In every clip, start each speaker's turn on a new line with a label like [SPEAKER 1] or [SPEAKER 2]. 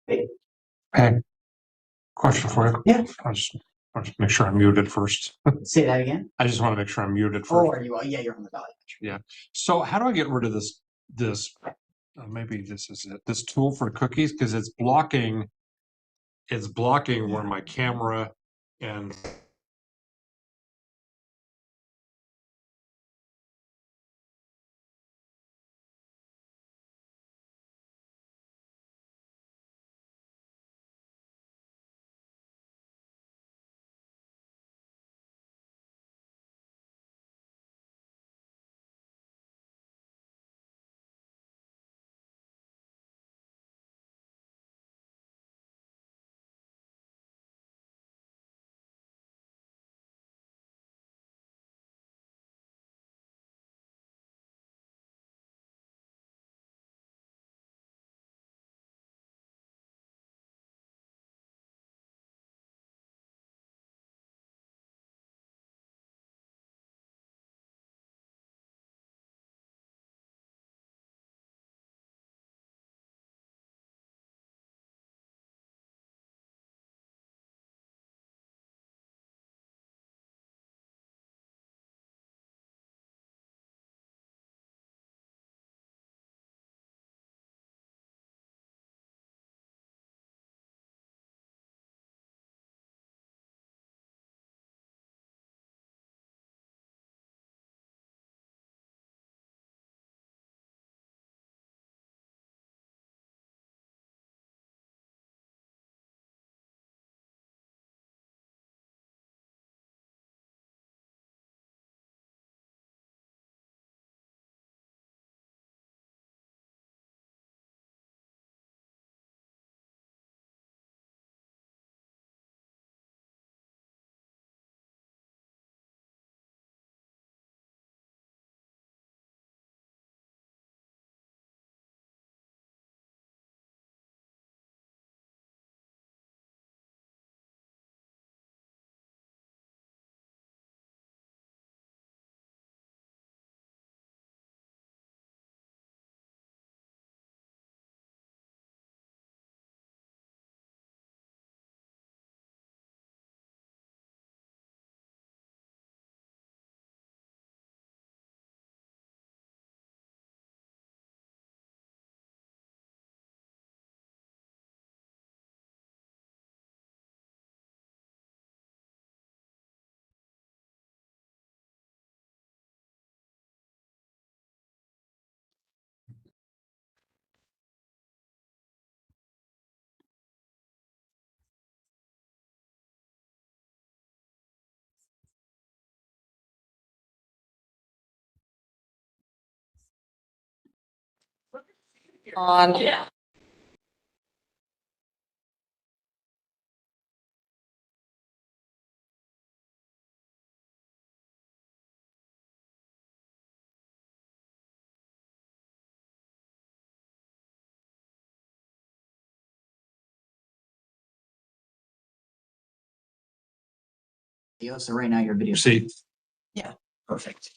[SPEAKER 1] Hey, question for you.
[SPEAKER 2] Yeah.
[SPEAKER 1] I'll just make sure I'm muted first.
[SPEAKER 2] Say that again.
[SPEAKER 1] I just want to make sure I'm muted
[SPEAKER 2] Oh,
[SPEAKER 1] first.
[SPEAKER 2] are you? Yeah, you're on the ballot.
[SPEAKER 1] Yeah. So how do I get rid of this, maybe this is it, this tool for cookies? Because it's blocking where my camera and
[SPEAKER 3] On. Yeah.
[SPEAKER 2] Video. So right now your video.
[SPEAKER 1] see,
[SPEAKER 2] Yeah. Perfect.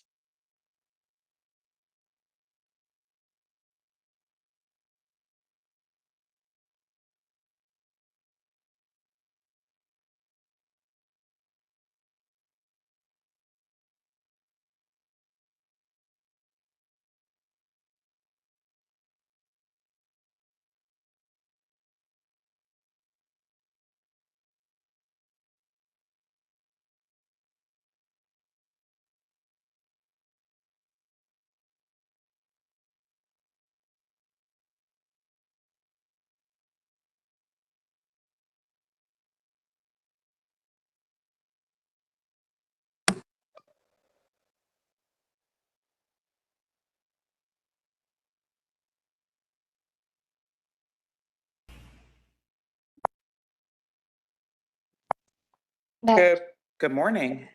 [SPEAKER 4] Good morning.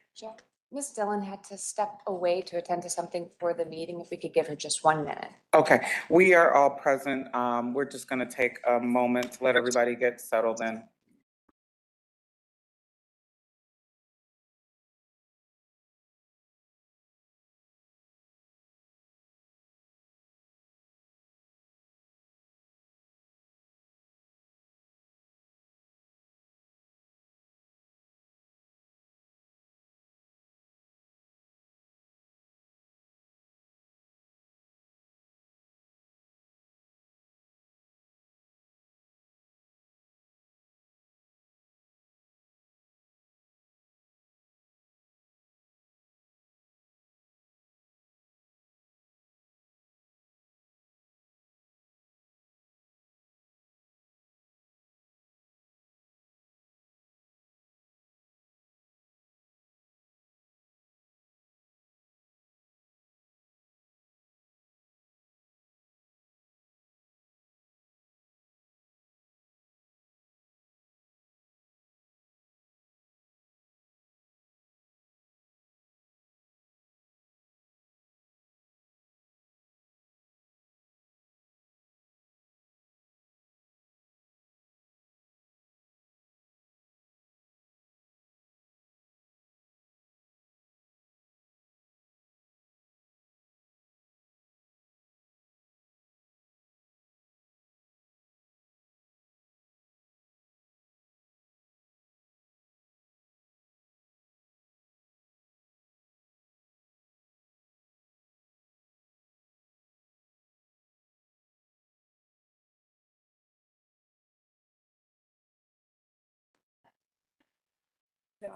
[SPEAKER 3] Ms. Dillon had to step away to attend to something for the meeting. If we could give her just 1 minute.
[SPEAKER 4] Okay, we are all present. We're just gonna take a moment to let everybody get settled in. Good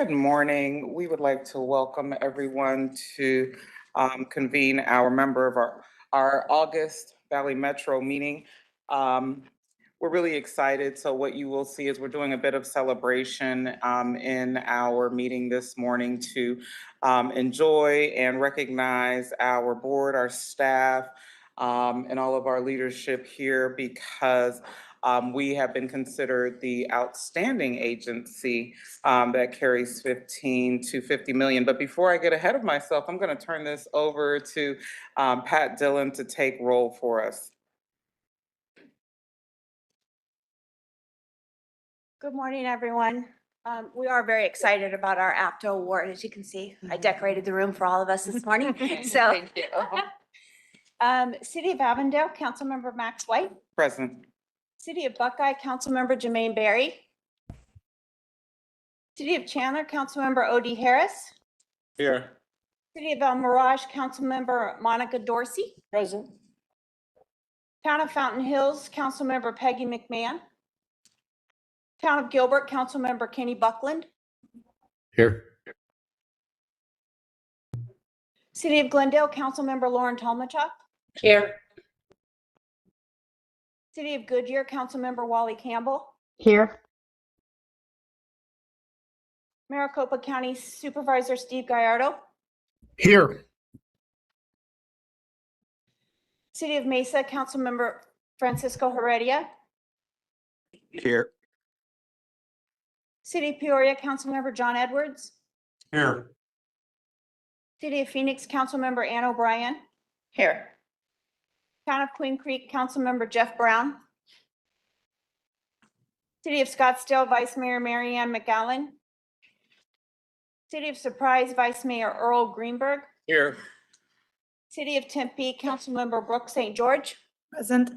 [SPEAKER 4] morning. We would like to welcome everyone to convene our member of our August Valley Metro meeting. We're really excited. So what you will see is we're doing a bit of celebration in our meeting this morning to enjoy and recognize our board, our staff, and all of our leadership here because we have been considered the outstanding agency that carries 15 to 50 million. But before I get ahead of myself, I'm going to turn this over to Pat Dillon to take roll for us.
[SPEAKER 5] Good morning, everyone. We are very excited about our APTO award. As you can see, I decorated the room for all of us this morning. So,
[SPEAKER 3] Thank you.
[SPEAKER 5] City of Avondale, Councilmember Max White.
[SPEAKER 4] Present.
[SPEAKER 5] City of Buckeye, Councilmember Jermaine Berry. City of Chandler, Councilmember Odie Harris.
[SPEAKER 4] Here.
[SPEAKER 5] City of El Mirage, Councilmember Monica Dorsey.
[SPEAKER 2] Present.
[SPEAKER 5] Town of Fountain Hills, Councilmember Peggy McMahon. Town of Gilbert, Councilmember Kenny Buckland.
[SPEAKER 1] Here.
[SPEAKER 5] City of Glendale, Councilmember Lauren Tolmachuk.
[SPEAKER 2] Here.
[SPEAKER 5] City of Goodyear, Councilmember Wally Campbell.
[SPEAKER 6] Here.
[SPEAKER 5] Maricopa County Supervisor Steve Gallardo.
[SPEAKER 1] Here.
[SPEAKER 5] City of Mesa, Councilmember Francisco Heredia.
[SPEAKER 1] Here.
[SPEAKER 5] City of Peoria, Councilmember John Edwards.
[SPEAKER 1] Here.
[SPEAKER 5] City of Phoenix, Councilmember Ann O'Brien.
[SPEAKER 2] Here.
[SPEAKER 5] Town of Queen Creek, Councilmember Jeff Brown. City of Scottsdale, Vice Mayor Mary Ann McGowan. City of Surprise, Vice Mayor Earl Greenberg.
[SPEAKER 4] Here.
[SPEAKER 5] City of Tempe, Councilmember Brooke St. George.
[SPEAKER 2] Present.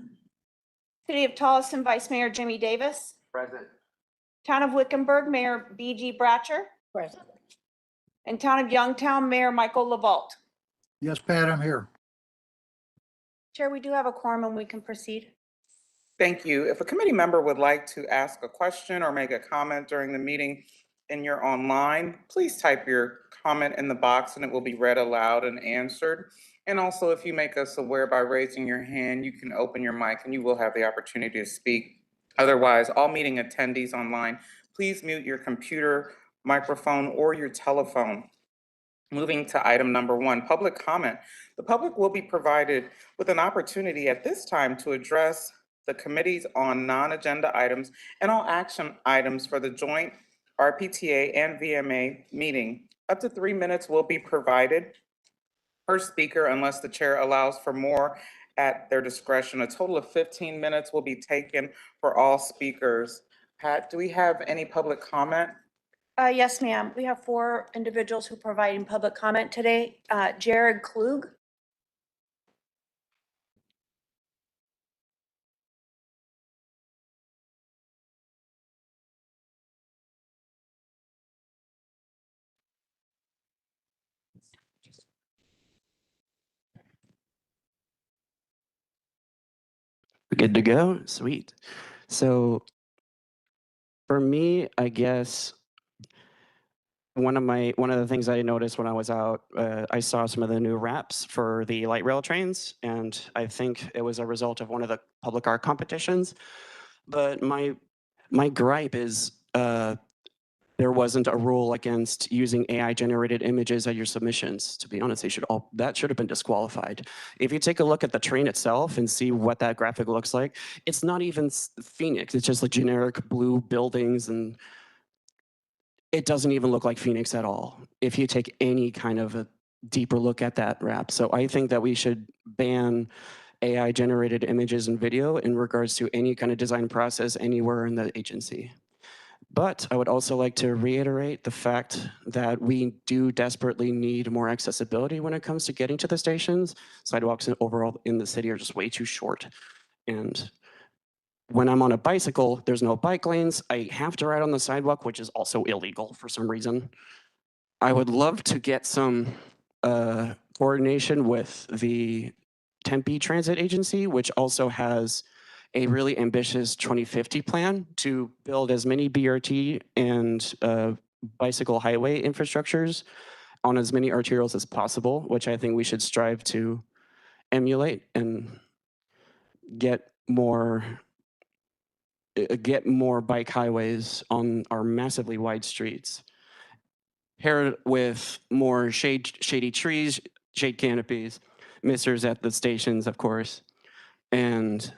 [SPEAKER 5] City of Tolleson, Vice Mayor Jimmy Davis.
[SPEAKER 4] Present.
[SPEAKER 5] Town of Wickenburg, Mayor B.G. Bratcher.
[SPEAKER 2] Present.
[SPEAKER 5] And Town of Youngtown, Mayor Michael LaVault.
[SPEAKER 7] Yes, Pat, I'm here.
[SPEAKER 5] Chair, we do have a quorum and we can proceed.
[SPEAKER 4] Thank you. If a committee member would like to ask a question or make a comment during the meeting and you're online, please type your comment in the box and it will be read aloud and answered. And also, if you make us aware by raising your hand, you can open your mic and you will have the opportunity to speak. Otherwise, all meeting attendees online, please mute your computer, microphone, or your telephone. Moving to item number 1, public comment. The public will be provided with an opportunity at this time to address the committees on non-agenda items and all action items for the joint RPTA and VMA meeting. Up to 3 minutes will be provided per speaker unless the chair allows for more at their discretion. A total of 15 minutes will be taken for all speakers. Pat, do we have any public comment?
[SPEAKER 5] Yes, ma'am. We have 4 individuals who are providing public comment today. Jared Klug.
[SPEAKER 8] Good to go? Sweet. So for me, I guess one of the things I noticed when I was out, I saw some of the new wraps for the light rail trains, and I think it was a result of one of the public art competitions. But my gripe is there wasn't a rule against using AI generated images at your submissions. To be honest, that should have been disqualified. If you take a look at the train itself and see what that graphic looks like, it's not even Phoenix. It's just like generic blue buildings, and it doesn't even look like Phoenix at all if you take any kind of a deeper look at that wrap. So I think that we should ban AI generated images and video in regards to any kind of design process anywhere in the agency. But I would also like to reiterate the fact that we do desperately need more accessibility when it comes to getting to the stations. Sidewalks overall in the city are just way too short. And when I'm on a bicycle, there's no bike lanes. I have to ride on the sidewalk, which is also illegal for some reason. I would love to get some coordination with the Tempe Transit Agency, which also has a really ambitious 2050 plan to build as many BRT and bicycle highway infrastructures on as many arterials as possible, which I think we should strive to emulate and get more bike highways on our massively wide streets, paired with more shady trees, shade canopies, misters at the stations, of course, and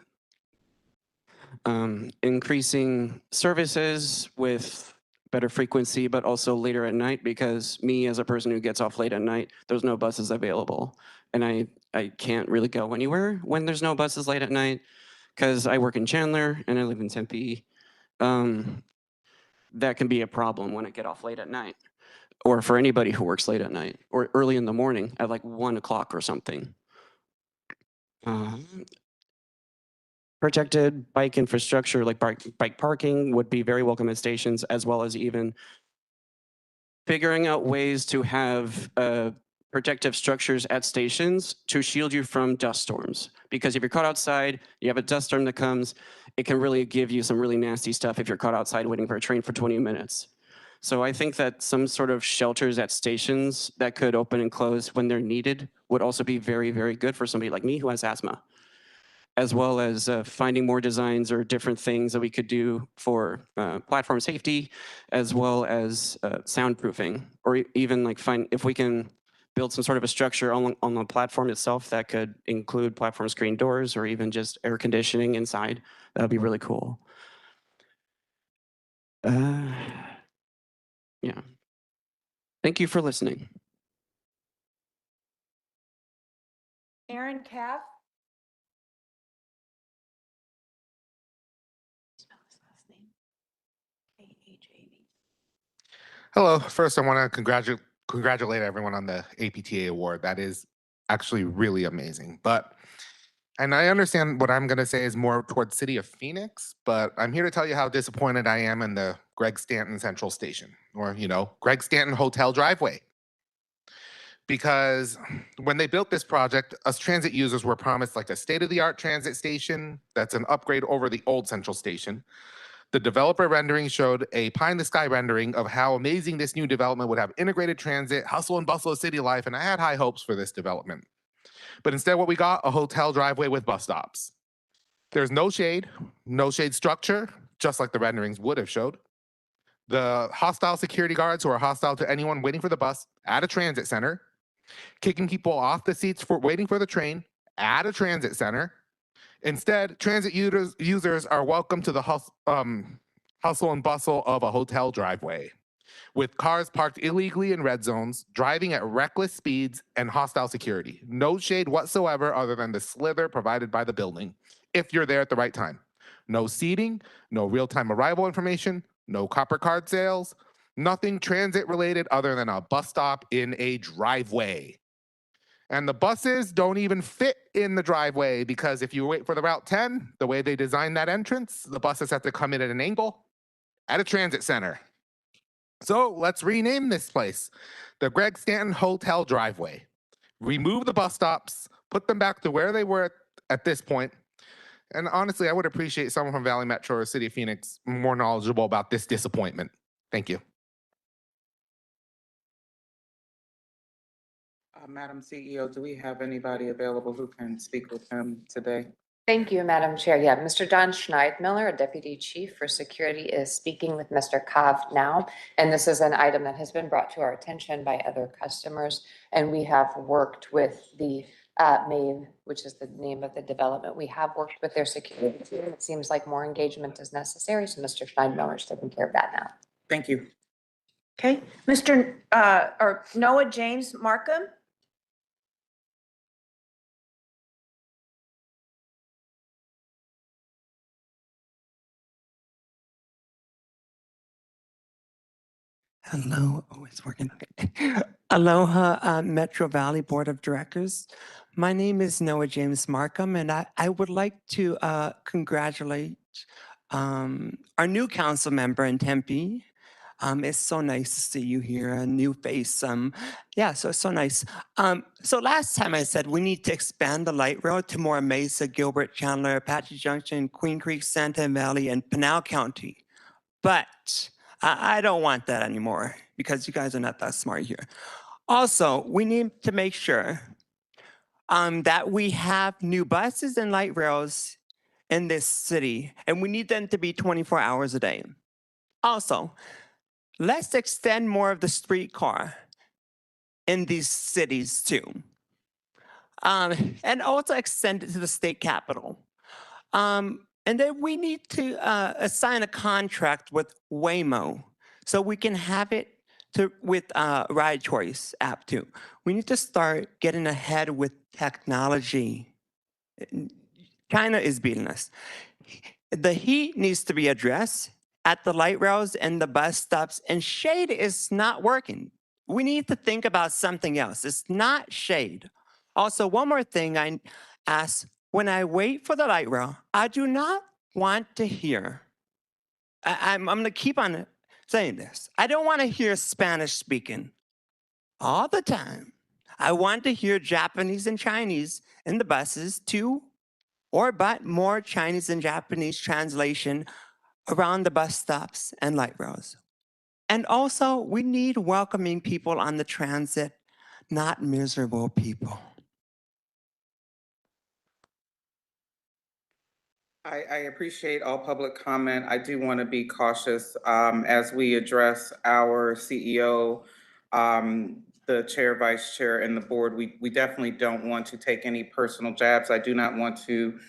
[SPEAKER 8] increasing services with better frequency, but also later at night, because me as a person who gets off late at night, there's no buses available. And I can't really go anywhere when there's no buses late at night, because I work in Chandler and I live in Tempe. That can be a problem when I get off late at night, or for anybody who works late at night or early in the morning at like 1 o'clock or something. Protected bike infrastructure like bike parking would be very welcome at stations, as well as even figuring out ways to have protective structures at stations to shield you from dust storms. Because if you're caught outside, you have a dust storm that comes, it can really give you some really nasty stuff if you're caught outside waiting for a train for 20 minutes. So I think that some sort of shelters at stations that could open and close when they're needed would also be very, very good for somebody like me who has asthma, as well as finding more designs or different things that we could do for platform safety, as well as soundproofing, or even like if we can build some sort of a structure on the platform itself that could include platform screen doors or even just air conditioning inside. That would be really cool. Yeah. Thank you for listening.
[SPEAKER 5] Aaron Caff. Spell his last name. A-H-A-V.
[SPEAKER 6] Hello. First, I want to congratulate everyone on the APTA award. That is actually really amazing. And I understand what I'm going to say is more towards City of Phoenix, but I'm here to tell you how disappointed I am in the Greg Stanton Central Station, or, Greg Stanton Hotel Driveway. Because when they built this project, us transit users were promised like a state-of-the-art transit station that's an upgrade over the old Central Station. The developer rendering showed a pie-in-the-sky rendering of how amazing this new development would have integrated transit, hustle and bustle of city life, and I had high hopes for this development. But instead what we got, a hotel driveway with bus stops. There's no shade structure, just like the renderings would have showed. The hostile security guards who are hostile to anyone waiting for the bus at a transit center, kicking people off the seats for waiting for the train at a transit center. Instead, transit users are welcome to the hustle and bustle of a hotel driveway, with cars parked illegally in red zones, driving at reckless speeds, and hostile security. No shade whatsoever other than the slither provided by the building, if you're there at the right time. No seating, no real-time arrival information, no copper card sales, nothing transit-related other than a bus stop in a driveway. And the buses don't even fit in the driveway, because if you wait for the Route 10, the way they designed that entrance, the buses have to come in at an angle at a transit center. So let's rename this place the Greg Stanton Hotel Driveway. Remove the bus stops, put them back to where they were at this point. And honestly, I would appreciate someone from Valley Metro or City of Phoenix more knowledgeable about this disappointment. Thank you.
[SPEAKER 4] Madam CEO, do we have anybody available who can speak with him today?
[SPEAKER 3] Thank you, Madam Chair. Yeah, Mr. Don Schneidmiller, a Deputy Chief for Security, is speaking with Mr. Cov now. And this is an item that has been brought to our attention by other customers. And we have worked with the Maine, which is the name of the development. We have worked with their security team. It seems like more engagement is necessary. So Mr. Schneidmiller is taking care of that now.
[SPEAKER 4] Thank you.
[SPEAKER 5] Okay, or Noah James Markham.
[SPEAKER 9] Hello. Oh, it's working. Okay. Aloha, Metro Valley Board of Directors. My name is Noah James Markham, and I would like to congratulate our new council member in Tempe. It's so nice to see you here, a new face. Yeah, so it's so nice. So last time I said we need to expand the light rail to more Mesa, Gilbert, Chandler, Apache Junction, Queen Creek, Santa Valley, and Pinal County. But I don't want that anymore because you guys are not that smart here. Also, we need to make sure that we have new buses and light rails in this city, and we need them to be 24 hours a day. Also, let's extend more of the streetcar in these cities too. And also extend it to the state capital. And then we need to assign a contract with Waymo so we can have it with Ride Choice app too. We need to start getting ahead with technology. China is beating us. The heat needs to be addressed at the light rails and the bus stops, and shade is not working. We need to think about something else. It's not shade. Also, one more thing I ask. When I wait for the light rail, I do not want to hear, I'm going to keep on saying this. I don't want to hear Spanish speaking all the time. I want to hear Japanese and Chinese in the buses too, but more Chinese and Japanese translation around the bus stops and light rails. And also, we need welcoming people on the transit, not miserable people.
[SPEAKER 4] I appreciate all public comment. I do want to be cautious as we address our CEO, the chair, vice chair, and the board. We definitely don't want to take any personal jabs. I do not want to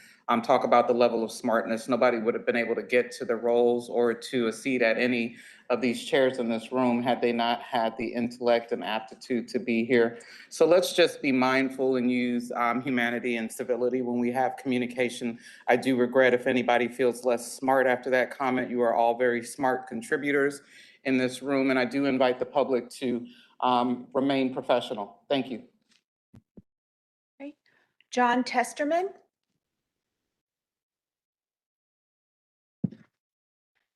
[SPEAKER 4] talk about the level of smartness. Nobody would have been able to get to the roles or to a seat at any of these chairs in this room had they not had the intellect and aptitude to be here. So let's just be mindful and use humanity and civility when we have communication. I do regret if anybody feels less smart after that comment. You are all very smart contributors in this room, and I do invite the public to remain professional. Thank you.
[SPEAKER 5] Okay. John Testerman.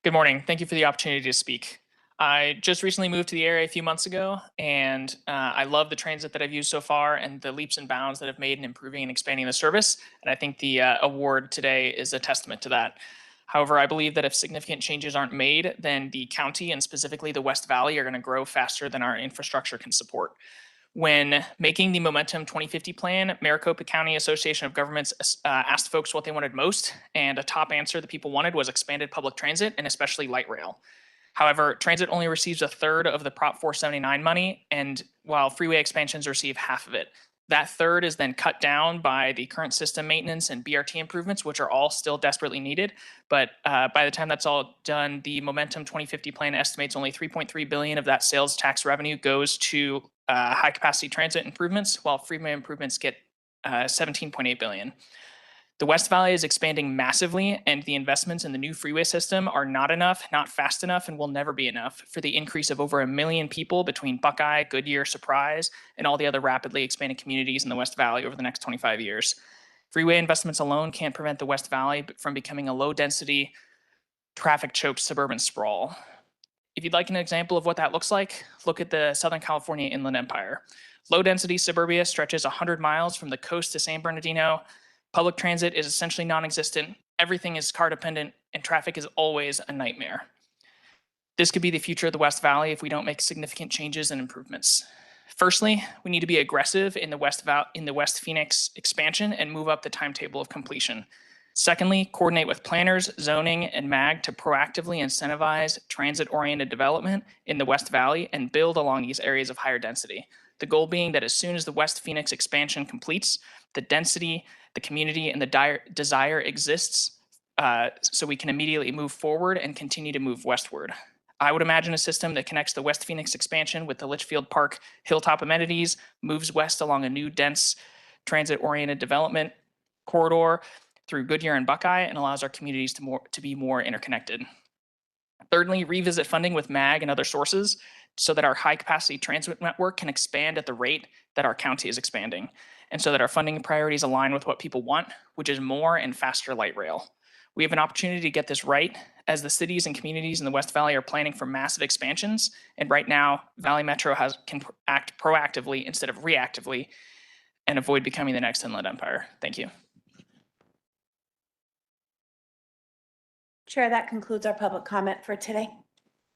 [SPEAKER 10] Good morning. Thank you for the opportunity to speak. I just recently moved to the area a few months ago, and I love the transit that I've used so far and the leaps and bounds that I've made in improving and expanding the service. And I think the award today is a testament to that. However, I believe that if significant changes aren't made, then the county and specifically the West Valley are going to grow faster than our infrastructure can support. When making the Momentum 2050 plan, Maricopa County Association of Governments asked folks what they wanted most, and a top answer that people wanted was expanded public transit and especially light rail. However, transit only receives a third of the Prop 479 money, and while freeway expansions receive half of it. That third is then cut down by the current system maintenance and BRT improvements, which are all still desperately needed. But by the time that's all done, the Momentum 2050 plan estimates only $3.3 billion of that sales tax revenue goes to high capacity transit improvements, while freeway improvements get $17.8 billion. The West Valley is expanding massively, and the investments in the new freeway system are not enough, not fast enough, and will never be enough for the increase of over 1 million people between Buckeye, Goodyear, Surprise, and all the other rapidly expanding communities in the West Valley over the next 25 years. Freeway investments alone can't prevent the West Valley from becoming a low-density, traffic-choked suburban sprawl. If you'd like an example of what that looks like, look at the Southern California Inland Empire. Low-density suburbia stretches 100 miles from the coast to San Bernardino. Public transit is essentially non-existent. Everything is car dependent, and traffic is always a nightmare. This could be the future of the West Valley if we don't make significant changes and improvements. Firstly, we need to be aggressive in the West Phoenix expansion and move up the timetable of completion. Secondly, coordinate with planners, zoning, and MAG to proactively incentivize transit-oriented development in the West Valley and build along these areas of higher density. The goal being that as soon as the West Phoenix expansion completes, the density, the community, and the desire exists so we can immediately move forward and continue to move westward. I would imagine a system that connects the West Phoenix expansion with the Litchfield Park hilltop amenities, moves west along a new dense transit-oriented development corridor through Goodyear and Buckeye, and allows our communities to be more interconnected. Thirdly, revisit funding with MAG and other sources so that our high-capacity transit network can expand at the rate that our county is expanding, and so that our funding priorities align with what people want, which is more and faster light rail. We have an opportunity to get this right as the cities and communities in the West Valley are planning for massive expansions, and right now, Valley Metro can act proactively instead of reactively and avoid becoming the next Inland Empire. Thank you.
[SPEAKER 5] Chair, that concludes our public comment for today.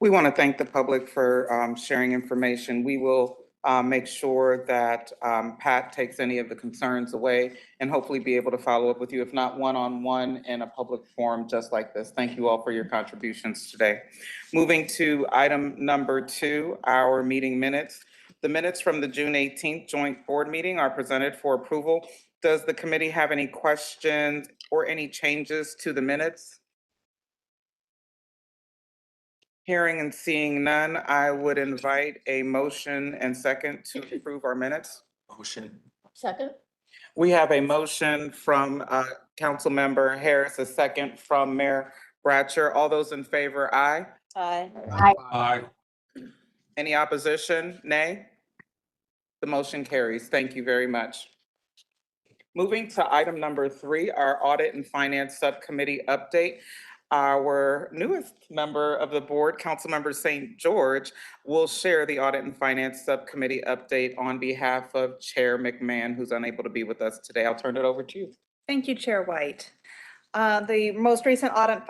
[SPEAKER 4] We want to thank the public for sharing information. We will make sure that Pat takes any of the concerns away and hopefully be able to follow up with you, if not one-on-one in a public forum just like this. Thank you all for your contributions today. Moving to item number 2, our meeting minutes. The minutes from the June 18th joint board meeting are presented for approval. Does the committee have any questions or any changes to the minutes? Hearing and seeing none, I would invite a motion and second to approve our minutes.
[SPEAKER 9] Motion.
[SPEAKER 5] Second.
[SPEAKER 4] We have a motion from Councilmember Harris, a second from Mayor Bratcher. All those in favor, aye.
[SPEAKER 5] Aye.
[SPEAKER 1] Aye.
[SPEAKER 4] Any opposition? Nay. The motion carries. Thank you very much. Moving to item number 3, our Audit and Finance Subcommittee update. Our newest member of the board, Councilmember St. George, will share the Audit and Finance Subcommittee update on behalf of Chair McMahon, who's unable to be with us today. I'll turn it over to you.
[SPEAKER 11] Thank you, Chair White. The most recent Audit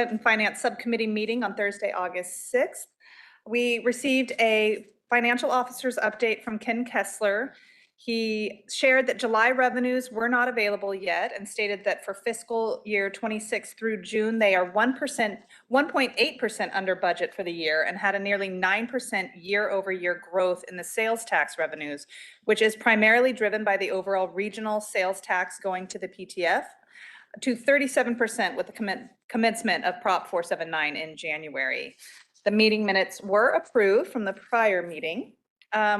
[SPEAKER 11] and Finance Subcommittee meeting on Thursday, August 6th, we received a financial officer's update from Ken Kessler. He shared that July revenues were not available yet and stated that for fiscal year 26 through June, they are 1.8% under budget for the year and had a nearly 9% year-over-year growth in the sales tax revenues, which is primarily driven by the overall regional sales tax going to the PTF to 37% with the commencement of Prop 479 in January. The meeting minutes were approved from the prior meeting.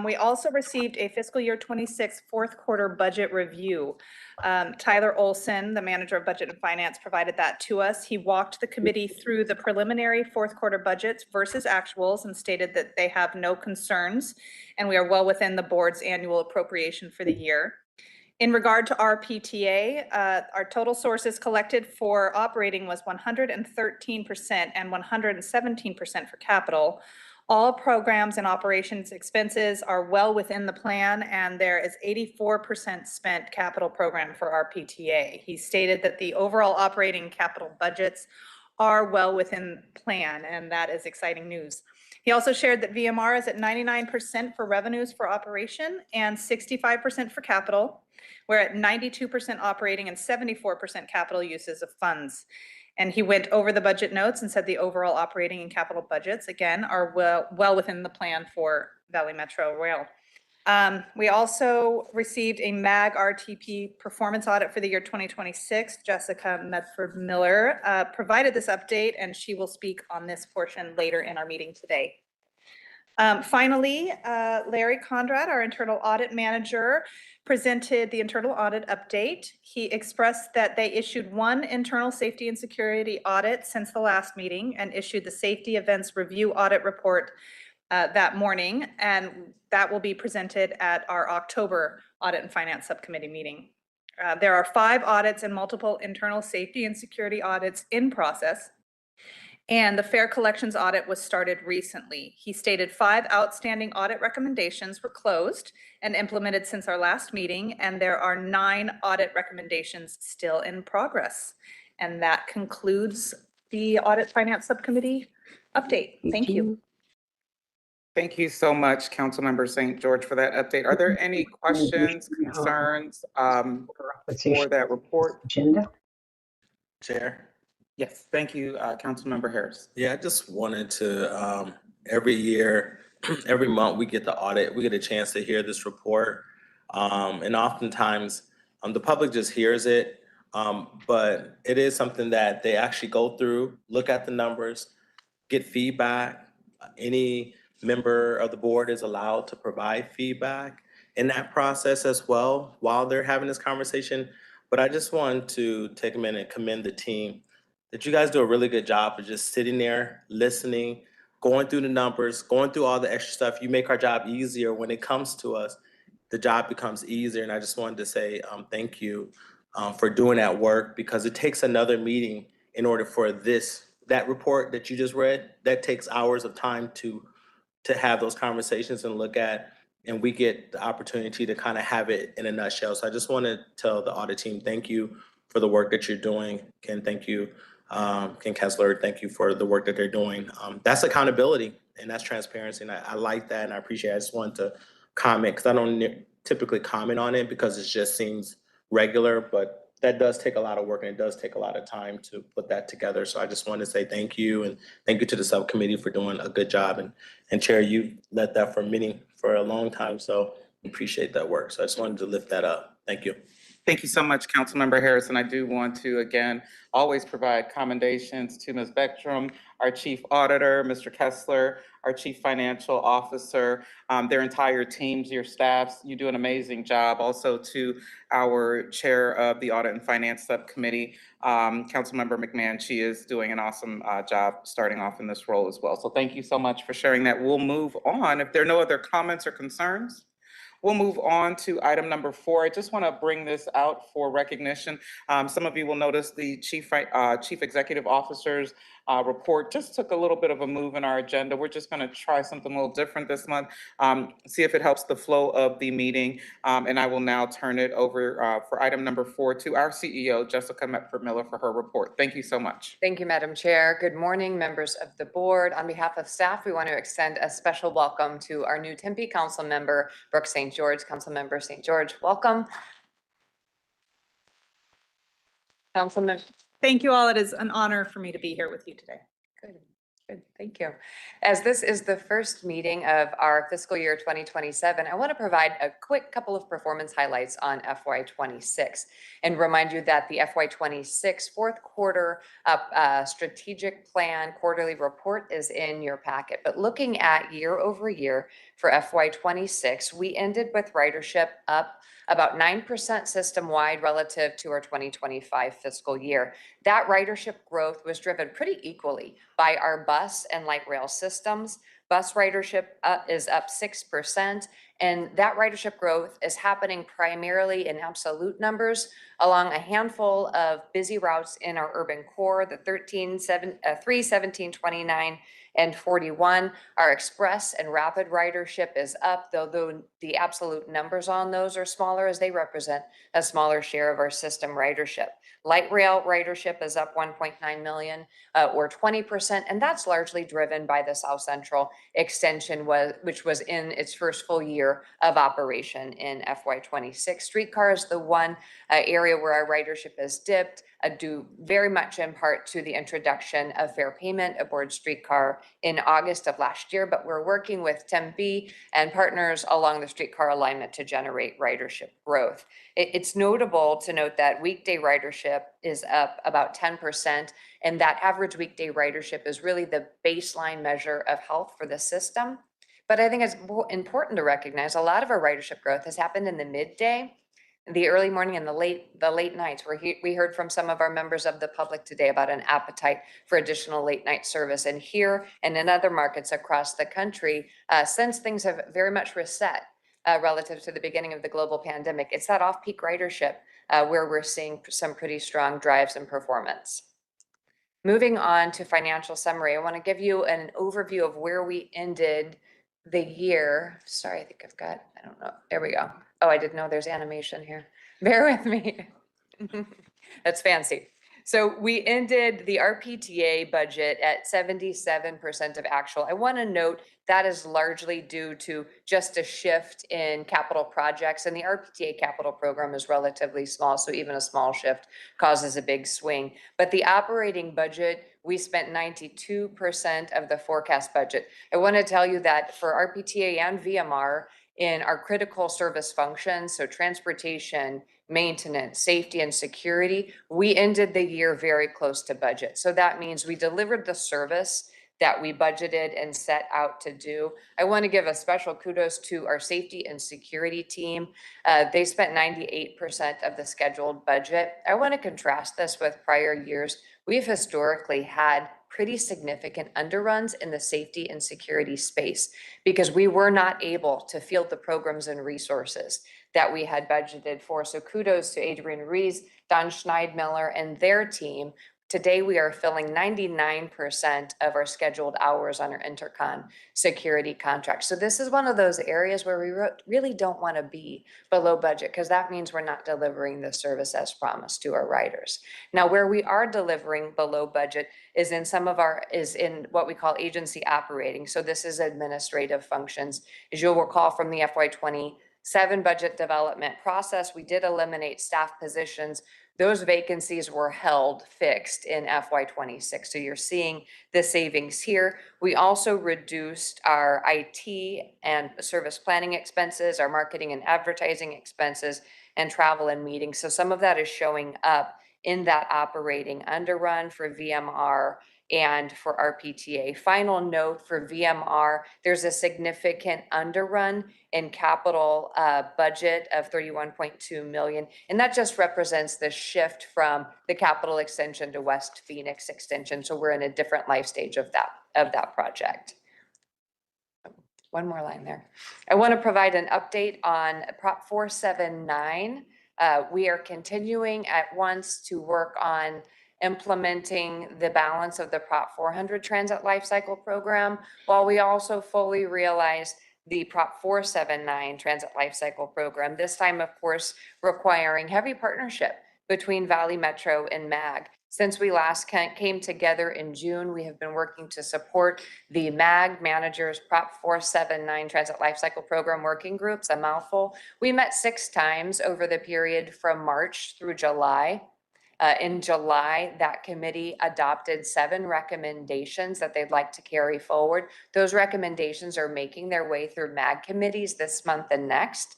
[SPEAKER 11] We also received a fiscal year 26 fourth quarter budget review. Tyler Olson, the manager of budget and finance, provided that to us. He walked the committee through the preliminary fourth quarter budgets versus actuals and stated that they have no concerns and we are well within the board's annual appropriation for the year. In regard to our PTA, our total sources collected for operating was 113% and 117% for capital. All programs and operations expenses are well within the plan, and there is 84% spent capital program for our PTA. He stated that the overall operating capital budgets are well within plan, and that is exciting news. He also shared that VMR is at 99% for revenues for operation and 65% for capital. We're at 92% operating and 74% capital uses of funds. And he went over the budget notes and said the overall operating and capital budgets, again, are well within the plan for Valley Metro Rail. We also received a MAG RTP performance audit for the year 2026. Jessica Medford-Miller provided this update, and she will speak on this portion later in our meeting today. Finally, Larry Conrad, our internal audit manager, presented the internal audit update. He expressed that they issued one internal safety and security audit since the last meeting and issued the safety events review audit report that morning, and that will be presented at our October Audit and Finance Subcommittee meeting. There are 5 audits and multiple internal safety and security audits in process, and the Fair Collections audit was started recently. He stated 5 outstanding audit recommendations were closed and implemented since our last meeting, and there are 9 audit recommendations still in progress. And that concludes the Audit Finance Subcommittee update. Thank you.
[SPEAKER 4] Thank you so much, Councilmember St. George, for that update. Are there any questions, concerns for that report?
[SPEAKER 2] Agenda.
[SPEAKER 12] Chair?
[SPEAKER 4] Yes, thank you, Councilmember Harris.
[SPEAKER 12] Yeah, I just wanted to, every year, every month, we get the audit, we get a chance to hear this report. And oftentimes, the public just hears it, but it is something that they actually go through, look at the numbers, get feedback. Any member of the board is allowed to provide feedback in that process as well while they're having this conversation. But I just want to take a minute and commend the team that you guys do a really good job of just sitting there, listening, going through the numbers, going through all the extra stuff. You make our job easier. When it comes to us, the job becomes easier. And I just wanted to say thank you for doing that work, because it takes another meeting in order for that report that you just read, that takes hours of time to have those conversations and look at, and we get the opportunity to kind of have it in a nutshell. So I just want to tell the audit team, thank you for the work that you're doing. Ken, thank you. Ken Kessler, thank you for the work that they're doing. That's accountability and that's transparency. And I like that and I appreciate it. I just wanted to comment because I don't typically comment on it because it just seems regular, but that does take a lot of work and it does take a lot of time to put that together. So I just want to say thank you, and thank you to the subcommittee for doing a good job. And Chair, you led that for a long time, so appreciate that work. So I just wanted to lift that up. Thank you.
[SPEAKER 4] Thank you so much, Councilmember Harris. And I do want to, again, always provide commendations to Ms. Beckstrom, our Chief Auditor, Mr. Kessler, our Chief Financial Officer, their entire teams, your staffs. You do an amazing job. Also to our Chair of the Audit and Finance Subcommittee, Councilmember McMahon. She is doing an awesome job starting off in this role as well. So thank you so much for sharing that. We'll move on. If there are no other comments or concerns, we'll move on to item number 4. I just want to bring this out for recognition. Some of you will notice the Chief Executive Officer's report just took a little bit of a move in our agenda. We're just going to try something a little different this month, see if it helps the flow of the meeting. And I will now turn it over for item number 4 to our CEO, Jessica Metford-Miller, for her report. Thank you so much.
[SPEAKER 3] Thank you, Madam Chair. Good morning, members of the board. On behalf of staff, we want to extend a special welcome to our new Tempe Council member, Brooke St. George. Councilmember St. George, welcome. Councilman.
[SPEAKER 11] Thank you all. It is an honor for me to be here with you today.
[SPEAKER 3] Good, thank you. As this is the first meeting of our fiscal year 2027, I want to provide a quick couple of performance highlights on FY26 and remind you that the FY26 fourth quarter strategic plan quarterly report is in your packet. But looking at year over year for FY26, we ended with ridership up about 9% system-wide relative to our 2025 fiscal year. That ridership growth was driven pretty equally by our bus and light rail systems. Bus ridership is up 6%, and that ridership growth is happening primarily in absolute numbers along a handful of busy routes in our urban core, the 3, 17, 29, and 41. Our express and rapid ridership is up, though the absolute numbers on those are smaller as they represent a smaller share of our system ridership. Light rail ridership is up 1.9 million or 20%, and that's largely driven by the South Central extension, which was in its first full year of operation in FY26. Streetcar is the one area where our ridership has dipped, due very much in part to the introduction of fare payment aboard streetcar in August of last year, but we're working with Tempe and partners along the streetcar alignment to generate ridership growth. It's notable to note that weekday ridership is up about 10%, and that average weekday ridership is really the baseline measure of health for the system. But I think it's important to recognize a lot of our ridership growth has happened in the midday, the early morning, and the late nights. We heard from some of our members of the public today about an appetite for additional late night service. And here and in other markets across the country, since things have very much reset relative to the beginning of the global pandemic, it's that off-peak ridership where we're seeing some pretty strong drives and performance. Moving on to financial summary, I want to give you an overview of where we ended the year. Sorry, I think I don't know. There we go. Oh, I didn't know there's animation here. Bear with me. That's fancy. So we ended the RPTA budget at 77% of actual. I want to note that is largely due to just a shift in capital projects, and the RPTA capital program is relatively small, so even a small shift causes a big swing. But the operating budget, we spent 92% of the forecast budget. I want to tell you that for RPTA and VMR, in our critical service functions, so transportation, maintenance, safety, and security, we ended the year very close to budget. So that means we delivered the service that we budgeted and set out to do. I want to give a special kudos to our safety and security team. They spent 98% of the scheduled budget. I want to contrast this with prior years. We've historically had pretty significant underruns in the safety and security space because we were not able to field the programs and resources that we had budgeted for. So kudos to Adrian Rees, Don Schneidmiller, and their team. Today, we are filling 99% of our scheduled hours on our intercon security contract. So this is one of those areas where we really don't want to be below budget because that means we're not delivering the service as promised to our riders. Now, where we are delivering below budget is in what we call agency operating. So this is administrative functions. As you'll recall from the FY27 budget development process, we did eliminate staff positions. Those vacancies were held fixed in FY26. So you're seeing the savings here. We also reduced our IT and service planning expenses, our marketing and advertising expenses, and travel and meetings. So some of that is showing up in that operating underrun for VMR and for RPTA. Final note for VMR, there's a significant underrun in capital budget of 31.2 million. And that just represents the shift from the capital extension to West Phoenix extension. So we're in a different life stage of that project. One more line there. I want to provide an update on Prop 479. We are continuing at once to work on implementing the balance of the Prop 400 Transit Lifecycle Program, while we also fully realize the Prop 479 Transit Lifecycle Program, this time, of course, requiring heavy partnership between Valley Metro and MAG. Since we last came together in June, we have been working to support the MAG managers Prop 479 Transit Lifecycle Program Working Groups, a mouthful. We met 6 times over the period from March through July. In July, that committee adopted 7 recommendations that they'd like to carry forward. Those recommendations are making their way through MAG committees this month and next.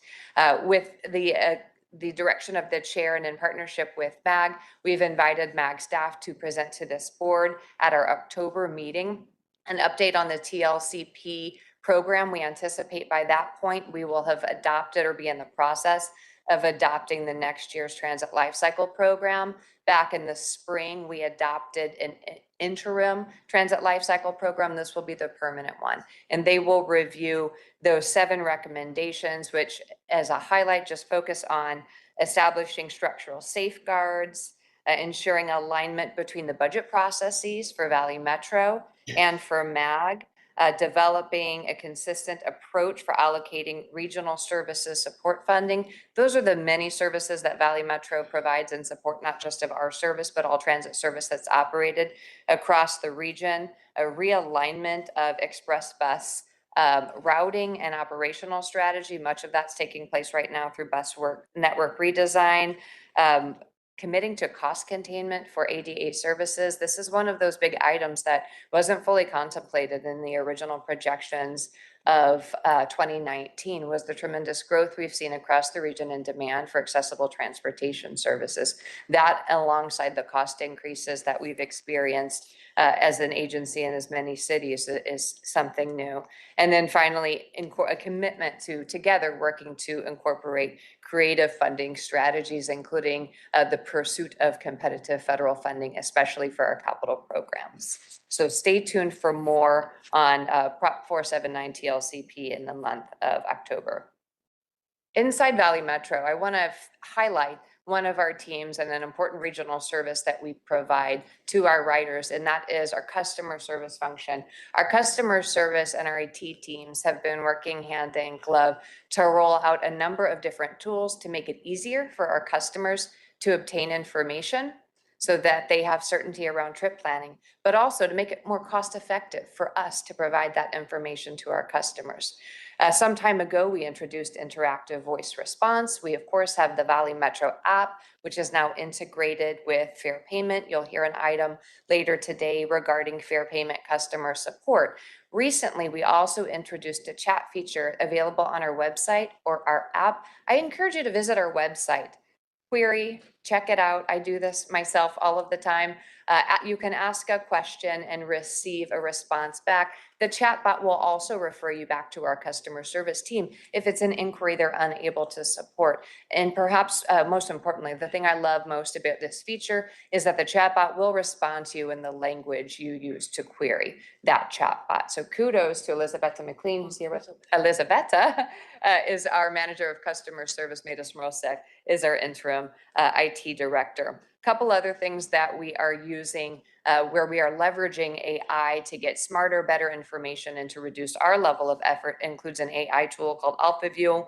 [SPEAKER 3] With the direction of the chair and in partnership with MAG, we've invited MAG staff to present to this board at our October meeting an update on the TLCP program. We anticipate by that point we will have adopted or be in the process of adopting the next year's transit lifecycle program. Back in the spring, we adopted an interim transit lifecycle program. This will be the permanent one. And they will review those 7 recommendations, which as a highlight, just focus on establishing structural safeguards, ensuring alignment between the budget processes for Valley Metro and for MAG, developing a consistent approach for allocating regional services support funding. Those are the many services that Valley Metro provides in support, not just of our service, but all transit service that's operated across the region. A realignment of express bus routing and operational strategy. Much of that's taking place right now through bus network redesign. Committing to cost containment for ADA services. This is one of those big items that wasn't fully contemplated in the original projections of 2019, was the tremendous growth we've seen across the region in demand for accessible transportation services. That, alongside the cost increases that we've experienced as an agency in as many cities, is something new. And then finally, a commitment to together working to incorporate creative funding strategies, including the pursuit of competitive federal funding, especially for our capital programs. So stay tuned for more on Prop 479 TLCP in the month of October. Inside Valley Metro, I want to highlight one of our teams and an important regional service that we provide to our riders, and that is our customer service function. Our customer service and our IT teams have been working hand in glove to roll out a number of different tools to make it easier for our customers to obtain information, so that they have certainty around trip planning, but also to make it more cost effective for us to provide that information to our customers. Some time ago, we introduced interactive voice response. We, of course, have the Valley Metro app, which is now integrated with Fair Payment. You'll hear an item later today regarding Fair Payment customer support. Recently, we also introduced a chat feature available on our website or our app. I encourage you to visit our website. Query, check it out. I do this myself all of the time. You can ask a question and receive a response back. The chatbot will also refer you back to our customer service team if it's an inquiry they're unable to support. And perhaps most importantly, the thing I love most about this feature is that the chatbot will respond to you in the language you use to query that chatbot. So kudos to Elizabeth McLean, who's here with Elizabeth, is our manager of customer service. Maida Smrosek is our interim IT director. Couple other things that we are using where we are leveraging AI to get smarter, better information and to reduce our level of effort includes an AI tool called AlphaView.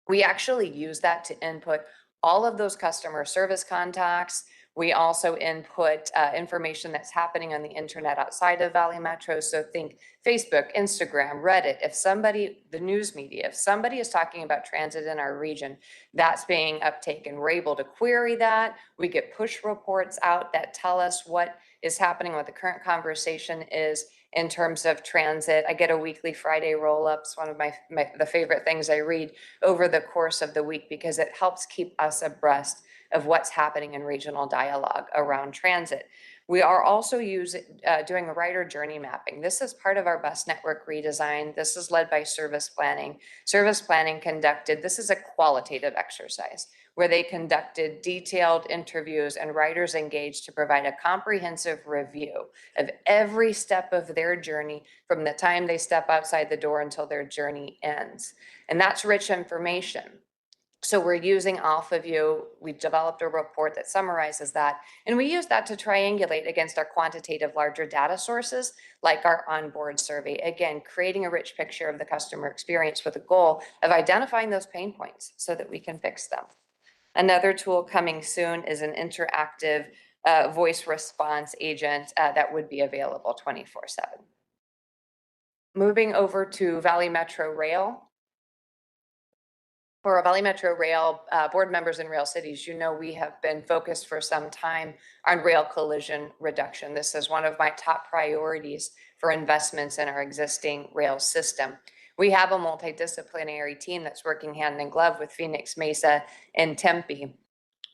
[SPEAKER 3] We actually use that to input all of those customer service contacts. We also input information that's happening on the internet outside of Valley Metro. So think Facebook, Instagram, Reddit. If somebody, the news media, if somebody is talking about transit in our region, that's being uptaken. We're able to query that. We get push reports out that tell us what is happening, what the current conversation is in terms of transit. I get a weekly Friday roll-ups, one of the favorite things I read over the course of the week because it helps keep us abreast of what's happening in regional dialogue around transit. We are also doing a rider journey mapping. This is part of our bus network redesign. This is led by service planning. Service planning conducted, this is a qualitative exercise where they conducted detailed interviews and riders engaged to provide a comprehensive review of every step of their journey from the time they step outside the door until their journey ends. And that's rich information. So we're using AlphaView. We developed a report that summarizes that, and we use that to triangulate against our quantitative larger data sources, like our onboard survey. Again, creating a rich picture of the customer experience with the goal of identifying those pain points so that we can fix them. Another tool coming soon is an interactive voice response agent that would be available 24/7. Moving over to Valley Metro Rail. For our Valley Metro Rail board members in Rail Cities, you know we have been focused for some time on rail collision reduction. This is one of my top priorities for investments in our existing rail system. We have a multidisciplinary team that's working hand in glove with Phoenix Mesa and Tempe.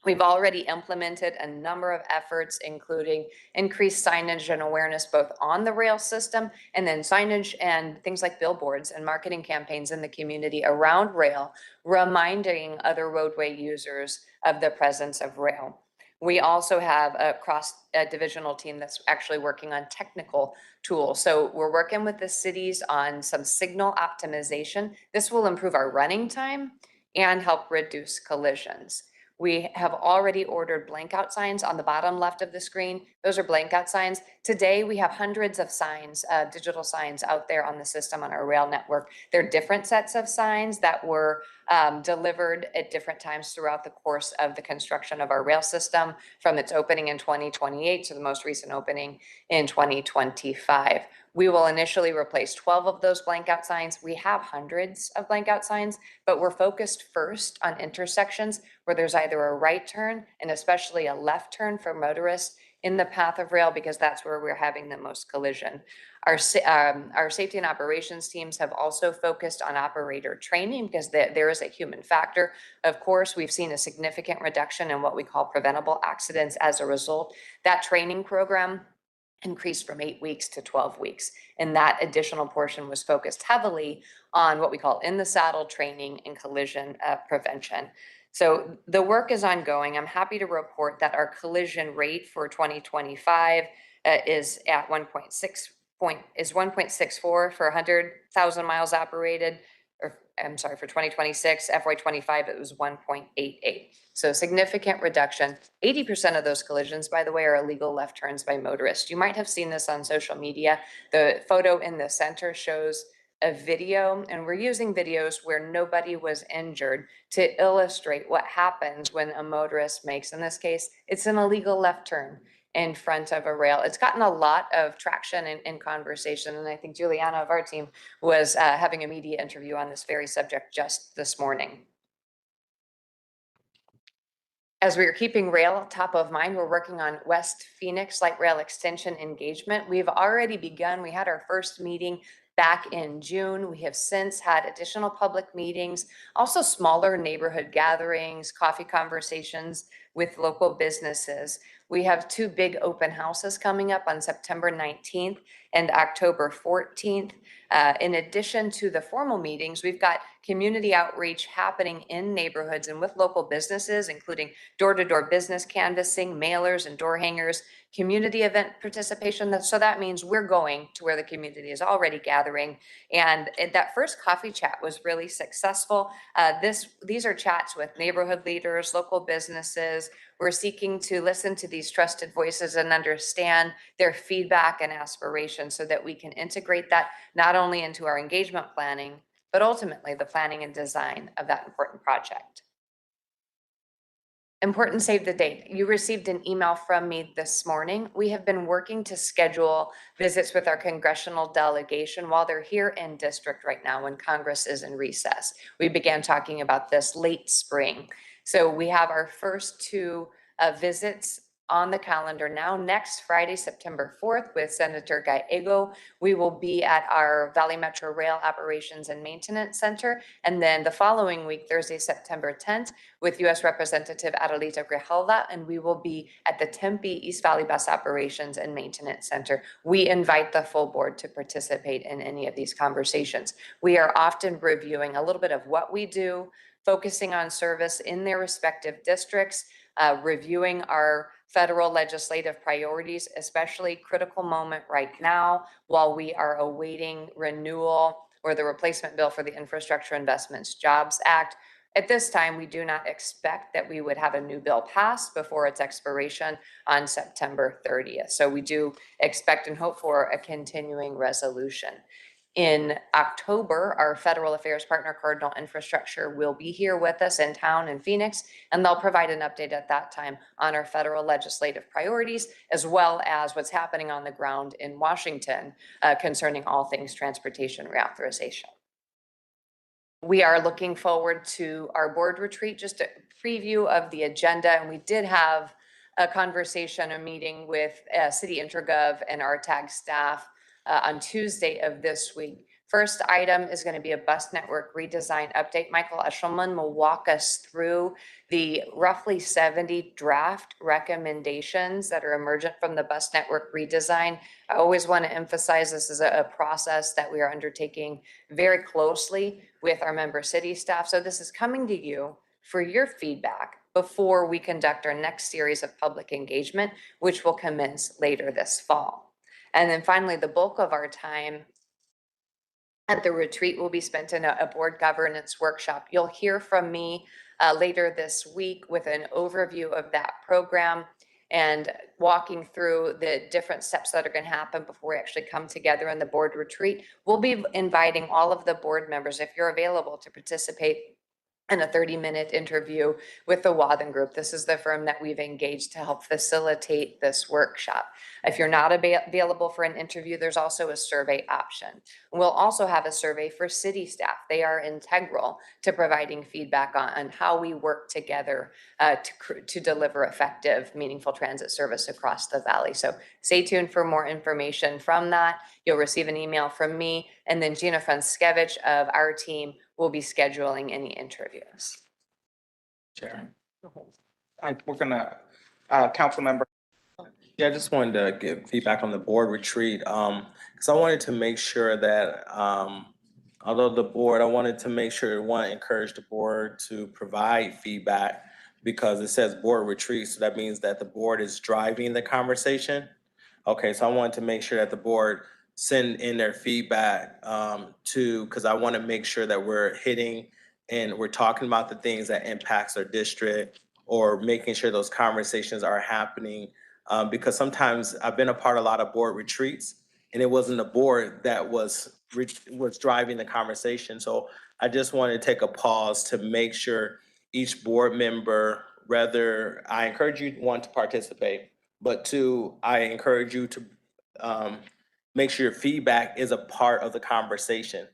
[SPEAKER 3] We've already implemented a number of efforts, including increased signage and awareness both on the rail system and then signage and things like billboards and marketing campaigns in the community around rail, reminding other roadway users of the presence of rail. We also have a cross-divisional team that's actually working on technical tools. So we're working with the cities on some signal optimization. This will improve our running time and help reduce collisions. We have already ordered blank out signs on the bottom left of the screen. Those are blank out signs. Today, we have hundreds of signs, digital signs out there on the system on our rail network. They're different sets of signs that were delivered at different times throughout the course of the construction of our rail system, from its opening in 2028 to the most recent opening in 2025. We will initially replace 12 of those blank out signs. We have hundreds of blank out signs, but we're focused first on intersections where there's either a right turn and especially a left turn for motorists in the path of rail, because that's where we're having the most collision. Our safety and operations teams have also focused on operator training because there is a human factor. Of course, we've seen a significant reduction in what we call preventable accidents as a result. That training program increased from 8 weeks to 12 weeks. And that additional portion was focused heavily on what we call in the saddle training and collision prevention. So the work is ongoing. I'm happy to report that our collision rate for 2025 is at 1.64 for 100,000 miles operated. Or I'm sorry, for 2026, FY25, it was 1.88. So significant reduction. 80% of those collisions, by the way, are illegal left turns by motorists. You might have seen this on social media. The photo in the center shows a video, and we're using videos where nobody was injured to illustrate what happens when a motorist makes, in this case, it's an illegal left turn in front of a rail. It's gotten a lot of traction in conversation, and I think Juliana of our team was having a media interview on this very subject just this morning. As we are keeping rail top of mind, we're working on West Phoenix Light Rail Extension engagement. We've already begun. We had our first meeting back in June. We have since had additional public meetings, also smaller neighborhood gatherings, coffee conversations with local businesses. We have 2 big open houses coming up on September 19th and October 14th. In addition to the formal meetings, we've got community outreach happening in neighborhoods and with local businesses, including door-to-door business canvassing, mailers and door hangers, community event participation. So that means we're going to where the community is already gathering. And that first coffee chat was really successful. These are chats with neighborhood leaders, local businesses. We're seeking to listen to these trusted voices and understand their feedback and aspirations so that we can integrate that not only into our engagement planning, but ultimately the planning and design of that important project. Important save the date. You received an email from me this morning. We have been working to schedule visits with our congressional delegation while they're here in district right now when Congress is in recess. We began talking about this late spring. So we have our first 2 visits on the calendar now. Next Friday, September 4th, with Senator Gallego, we will be at our Valley Metro Rail Operations and Maintenance Center. And then the following week, Thursday, September 10th, with U.S. Representative Adelita Grijalva, and we will be at the Tempe East Valley Bus Operations and Maintenance Center. We invite the full board to participate in any of these conversations. We are often reviewing a little bit of what we do, focusing on service in their respective districts, reviewing our federal legislative priorities, especially critical moment right now while we are awaiting renewal or the replacement bill for the Infrastructure Investments Jobs Act. At this time, we do not expect that we would have a new bill passed before its expiration on September 30th. So we do expect and hope for a continuing resolution. In October, our federal affairs partner, Cardinal Infrastructure, will be here with us in town in Phoenix, and they'll provide an update at that time on our federal legislative priorities, as well as what's happening on the ground in Washington concerning all things transportation reauthorization. We are looking forward to our board retreat, just a preview of the agenda, and we did have a conversation, a meeting with City Intergov and our TAG staff on Tuesday of this week. First item is going to be a bus network redesign update. Michael Eshelman will walk us through the roughly 70 draft recommendations that are emergent from the bus network redesign. I always want to emphasize this is a process that we are undertaking very closely with our member city staff. So this is coming to you for your feedback before we conduct our next series of public engagement, which will commence later this fall. And then finally, the bulk of our time at the retreat will be spent in a board governance workshop. You'll hear from me later this week with an overview of that program and walking through the different steps that are going to happen before we actually come together in the board retreat. We'll be inviting all of the board members, if you're available, to participate in a 30-minute interview with the Wathen Group. This is the firm that we've engaged to help facilitate this workshop. If you're not available for an interview, there's also a survey option. We'll also have a survey for city staff. They are integral to providing feedback on how we work together to deliver effective, meaningful transit service across the valley. So stay tuned for more information from that. You'll receive an email from me, and then Gina Franskevich of our team will be scheduling any interviews.
[SPEAKER 4] Chair. We're gonna, council member.
[SPEAKER 12] Yeah, I just wanted to give feedback on the board retreat, because I wanted to make sure that, although the board, I wanted to make sure, encourage the board to provide feedback, because it says board retreat, so that means that the board is driving the conversation. Okay, so I wanted to make sure that the board send in their feedback because I want to make sure that we're hitting and we're talking about the things that impacts our district, or making sure those conversations are happening. Because sometimes I've been a part of a lot of board retreats, and it wasn't the board that was was driving the conversation. So I just wanted to take a pause to make sure each board member, whether I encourage you, one, to participate, but two, I encourage you to make sure your feedback is a part of the conversation.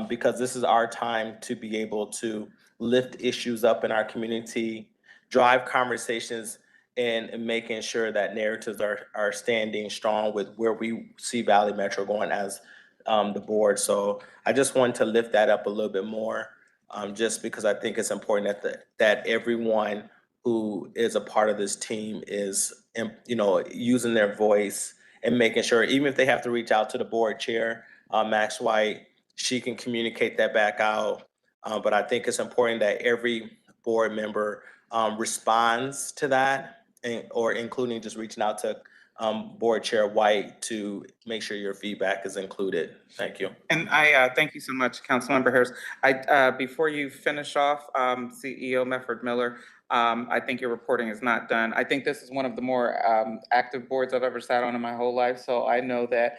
[SPEAKER 12] Because this is our time to be able to lift issues up in our community, drive conversations, and making sure that narratives are standing strong with where we see Valley Metro going as the board. So I just wanted to lift that up a little bit more, just because I think it's important that everyone who is a part of this team is, using their voice and making sure, even if they have to reach out to the board chair, Max White, she can communicate that back out. But I think it's important that every board member responds to that, or including just reaching out to Board Chair White to make sure your feedback is included. Thank you.
[SPEAKER 4] And I thank you so much, Councilmember Harris. Before you finish off, CEO Mefford Miller, I think your reporting is not done. I think this is one of the more active boards I've ever sat on in my whole life. So I know that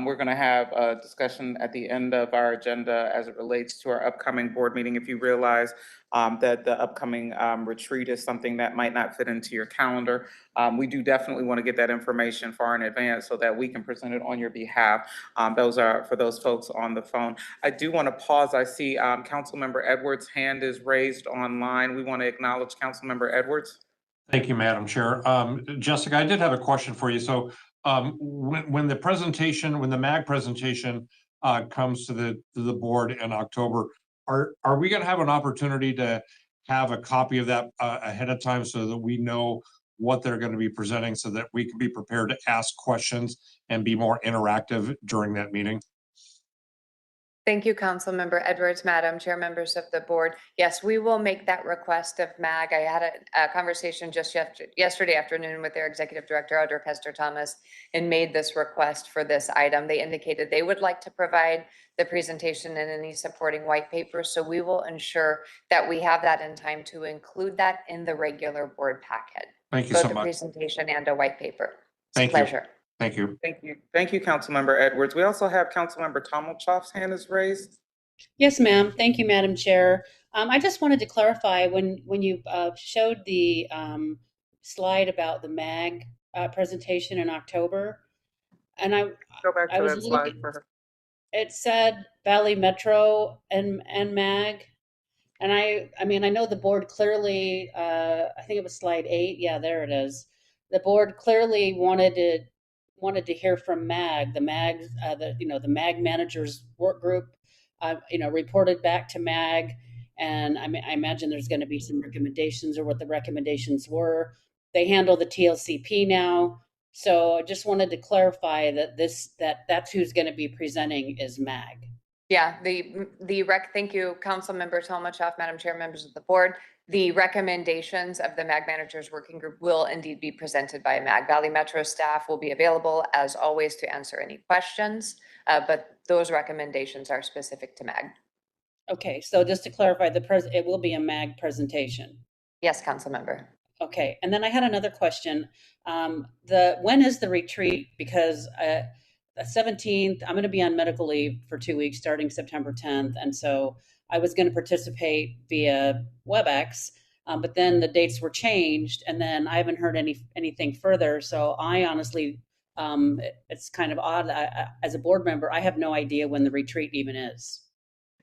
[SPEAKER 4] we're going to have a discussion at the end of our agenda as it relates to our upcoming board meeting. If you realize that the upcoming retreat is something that might not fit into your calendar, we do definitely want to get that information far in advance so that we can present it on your behalf. Those are for those folks on the phone. I do want to pause. I see Councilmember Edwards' hand is raised online. We want to acknowledge Councilmember Edwards.
[SPEAKER 1] Thank you, Madam Chair. Jessica, I did have a question for you. So when the MAG presentation comes to the board in October, are we going to have an opportunity to have a copy of that ahead of time so that we know what they're going to be presenting, so that we can be prepared to ask questions and be more interactive during that meeting?
[SPEAKER 3] Thank you, Councilmember Edwards, Madam Chair, members of the board. Yes, we will make that request of MAG. I had a conversation just yesterday afternoon with their Executive Director, Audra Kester Thomas, and made this request for this item. They indicated they would like to provide the presentation and any supporting white papers. So we will ensure that we have that in time to include that in the regular board packet.
[SPEAKER 1] Thank you so
[SPEAKER 3] Both
[SPEAKER 1] much.
[SPEAKER 3] a presentation and a white paper. It's
[SPEAKER 1] Thank
[SPEAKER 3] a
[SPEAKER 1] you.
[SPEAKER 3] pleasure.
[SPEAKER 1] Thank you.
[SPEAKER 4] Thank you. Thank you, Councilmember Edwards. We also have Councilmember Tommelchoff's hand is raised.
[SPEAKER 13] Yes, ma'am. Thank you, Madam Chair. I just wanted to clarify when you showed the slide about the MAG presentation in October, and I
[SPEAKER 4] Go back to
[SPEAKER 13] was
[SPEAKER 4] that slide
[SPEAKER 13] looking,
[SPEAKER 4] for her.
[SPEAKER 13] it said Valley Metro and MAG, and I mean I know the board clearly, I think it was slide 8. Yeah, there it is. The board clearly wanted to hear from MAG, the MAG managers work group. Reported back to MAG, and I imagine there's going to be some recommendations or what the recommendations were. They handle the TLCP now, so I just wanted to clarify that that's who's going to be presenting is MAG.
[SPEAKER 3] Yeah, thank you, Councilmember Tommelchoff, Madam Chair, members of the board. The recommendations of the MAG Managers Working Group will indeed be presented by MAG. Valley Metro staff will be available as always to answer any questions, but those recommendations are specific to MAG.
[SPEAKER 13] Okay, so just to clarify, it will be a MAG presentation.
[SPEAKER 3] Yes, Councilmember.
[SPEAKER 13] Okay, and then I had another question. When is the retreat? Because the 17th, I'm going to be on medical leave for 2 weeks starting September 10th, and so I was going to participate via WebEx, but then the dates were changed, and then I haven't heard anything further. So I honestly, it's kind of odd. As a board member, I have no idea when the retreat even is.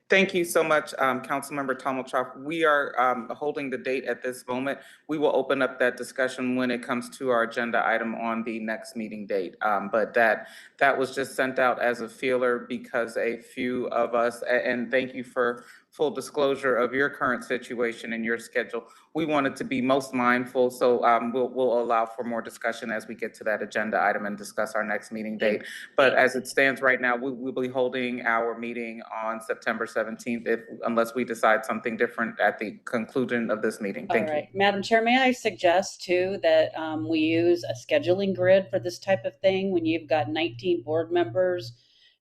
[SPEAKER 4] Thank you so much, Councilmember Tommelchoff. We are holding the date at this moment. We will open up that discussion when it comes to our agenda item on the next meeting date. But that was just sent out as a feeler because a few of us, and thank you for full disclosure of your current situation and your schedule. We wanted to be most mindful, so we'll allow for more discussion as we get to that agenda item and discuss our next meeting date. But as it stands right now, we'll be holding our meeting on September 17th, unless we decide something different at the conclusion of this meeting. Thank you.
[SPEAKER 13] Madam Chair, may I suggest too that we use a scheduling grid for this type of thing when you've got 19 board members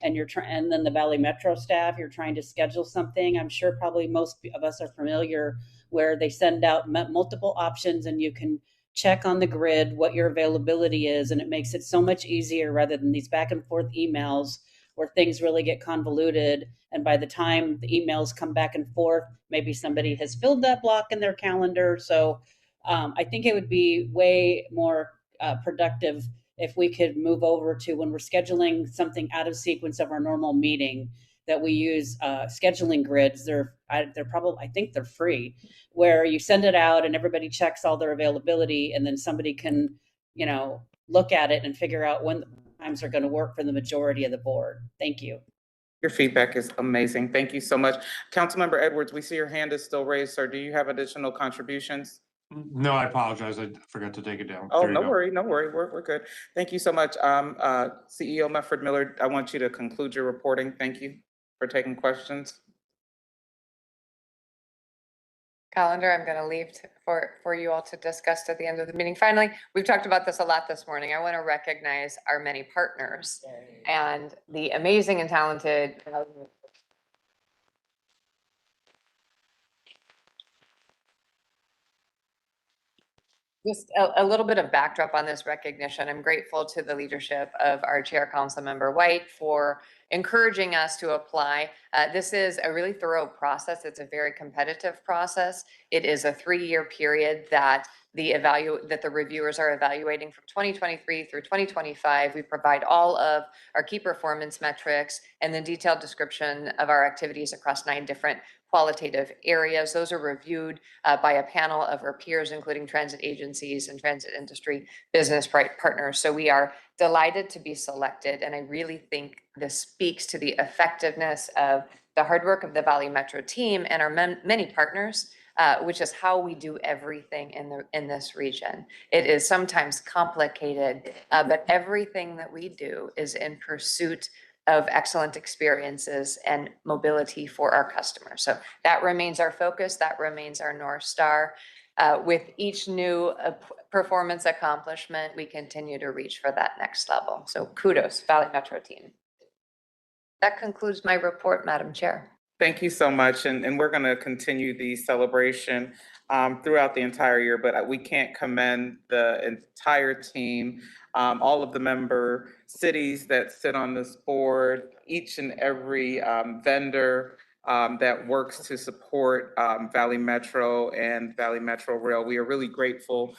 [SPEAKER 13] and and then the Valley Metro staff, you're trying to schedule something. I'm sure probably most of us are familiar where they send out multiple options and you can check on the grid what your availability is, and it makes it so much easier rather than these back and forth emails where things really get convoluted. And by the time the emails come back and forth, maybe somebody has filled that block in their calendar. So I think it would be way more productive if we could move over to when we're scheduling something out of sequence of our normal meeting, that we use scheduling grids. They're probably, I think they're free, where you send it out and everybody checks all their availability, and then somebody can, you know, look at it and figure out when times are going to work for the majority of the board. Thank you.
[SPEAKER 4] Your feedback is amazing. Thank you so much. Councilmember Edwards, we see your hand is still raised, sir. Do you have additional contributions?
[SPEAKER 1] No, I apologize. I forgot to take it down.
[SPEAKER 4] Oh,
[SPEAKER 1] There you
[SPEAKER 4] no
[SPEAKER 1] go.
[SPEAKER 4] worry, no worry. We're good. Thank you so much. CEO Medford Miller, I want you to conclude your reporting. Thank you for taking questions.
[SPEAKER 3] Calendar, I'm going to leave for you all to discuss at the end of the meeting. Finally, we've talked about this a lot this morning. I want to recognize our many partners and the amazing and talented just a little bit of backdrop on this recognition. I'm grateful to the leadership of our chair, Councilmember White, for encouraging us to apply. This is a really thorough process. It's a very competitive process. It is a 3-year period that the reviewers are evaluating from 2023 through 2025. We provide all of our key performance metrics and the detailed description of our activities across 9 different qualitative areas. Those are reviewed by a panel of our peers, including transit agencies and transit industry business partners. So we are delighted to be selected. And I really think this speaks to the effectiveness of the hard work of the Valley Metro team and our many partners, which is how we do everything in this region. It is sometimes complicated, but everything that we do is in pursuit of excellent experiences and mobility for our customers. So that remains our focus. That remains our North Star. With each new performance accomplishment, we continue to reach for that next level. So kudos, Valley Metro team. That concludes my report, Madam Chair.
[SPEAKER 4] Thank you so much. And we're going to continue the celebration throughout the entire year, but we can't commend the entire team, all of the member cities that sit on this board, each and every vendor that works to support Valley Metro and Valley Metro Rail. We are really grateful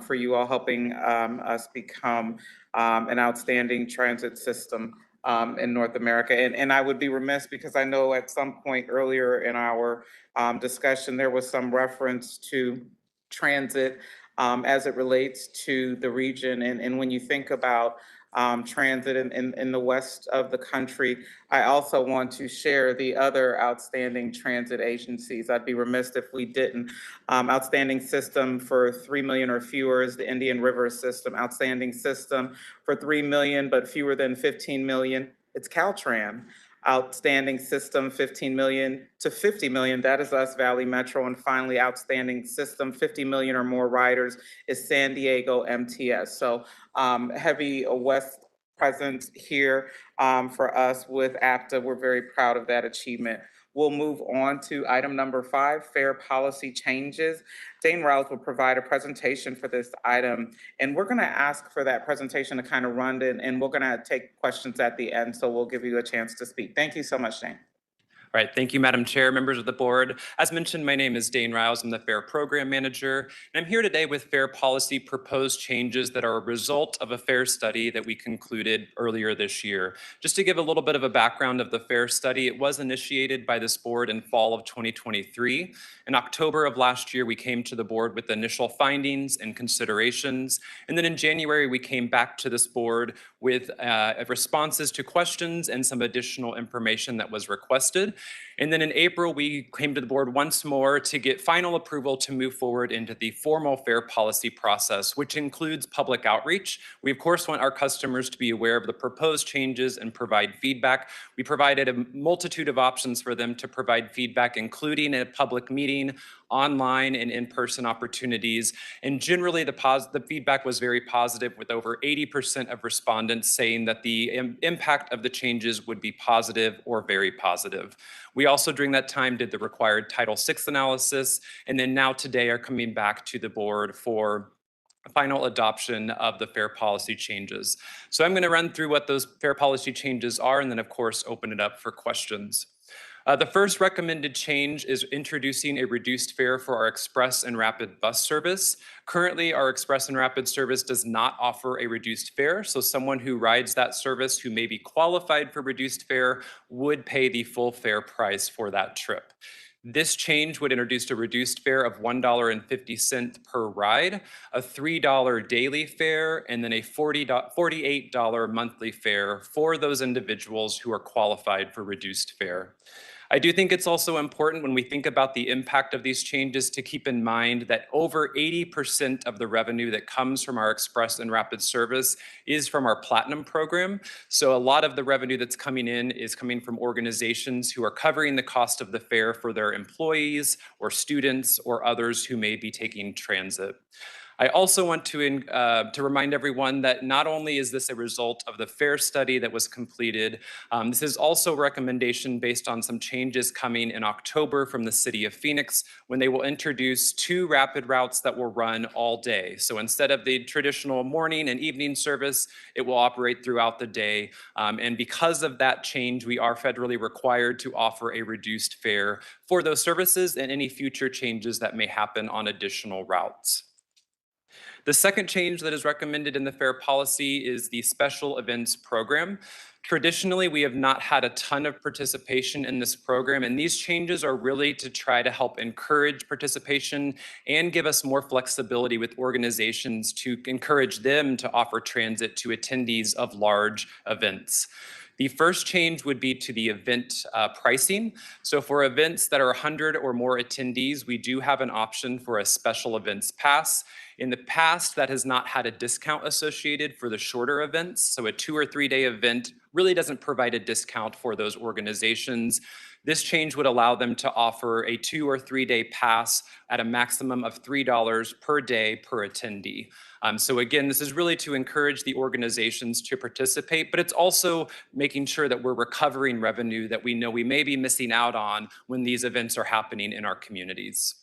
[SPEAKER 4] for you all helping us become an outstanding transit system in North America. And I would be remiss, because I know at some point earlier in our discussion, there was some reference to transit as it relates to the region. And when you think about transit in the west of the country, I also want to share the other outstanding transit agencies. I'd be remiss if we didn't. Outstanding system for 3 million or fewer is the Indian River system. Outstanding system for 3 million but fewer than 15 million, it's Caltrans. Outstanding system, 15 million to 50 million, that is us, Valley Metro. And finally, outstanding system, 50 million or more riders, is San Diego MTS. So heavy West presence here for us with APTA. We're very proud of that achievement. We'll move on to item number 5, fare policy changes. Dane Rouse will provide a presentation for this item, and we're gonna ask for that presentation to kind of run it, and we're gonna take questions at the end, so we'll give you a chance to speak. Thank you so much, Dane.
[SPEAKER 14] All right, thank you, Madam Chair, members of the board. As mentioned, my name is Dane Rouse. I'm the Fare Program Manager, and I'm here today with fare policy proposed changes that are a result of a fare study that we concluded earlier this year. Just to give a little bit of a background of the fare study, it was initiated by this board in fall of 2023. In October of last year, we came to the board with initial findings and considerations, and then in January, we came back to this board with responses to questions and some additional information that was requested. And then in April, we came to the board once more to get final approval to move forward into the formal fare policy process, which includes public outreach. We, of course, want our customers to be aware of the proposed changes and provide feedback. We provided a multitude of options for them to provide feedback, including a public meeting, online and in-person opportunities. And generally, the feedback was very positive, with over 80% of respondents saying that the impact of the changes would be positive or very positive. We also, during that time, did the required Title VI analysis, and then now today are coming back to the board for final adoption of the fare policy changes. So I'm going to run through what those fare policy changes are and then of course open it up for questions. The first recommended change is introducing a reduced fare for our express and rapid bus service. Currently, our express and rapid service does not offer a reduced fare, so someone who rides that service who may be qualified for reduced fare would pay the full fare price for that trip. This change would introduce a reduced fare of $1.50 per ride, a $3 daily fare, and then a $48 monthly fare for those individuals who are qualified for reduced fare. I do think it's also important when we think about the impact of these changes to keep in mind that over 80% of the revenue that comes from our express and rapid service is from our Platinum program. So a lot of the revenue that's coming in is coming from organizations who are covering the cost of the fare for their employees or students or others who may be taking transit. I also want to remind everyone that not only is this a result of the fare study that was completed, this is also a recommendation based on some changes coming in October from the City of Phoenix when they will introduce 2 rapid routes that will run all day. So instead of the traditional morning and evening service, it will operate throughout the day. And because of that change, we are federally required to offer a reduced fare for those services and any future changes that may happen on additional routes. The second change that is recommended in the fare policy is the special events program. Traditionally, we have not had a ton of participation in this program, and these changes are really to try to help encourage participation and give us more flexibility with organizations to encourage them to offer transit to attendees of large events. The first change would be to the event pricing. So for events that are 100 or more attendees, we do have an option for a special events pass. In the past, that has not had a discount associated for the shorter events. So a 2 or 3 day event really doesn't provide a discount for those organizations. This change would allow them to offer a 2 or 3 day pass at a maximum of $3 per day per attendee. So again, this is really to encourage the organizations to participate, but it's also making sure that we're recovering revenue that we know we may be missing out on when these events are happening in our communities.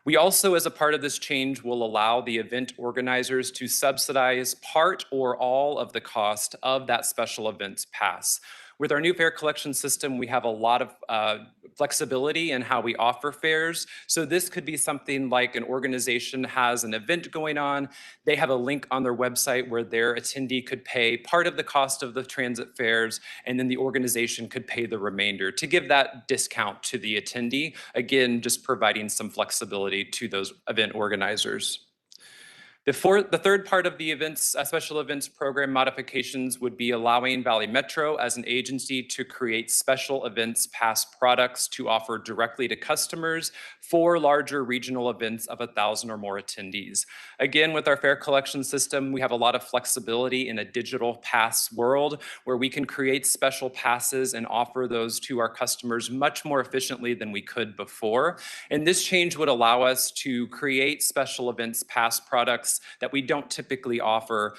[SPEAKER 14] We also, as a part of this change, will allow the event organizers to subsidize part or all of the cost of that special events pass. With our new fare collection system, we have a lot of flexibility in how we offer fares. So this could be something like an organization has an event going on. They have a link on their website where their attendee could pay part of the cost of the transit fares, and then the organization could pay the remainder to give that discount to the attendee. Again, just providing some flexibility to those event organizers. The third part of the special events program modifications would be allowing Valley Metro as an agency to create special events pass products to offer directly to customers for larger regional events of 1,000 or more attendees. Again, with our fare collection system, we have a lot of flexibility in a digital pass world where we can create special passes and offer those to our customers much more efficiently than we could before. And this change would allow us to create special events pass products that we don't typically offer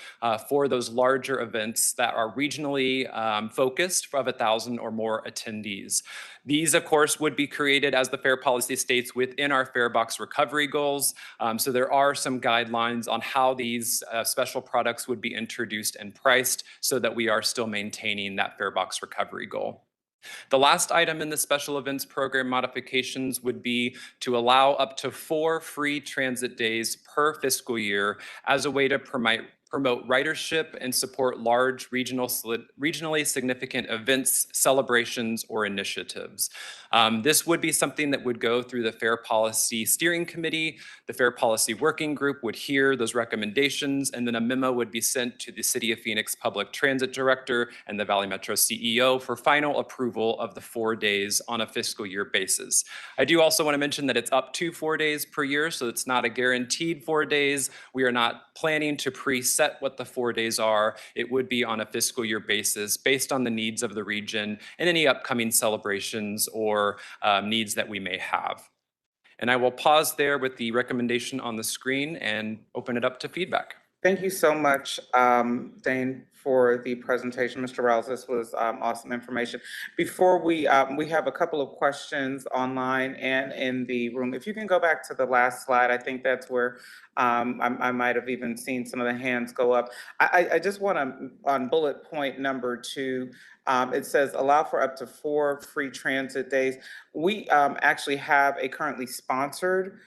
[SPEAKER 14] for those larger events that are regionally focused of 1,000 or more attendees. These, of course, would be created as the fare policy states within our fare box recovery goals. So there are some guidelines on how these special products would be introduced and priced so that we are still maintaining that fare box recovery goal. The last item in the special events program modifications would be to allow up to 4 free transit days per fiscal year as a way to promote ridership and support large regionally significant events, celebrations, or initiatives. This would be something that would go through the Fare Policy Steering Committee. The Fare Policy Working Group would hear those recommendations, and then a memo would be sent to the City of Phoenix Public Transit Director and the Valley Metro CEO for final approval of the 4 days on a fiscal year basis. I do also want to mention that it's up to 4 days per year, so it's not a guaranteed 4 days. We are not planning to preset what the 4 days are. It would be on a fiscal year basis based on the needs of the region and any upcoming celebrations or needs that we may have. And I will pause there with the recommendation on the screen and open it up to feedback.
[SPEAKER 4] Thank you so much, Dane, for the presentation. Mr. Rouse, this was awesome information. Before we have a couple of questions online and in the room. If you can go back to the last slide, I think that's where I might have even seen some of the hands go up. I just want to, on bullet point number 2, it says allow for up to 4 free transit days. We actually have a currently sponsored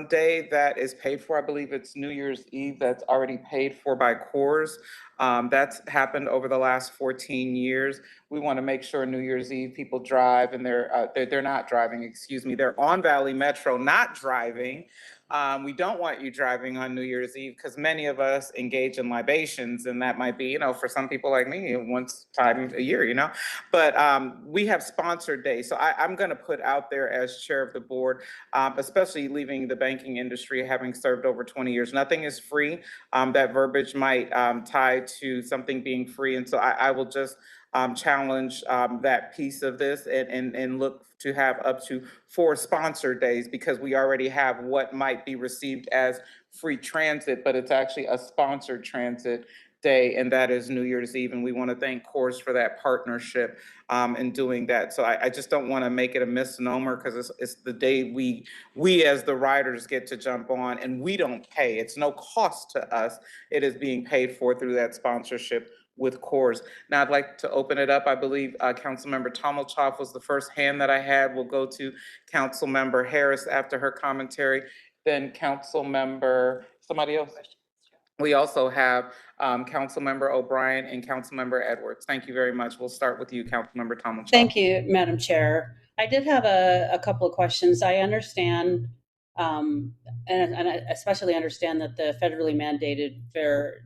[SPEAKER 4] day that is paid for. I believe it's New Year's Eve that's already paid for by CORS. That's happened over the last 14 years. We want to make sure New Year's Eve people drive and they're not driving, excuse me. They're on Valley Metro, not driving. We don't want you driving on New Year's Eve because many of us engage in libations, and that might be, you know, for some people like me, once time a year, you know. But we have sponsored days. So I'm going to put out there as chair of the board, especially leaving the banking industry, having served over 20 years, nothing is free. That verbiage might tie to something being free. And so I will just challenge that piece of this and look to have up to 4 sponsored days, because we already have what might be received as free transit, but it's actually a sponsored transit day, and that is New Year's Eve. And we want to thank CORS for that partnership in doing that. So I just don't want to make it a misnomer, because it's the day we as the riders get to jump on, and we don't pay. It's no cost to us. It is being paid for through that sponsorship with CORS. Now I'd like to open it up. I believe Councilmember Tommelchoff was the first hand that I had. We'll go to Councilmember Harris after her commentary, then Councilmember, somebody else? We also have Councilmember O'Brien and Councilmember Edwards. Thank you very much. We'll start with you, Councilmember Tommelchoff.
[SPEAKER 13] Thank you, Madam Chair. I did have a couple of questions. I understand, and I especially understand that the federally mandated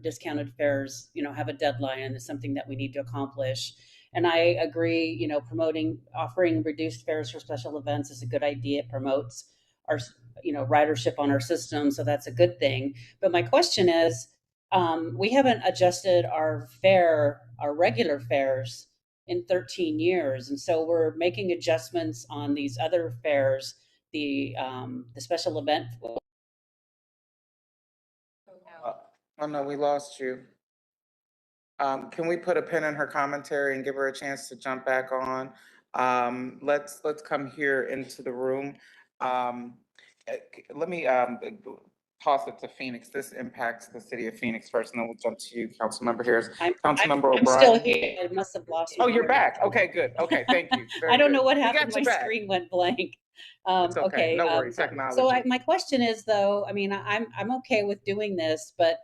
[SPEAKER 13] discounted fares, you know, have a deadline, and it's something that we need to accomplish. And I agree, you know, offering reduced fares for special events is a good idea. It promotes our, you know, ridership on our system, so that's a good thing. But my question is, we haven't adjusted our regular fares in 13 years. And so we're making adjustments on these other fares, the special event.
[SPEAKER 4] Oh no, we lost you. Can we put a pin in her commentary and give her a chance to jump back on? Let's come here into the room. Let me toss it to Phoenix. This impacts the city of Phoenix first, and then we'll jump to you, Councilmember Harris. Councilmember O'Brien.
[SPEAKER 13] I'm still here. I must have lost you.
[SPEAKER 4] Oh, you're back. Okay, good. Okay, thank you.
[SPEAKER 13] I don't know what happened. My screen went blank.
[SPEAKER 4] It's okay. No worries. Technology.
[SPEAKER 13] So my question is, though, I mean, I'm okay with doing this, but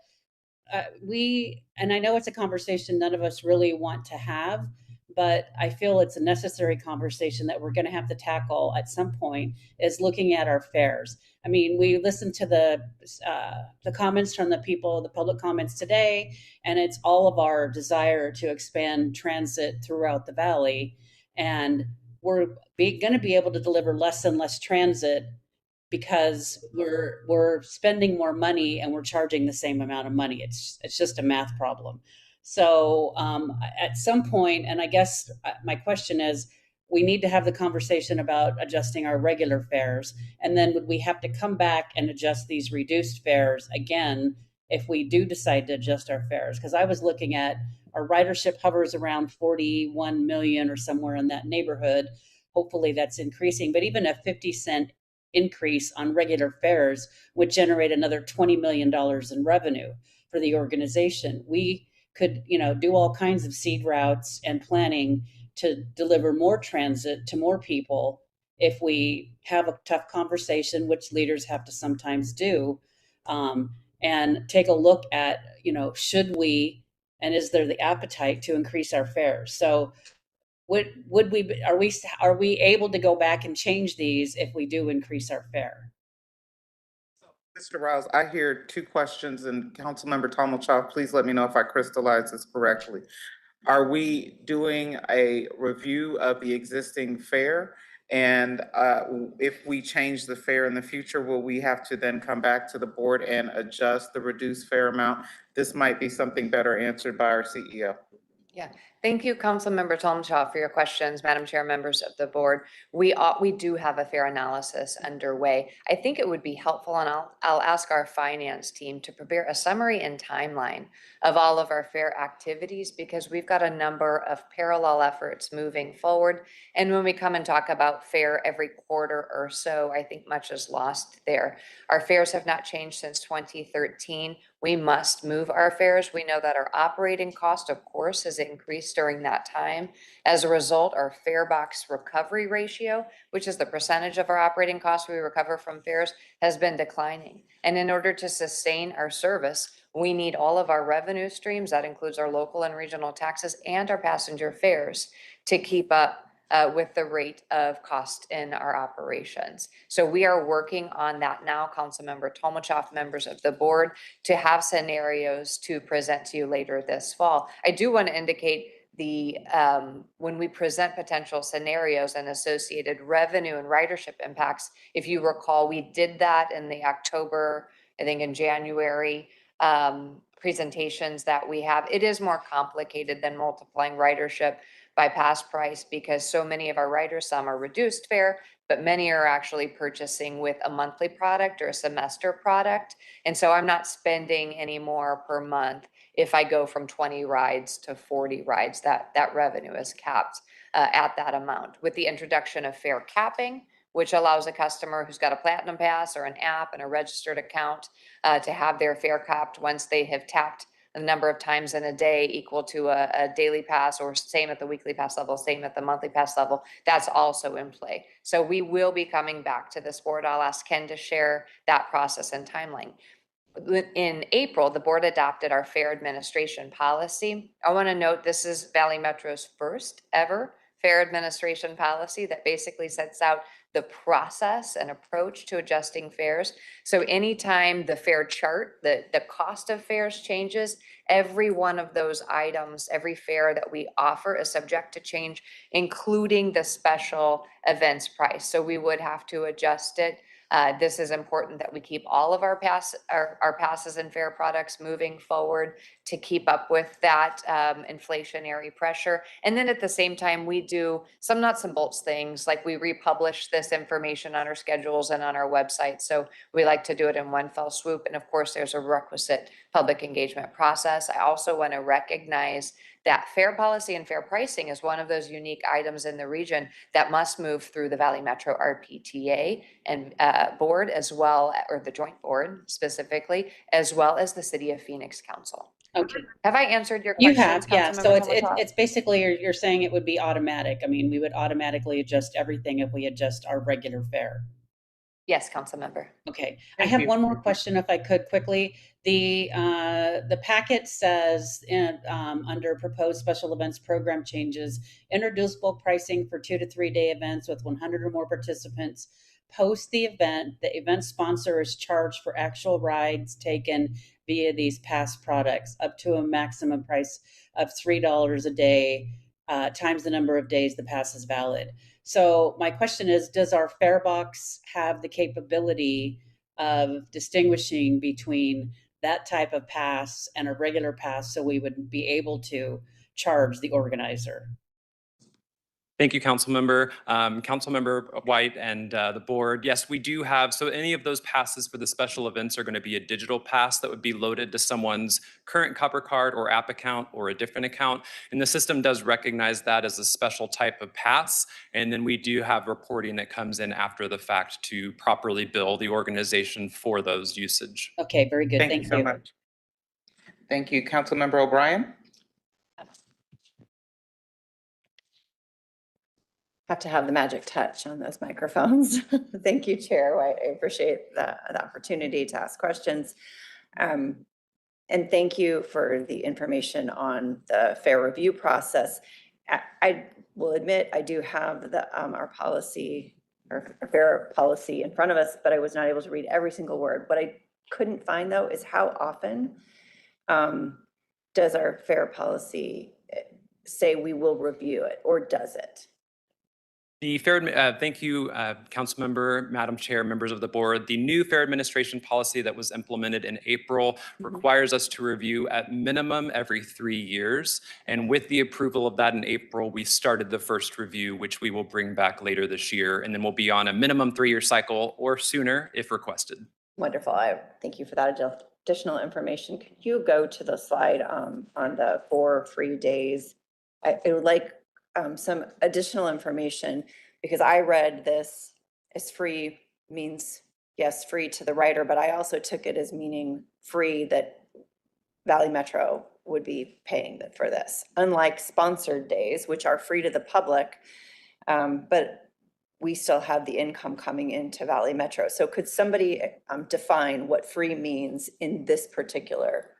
[SPEAKER 13] and I know it's a conversation none of us really want to have, but I feel it's a necessary conversation that we're going to have to tackle at some point, is looking at our fares. I mean, we listened to the comments from the people, the public comments today, and it's all of our desire to expand transit throughout the valley. And we're going to be able to deliver less and less transit because we're spending more money and we're charging the same amount of money. It's just a math problem. So at some point, and I guess my question is, we need to have the conversation about adjusting our regular fares. And then would we have to come back and adjust these reduced fares again if we do decide to adjust our fares? Because I was looking at our ridership hovers around 41 million or somewhere in that neighborhood. Hopefully that's increasing, but even a 50-cent increase on regular fares would generate another $20 million in revenue for the organization. We could, you know, do all kinds of seed routes and planning to deliver more transit to more people if we have a tough conversation, which leaders have to sometimes do, and take a look at, you know, should we, and is there the appetite to increase our fares? So are we able to go back and change these if we do increase our fare?
[SPEAKER 4] Mr. Rouse, I hear 2 questions, and Councilmember Tommelchoff, please let me know if I crystallize this correctly. Are we doing a review of the existing fare? And if we change the fare in the future, will we have to then come back to the board and adjust the reduced fare amount? This might be something better answered by our CEO.
[SPEAKER 3] Yeah, Thank you, Councilmember Tolmshaw, for your questions. Madam Chair, members of the board, we do have a fair analysis underway. I think it would be helpful, and I'll ask our finance team to prepare a summary and timeline of all of our fair activities, because we've got a number of parallel efforts moving forward. And when we come and talk about fair every quarter or so, I think much is lost there. Our fares have not changed since 2013. We must move our fares. We know that our operating cost, of course, has increased during that time. As a result, our fare box recovery ratio, which is the percentage of our operating costs we recover from fares, has been declining. And in order to sustain our service, we need all of our revenue streams, that includes our local and regional taxes and our passenger fares, to keep up with the rate of cost in our operations. So we are working on that now, Councilmember Tolmachov, members of the board, to have scenarios to present to you later this fall. I do want to indicate when we present potential scenarios and associated revenue and ridership impacts, if you recall, we did that in the October, I think in January, presentations that we have. It is more complicated than multiplying ridership by past price, because so many of our riders, some are reduced fare, but many are actually purchasing with a monthly product or a semester product. And so I'm not spending any more per month if I go from 20 rides to 40 rides. That revenue is capped at that amount. With the introduction of fare capping, which allows a customer who's got a Platinum Pass or an app and a registered account to have their fare capped once they have tapped the number of times in a day equal to a daily pass, or same at the weekly pass level, same at the monthly pass level, that's also in play. So we will be coming back to this board. I'll ask Ken to share that process and timeline. In April, the board adopted our fare administration policy. I want to note this is Valley Metro's first ever fare administration policy that basically sets out the process and approach to adjusting fares. So anytime the fare chart, the cost of fares changes, every one of those items, every fare that we offer is subject to change, including the special events price. So we would have to adjust it. This is important that we keep all of our passes and fare products moving forward to keep up with that inflationary pressure. And then at the same time, we do some nuts and bolts things, like we republish this information on our schedules and on our website. So we like to do it in one fell swoop. And of course, there's a requisite public engagement process. I also want to recognize that fare policy and fare pricing is one of those unique items in the region that must move through the Valley Metro RPTA and board, as well, or the joint board specifically, as well as the City of Phoenix Council.
[SPEAKER 13] Okay.
[SPEAKER 3] Have I answered your
[SPEAKER 13] You
[SPEAKER 3] questions?
[SPEAKER 13] have, yeah. So
[SPEAKER 3] Councilmember
[SPEAKER 13] it's basically, you're saying it would be automatic. I mean, we would automatically adjust everything if we adjust our regular fare.
[SPEAKER 3] Yes, Councilmember.
[SPEAKER 13] Okay, I have one more question if I could quickly. The packet says under proposed special events program changes, introducible pricing for 2 to 3 day events with 100 or more participants. Post the event sponsor is charged for actual rides taken via these past products up to a maximum price of $3 a day times the number of days the pass is valid. So my question is, does our fare box have the capability of distinguishing between that type of pass and a regular pass, so we would be able to charge the organizer?
[SPEAKER 14] Thank you, Councilmember. Councilmember White and the board. Yes, we do have, so any of those passes for the special events are going to be a digital pass that would be loaded to someone's current Copper Card or app account or a different account. And the system does recognize that as a special type of pass. And then we do have reporting that comes in after the fact to properly bill the organization for those usage.
[SPEAKER 13] Okay, very good.
[SPEAKER 4] Thank you so much. Thank you. Councilmember O'Brien?
[SPEAKER 15] Have to have the magic touch on those microphones. Thank you, Chair White. I appreciate the opportunity to ask questions. And thank you for the information on the fare review process. I will admit I do have our policy, our fare policy in front of us, but I was not able to read every single word. What I couldn't find though is how often does our fare policy say we will review it, or does it?
[SPEAKER 14] The fair, thank you, Councilmember, Madam Chair, members of the board. The new fair administration policy that was implemented in April requires us to review at minimum every 3 years. And with the approval of that in April, we started the first review, which we will bring back later this year. And then we'll be on a minimum 3-year cycle or sooner if requested.
[SPEAKER 15] Wonderful. I thank you for that additional information. Could you go to the slide on the 4 free days? I would like some additional information because I read this as free means, yes, free to the writer, but I also took it as meaning free that Valley Metro would be paying for this. Unlike sponsored days, which are free to the public, but we still have the income coming into Valley Metro. So could somebody define what free means in this particular?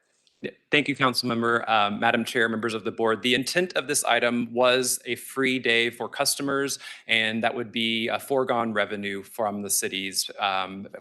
[SPEAKER 14] Thank you, Councilmember. Madam Chair, members of the board. The intent of this item was a free day for customers, and that would be a foregone revenue from the cities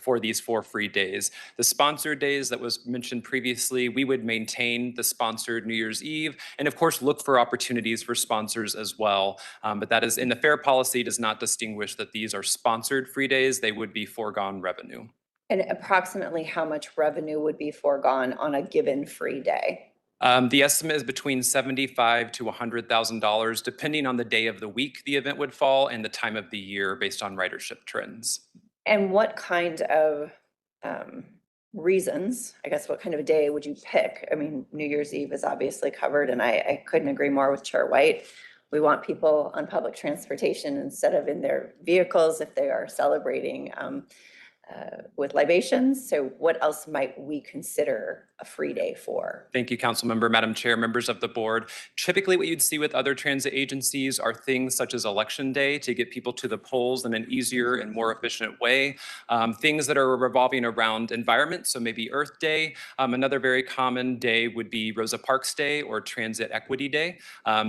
[SPEAKER 14] for these 4 free days. The sponsored days that was mentioned previously, we would maintain the sponsored New Year's Eve, and of course, look for opportunities for sponsors as well. But that is in the fair policy does not distinguish that these are sponsored free days. They would be foregone revenue.
[SPEAKER 15] And approximately how much revenue would be foregone on a given free day?
[SPEAKER 14] The estimate is between $75,000 to $100,000, depending on the day of the week the event would fall and the time of the year based on ridership trends.
[SPEAKER 15] And what kind of reasons, I guess, what kind of a day would you pick? I mean, New Year's Eve is obviously covered, and I couldn't agree more with Chair White. We want people on public transportation instead of in their vehicles if they are celebrating with libations. So what else might we consider a free day for?
[SPEAKER 14] Thank you, Councilmember, Madam Chair, members of the board. Typically, what you'd see with other transit agencies are things such as Election Day to get people to the polls in an easier and more efficient way. Things that are revolving around environment, so maybe Earth Day. Another very common day would be Rosa Parks Day or Transit Equity Day.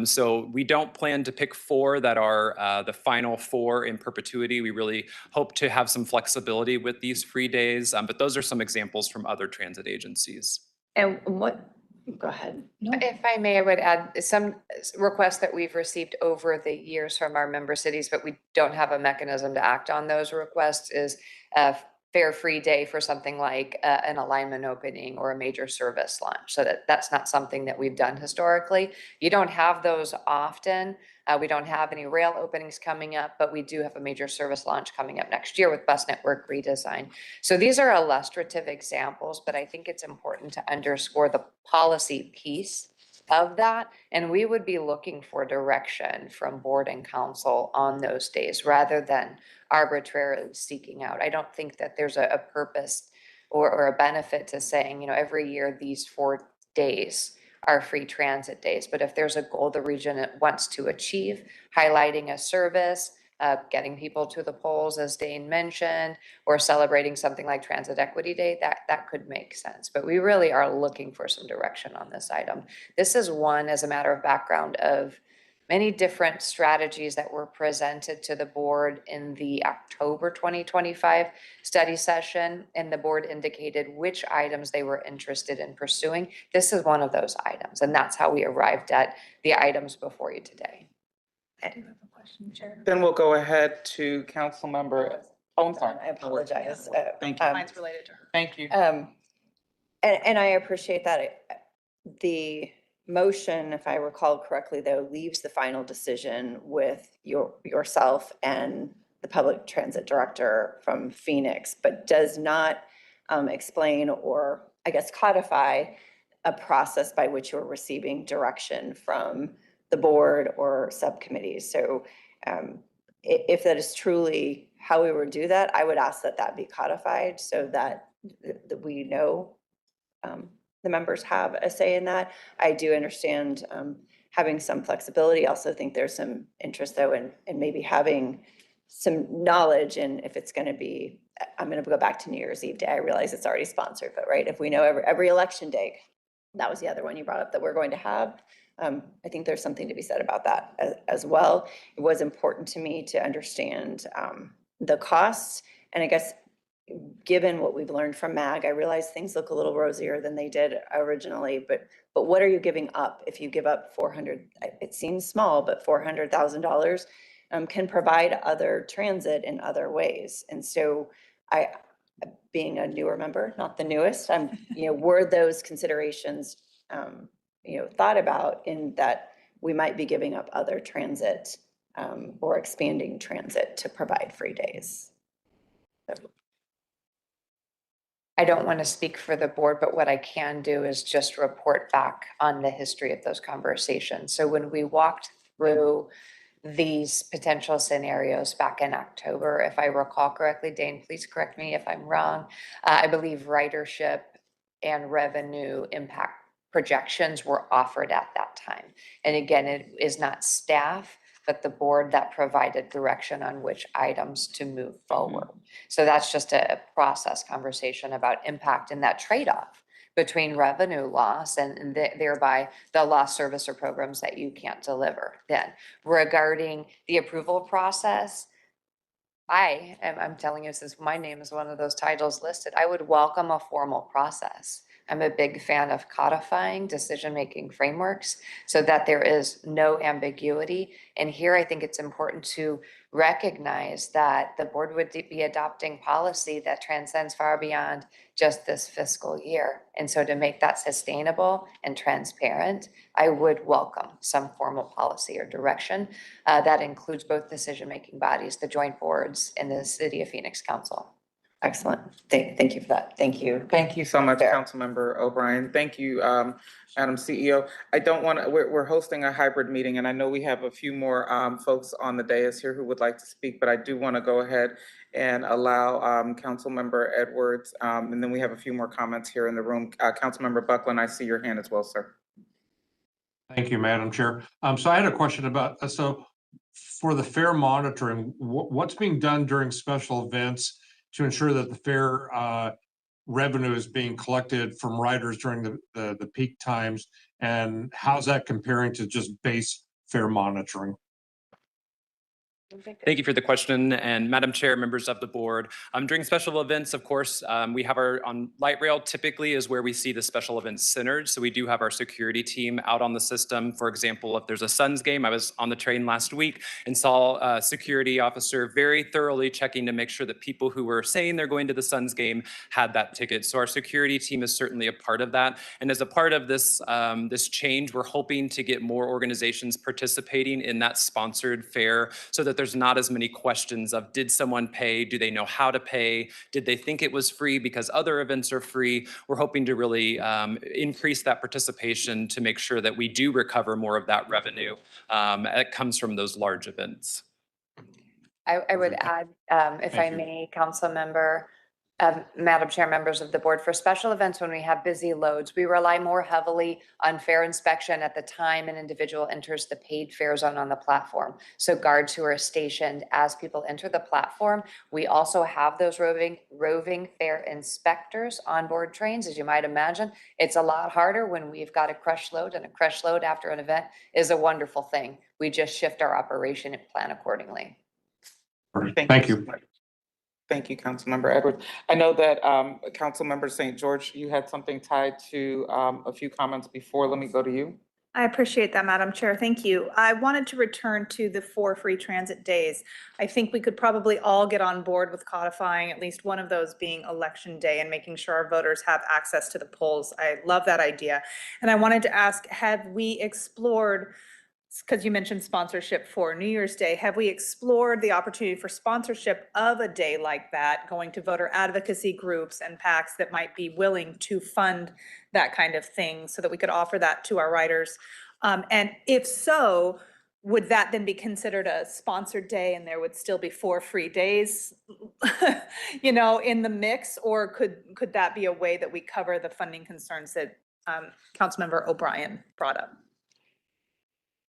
[SPEAKER 14] So we don't plan to pick 4 that are the final 4 in perpetuity. We really hope to have some flexibility with these free days, but those are some examples from other transit agencies.
[SPEAKER 15] And what, go ahead.
[SPEAKER 3] If I may, I would add some requests that we've received over the years from our member cities, but we don't have a mechanism to act on those requests is a fair free day for something like an alignment opening or a major service launch. So that's not something that we've done historically. You don't have those often. We don't have any rail openings coming up, but we do have a major service launch coming up next year with bus network redesign. So these are illustrative examples, but I think it's important to underscore the policy piece of that. And we would be looking for direction from board and council on those days rather than arbitrarily seeking out. I don't think that there's a purpose or a benefit to saying, every year these 4 days are free transit days. But if there's a goal the region wants to achieve, highlighting a service, getting people to the polls, as Dane mentioned, or celebrating something like Transit Equity Day, that could make sense. But we really are looking for some direction on this item. This is one, as a matter of background, of many different strategies that were presented to the board in the October 2025 study session, and the board indicated which items they were interested in pursuing. This is one of those items, and that's how we arrived at the items before you today.
[SPEAKER 11] I do have a question, Chair.
[SPEAKER 4] Then we'll go ahead to Councilmember. Oh, I'm sorry.
[SPEAKER 15] I apologize.
[SPEAKER 4] Thank you.
[SPEAKER 11] Mine's related to her.
[SPEAKER 4] Thank you.
[SPEAKER 15] And I appreciate that. The motion, if I recall correctly, though, leaves the final decision with yourself and the public transit director from Phoenix, but does not explain or, I guess, codify a process by which you're receiving direction from the board or subcommittees. So if that is truly how we would do that, I would ask that that be codified so that we know the members have a say in that. I do understand having some flexibility. I also think there's some interest though in maybe having some knowledge, and if it's going to be, I'm going to go back to New Year's Eve Day. I realize it's already sponsored, but right, if we know every election day, that was the other one you brought up that we're going to have. I think there's something to be said about that as well. It was important to me to understand the costs, and I guess given what we've learned from MAG, I realize things look a little rosier than they did originally, but what are you giving up if you give up $400? It seems small, but $400,000 can provide other transit in other ways. And so being a newer member, not the newest, were those considerations, thought about in that we might be giving up other transit or expanding transit to provide free days.
[SPEAKER 3] I don't want to speak for the board, but what I can do is just report back on the history of those conversations. So when we walked through these potential scenarios back in October, if I recall correctly, Dane, please correct me if I'm wrong. I believe ridership and revenue impact projections were offered at that time. And again, it is not staff, but the board that provided direction on which items to move forward. So that's just a process conversation about impact and that trade-off between revenue loss and thereby the lost service or programs that you can't deliver. Then regarding the approval process, I'm telling you, since my name is one of those titles listed, I would welcome a formal process. I'm a big fan of codifying decision-making frameworks so that there is no ambiguity. And here I think it's important to recognize that the board would be adopting policy that transcends far beyond just this fiscal year. And so to make that sustainable and transparent, I would welcome some formal policy or direction that includes both decision-making bodies, the joint boards, and the City of Phoenix Council.
[SPEAKER 15] Excellent. Thank you for that. Thank you.
[SPEAKER 4] Thank you so much, Councilmember O'Brien. Thank you, Madam CEO. I don't want to, we're hosting a hybrid meeting, and I know we have a few more folks on the dais here who would like to speak, but I do want to go ahead and allow Councilmember Edwards, and then we have a few more comments here in the room. Councilmember Buckland, I see your hand as well, sir.
[SPEAKER 1] Thank you, Madam Chair. So I had a question about, so for the fare monitoring, what's being done during special events to ensure that the fare revenue is being collected from riders during the peak times, and how's that comparing to just base fare monitoring?
[SPEAKER 14] Thank you for the question. And Madam Chair, members of the board, during special events, of course, we have on light rail typically is where we see the special events centered. So we do have our security team out on the system. For example, if there's a Suns game, I was on the train last week and saw a security officer very thoroughly checking to make sure that people who were saying they're going to the Suns game had that ticket. So our security team is certainly a part of that. And as a part of this, this change, we're hoping to get more organizations participating in that sponsored fare so that there's not as many questions of did someone pay? Do they know how to pay? Did they think it was free because other events are free? We're hoping to really increase that participation to make sure that we do recover more of that revenue that comes from those large events.
[SPEAKER 3] I would add, if I may, Council Member, Madam Chair, members of the board, for special events when we have busy loads, we rely more heavily on fare inspection at the time an individual enters the paid fare zone on the platform. So guards who are stationed as people enter the platform. We also have those roving fare inspectors on board trains. As you might imagine, it's a lot harder when we've got a crush load, and a crush load after an event is a wonderful thing. We just shift our operation and plan accordingly.
[SPEAKER 1] Thank you.
[SPEAKER 4] Thank you, Councilmember Edwards. I know that Councilmember St. George, you had something tied to a few comments before. Let me go to you.
[SPEAKER 11] I appreciate that, Madam Chair. Thank you. I wanted to return to the 4 free transit days. I think we could probably all get on board with codifying at least one of those being election day and making sure our voters have access to the polls. I love that idea. And I wanted to ask, have we explored, because you mentioned sponsorship for New Year's Day, have we explored the opportunity for sponsorship of a day like that, going to voter advocacy groups and PACs that might be willing to fund that kind of thing so that we could offer that to our riders? And if so, would that then be considered a sponsored day and there would still be 4 free days, in the mix? Or could that be a way that we cover the funding concerns that Councilmember O'Brien brought up?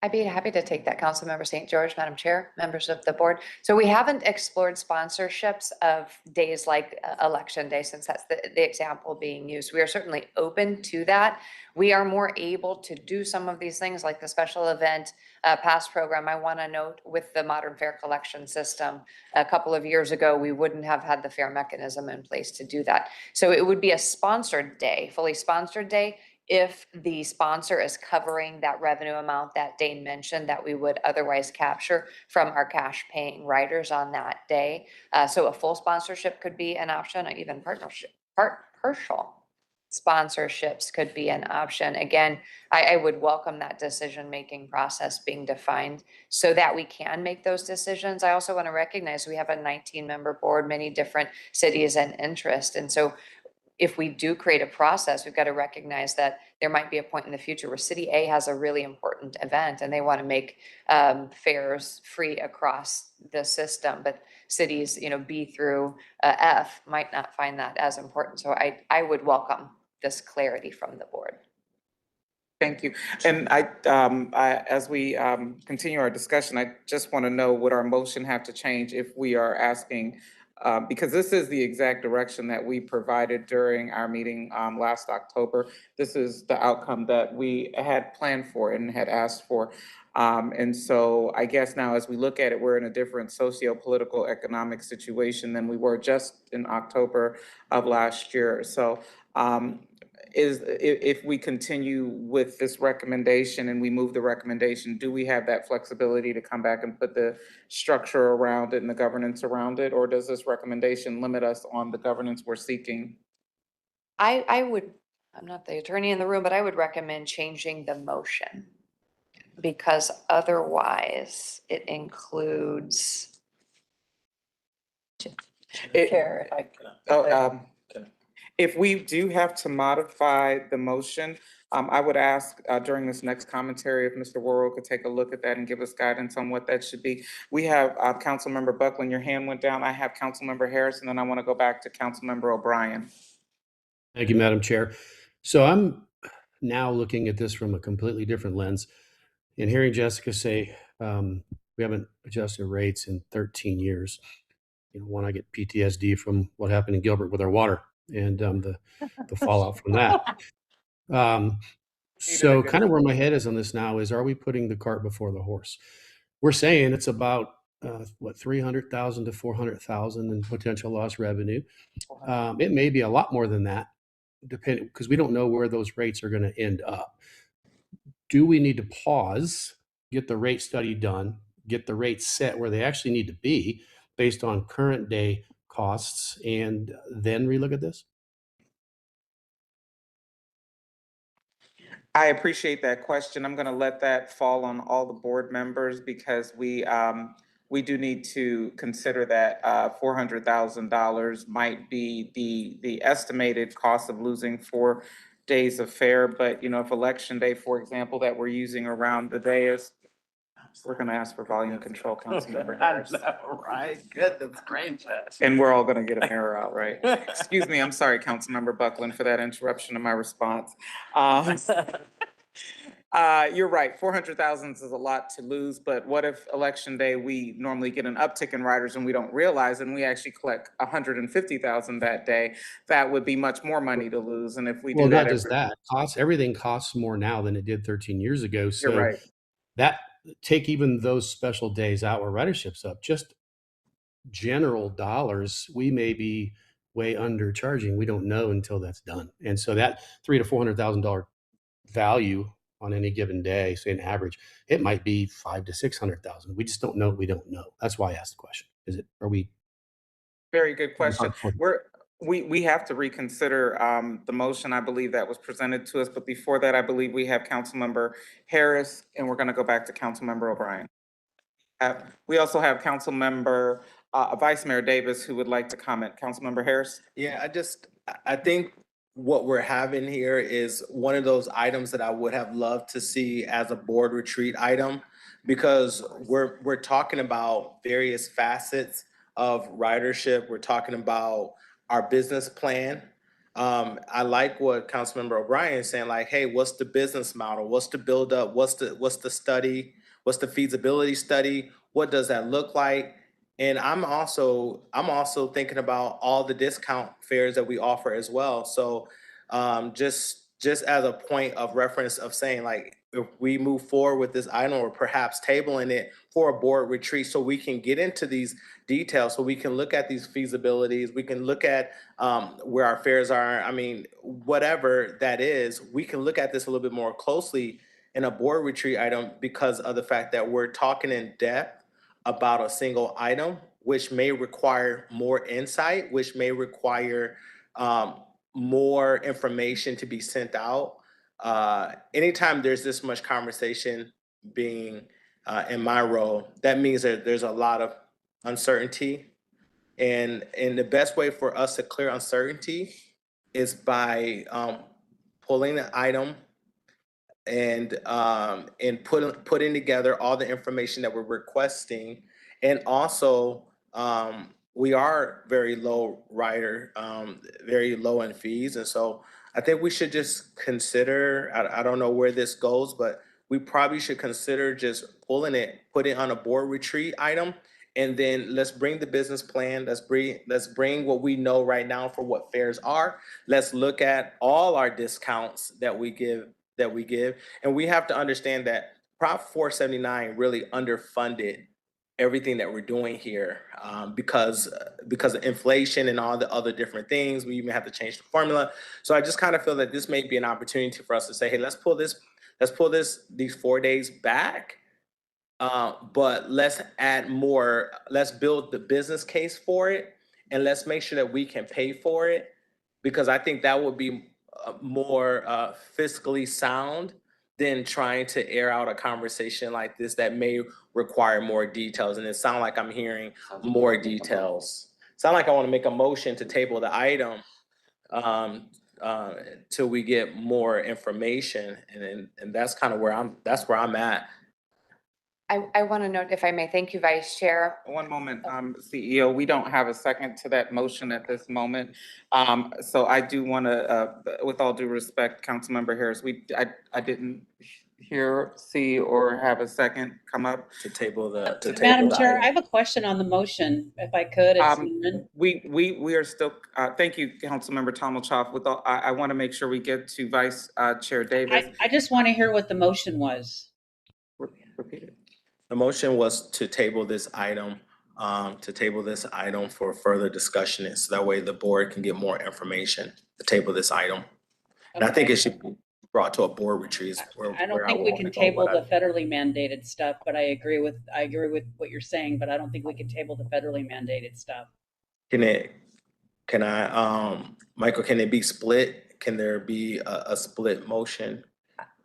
[SPEAKER 3] I'd be happy to take that, Councilmember St. George, Madam Chair, members of the board. So we haven't explored sponsorships of days like Election Day, since that's the example being used. We are certainly open to that. We are more able to do some of these things like the special event pass program. I want to note with the modern fare collection system, a couple of years ago, we wouldn't have had the fare mechanism in place to do that. So it would be a sponsored day, fully sponsored day, if the sponsor is covering that revenue amount that Dane mentioned that we would otherwise capture from our cash paying riders on that day. So a full sponsorship could be an option, or even partial sponsorships could be an option. Again, I would welcome that decision-making process being defined so that we can make those decisions. I also want to recognize we have a 19-member board, many different cities and interests. And so if we do create a process, we've got to recognize that there might be a point in the future where City A has a really important event and they want to make fares free across the system, but cities, B through F might not find that as important. So I would welcome this clarity from the board.
[SPEAKER 4] Thank you. And as we continue our discussion, I just want to know, would our motion have to change if we are asking, because this is the exact direction that we provided during our meeting last October. This is the outcome that we had planned for and had asked for. And so I guess now as we look at it, we're in a different socio-political economic situation than we were just in October of last year. So if we continue with this recommendation and we move the recommendation, do we have that flexibility to come back and put the structure around it and the governance around it? Or does this recommendation limit us on the governance we're seeking?
[SPEAKER 3] I'm not the attorney in the room, but I would recommend changing the motion because otherwise it includes.
[SPEAKER 4] If we do have to modify the motion, I would ask during this next commentary if Mr. Worrell could take a look at that and give us guidance on what that should be. We have Councilmember Buckland, your hand went down. I have Councilmember Harris, and then I want to go back to Councilmember O'Brien.
[SPEAKER 16] Thank you, Madam Chair. So I'm now looking at this from a completely different lens and hearing Jessica say we haven't adjusted rates in 13 years. One, I get PTSD from what happened in Gilbert with our water and the fallout from that. So kind of where my head is on this now is, are we putting the cart before the horse? We're saying it's about 300,000 to 400,000 in potential lost revenue. It may be a lot more than that, depending, because we don't know where those rates are going to end up. Do we need to pause, get the rate study done, get the rates set where they actually need to be based on current day costs, and then relook at this?
[SPEAKER 4] I appreciate that question. I'm going to let that fall on all the board members because we do need to consider that $400,000 might be the estimated cost of losing 4 days of fare. But if election day, for example, that we're using around the day is, we're going to ask for volume control, Councilmember Harris.
[SPEAKER 2] Right? Goodness gracious.
[SPEAKER 4] And we're all going to get a mirror out, right? Excuse me, I'm sorry, Councilmember Buckland, for that interruption in my response. You're right, 400,000 is a lot to lose, but what if election day, we normally get an uptick in riders and we don't realize, and we actually collect 150,000 that day? That would be much more money to lose. And if we do that.
[SPEAKER 16] Well, not just that, everything costs more now than it did 13 years ago. So
[SPEAKER 4] You're right.
[SPEAKER 16] That, take even those special days out where ridership's up, just general dollars, we may be way undercharging. We don't know until that's done. And so that $300,000 to $400,000 value on any given day, say an average, it might be $500,000 to $600,000. We just don't know. We don't know. That's why I asked the question. Are we?
[SPEAKER 4] Very good question. We have to reconsider the motion, I believe, that was presented to us. But before that, I believe we have Councilmember Harris, and we're going to go back to Councilmember O'Brien. We also have Councilmember Vice Mayor Davis who would like to comment. Councilmember Harris?
[SPEAKER 12] Yeah, I think what we're having here is one of those items that I would have loved to see as a board retreat item, because we're talking about various facets of ridership. We're talking about our business plan. I like what Councilmember O'Brien is saying, like, hey, what's the business model? What's the build up? What's the study? What's the feasibility study? What does that look like? And I'm also thinking about all the discount fares that we offer as well. So just just as a point of reference of saying like, if we move forward with this item or perhaps tabling it for a board retreat so we can get into these details, so we can look at these feasibilities, we can look at where our fares are. I mean, whatever that is, we can look at this a little bit more closely in a board retreat item because of the fact that we're talking in depth about a single item, which may require more insight, which may require more information to be sent out. Anytime there's this much conversation being in my role, that means that there's a lot of uncertainty. And the best way for us to clear uncertainty is by pulling the item and putting together all the information that we're requesting. And also, we are very low rider, very low in fees. And so I think we should just consider, I don't know where this goes, but we probably should consider just pulling it, putting it on a board retreat item. And then let's bring the business plan. Let's bring what we know right now for what fares are. Let's look at all our discounts that we give. And we have to understand that Prop 479 really underfunded everything that we're doing here because of inflation and all the other different things. We even have to change the formula. So I just kind of feel that this may be an opportunity for us to say, hey, let's pull these 4 days back, but let's add more, let's build the business case for it, and let's make sure that we can pay for it, because I think that would be more fiscally sound than trying to air out a conversation like this that may require more details. And it sounds like I'm hearing more details. Sound like I want to make a motion to table the item till we get more information. And that's kind of where I'm at.
[SPEAKER 3] I want to note, if I may, thank you, Vice Chair.
[SPEAKER 4] One moment, CEO, we don't have a second to that motion at this moment. So I do want to, with all due respect, Councilmember Harris, I didn't see or have a second come up.
[SPEAKER 12] To table the
[SPEAKER 13] Madam Chair,
[SPEAKER 12] item.
[SPEAKER 13] I have a question on the motion, if I could.
[SPEAKER 4] We are still, thank you, Councilmember Tommelchoff. With all, I want to make sure we get to Vice Chair Davis.
[SPEAKER 13] I just want to hear what the motion was.
[SPEAKER 4] Repeat it.
[SPEAKER 12] The motion was to table this item for further discussion. And so that way the board can get more information to table this item. And I think it should be brought to a board retreat.
[SPEAKER 13] I don't think we can table the federally mandated stuff, but I agree with what you're saying, but I don't think we can table the federally mandated stuff.
[SPEAKER 12] Michael, can it be split? Can there be a split motion?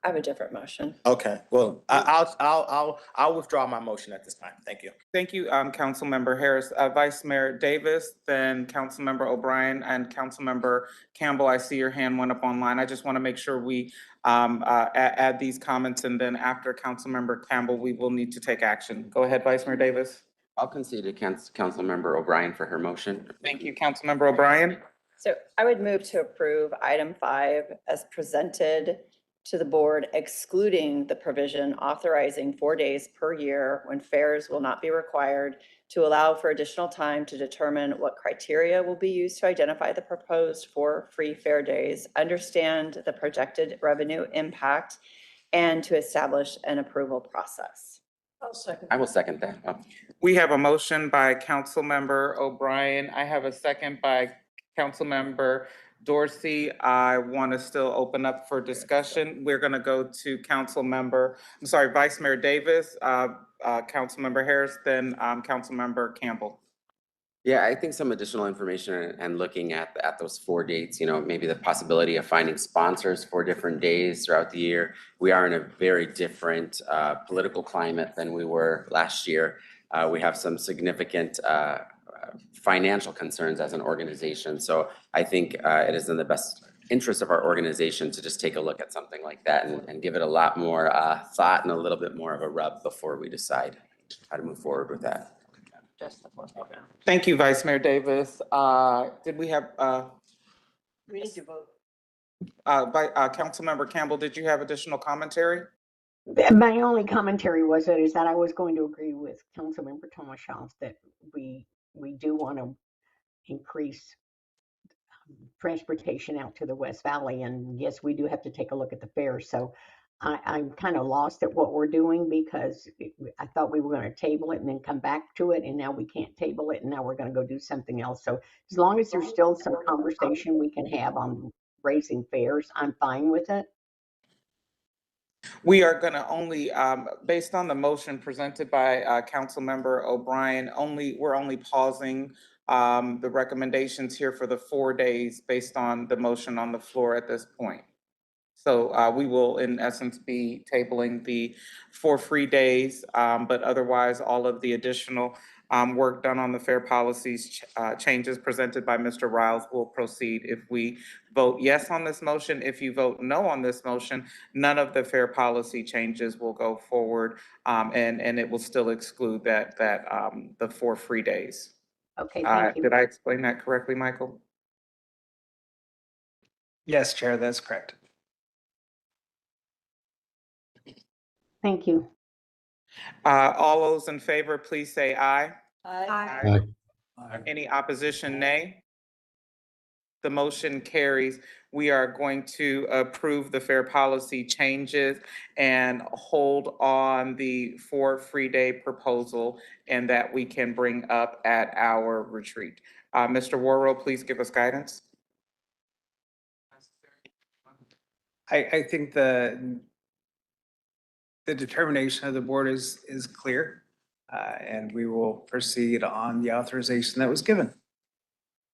[SPEAKER 15] I have a different motion.
[SPEAKER 12] Okay, well, I'll withdraw my motion at this time. Thank you.
[SPEAKER 4] Thank you, Councilmember Harris. Vice Mayor Davis, then Councilmember O'Brien and Councilmember Campbell. I see your hand went up online. I just want to make sure we add these comments, and then after Councilmember Campbell, we will need to take action. Go ahead, Vice Mayor Davis.
[SPEAKER 17] I'll concede to Councilmember O'Brien for her motion.
[SPEAKER 4] Thank you, Councilmember O'Brien.
[SPEAKER 15] So I would move to approve item 5 as presented to the board, excluding the provision authorizing 4 days per year when fares will not be required, to allow for additional time to determine what criteria will be used to identify the proposed 4 free fare days, understand the projected revenue impact, and to establish an approval process.
[SPEAKER 17] I will second that.
[SPEAKER 4] We have a motion by Councilmember O'Brien. I have a second by Councilmember Dorsey. I want to still open up for discussion. We're going to go to Vice Mayor Davis, Councilmember Harris, then Councilmember Campbell.
[SPEAKER 17] Yeah, I think some additional information and looking at those 4 dates, maybe the possibility of finding sponsors for different days throughout the year. We are in a very different political climate than we were last year. We have some significant financial concerns as an organization. So I think it is in the best interest of our organization to just take a look at something like that and give it a lot more thought and a little bit more of a rub before we decide how to move forward with that.
[SPEAKER 4] Thank you, Vice Mayor Davis. Did we have?
[SPEAKER 15] We need to vote.
[SPEAKER 4] Councilmember Campbell, did you have additional commentary?
[SPEAKER 18] My only commentary was that I was going to agree with Councilmember Tommelchoff that we do want to increase transportation out to the West Valley. And yes, we do have to take a look at the fares. So I'm kind of lost at what we're doing because I thought we were going to table it and then come back to it. And now we can't table it. And now we're going to go do something else. So as long as there's still some conversation we can have on raising fares, I'm fine with it.
[SPEAKER 4] We are going to only, based on the motion presented by Councilmember O'Brien, we're only pausing the recommendations here for the 4 days based on the motion on the floor at this point. So we will, in essence, be tabling the 4 free days, but otherwise, all of the additional work done on the fare policies changes presented by Mr. Riles will proceed if we vote yes on this motion. If you vote no on this motion, none of the fare policy changes will go forward, and it will still exclude the 4 free days.
[SPEAKER 18] Okay, thank you.
[SPEAKER 4] Did I explain that correctly, Michael?
[SPEAKER 2] Yes, Chair, that's correct.
[SPEAKER 18] Thank you.
[SPEAKER 4] All those in favor, please say aye.
[SPEAKER 11] Aye.
[SPEAKER 4] Any opposition, nay? The motion carries. We are going to approve the fare policy changes and hold on the 4 free day proposal, and that we can bring up at our retreat. Mr. Worrell, please give us guidance.
[SPEAKER 2] I think the determination of the board is clear, and we will proceed on the authorization that was given.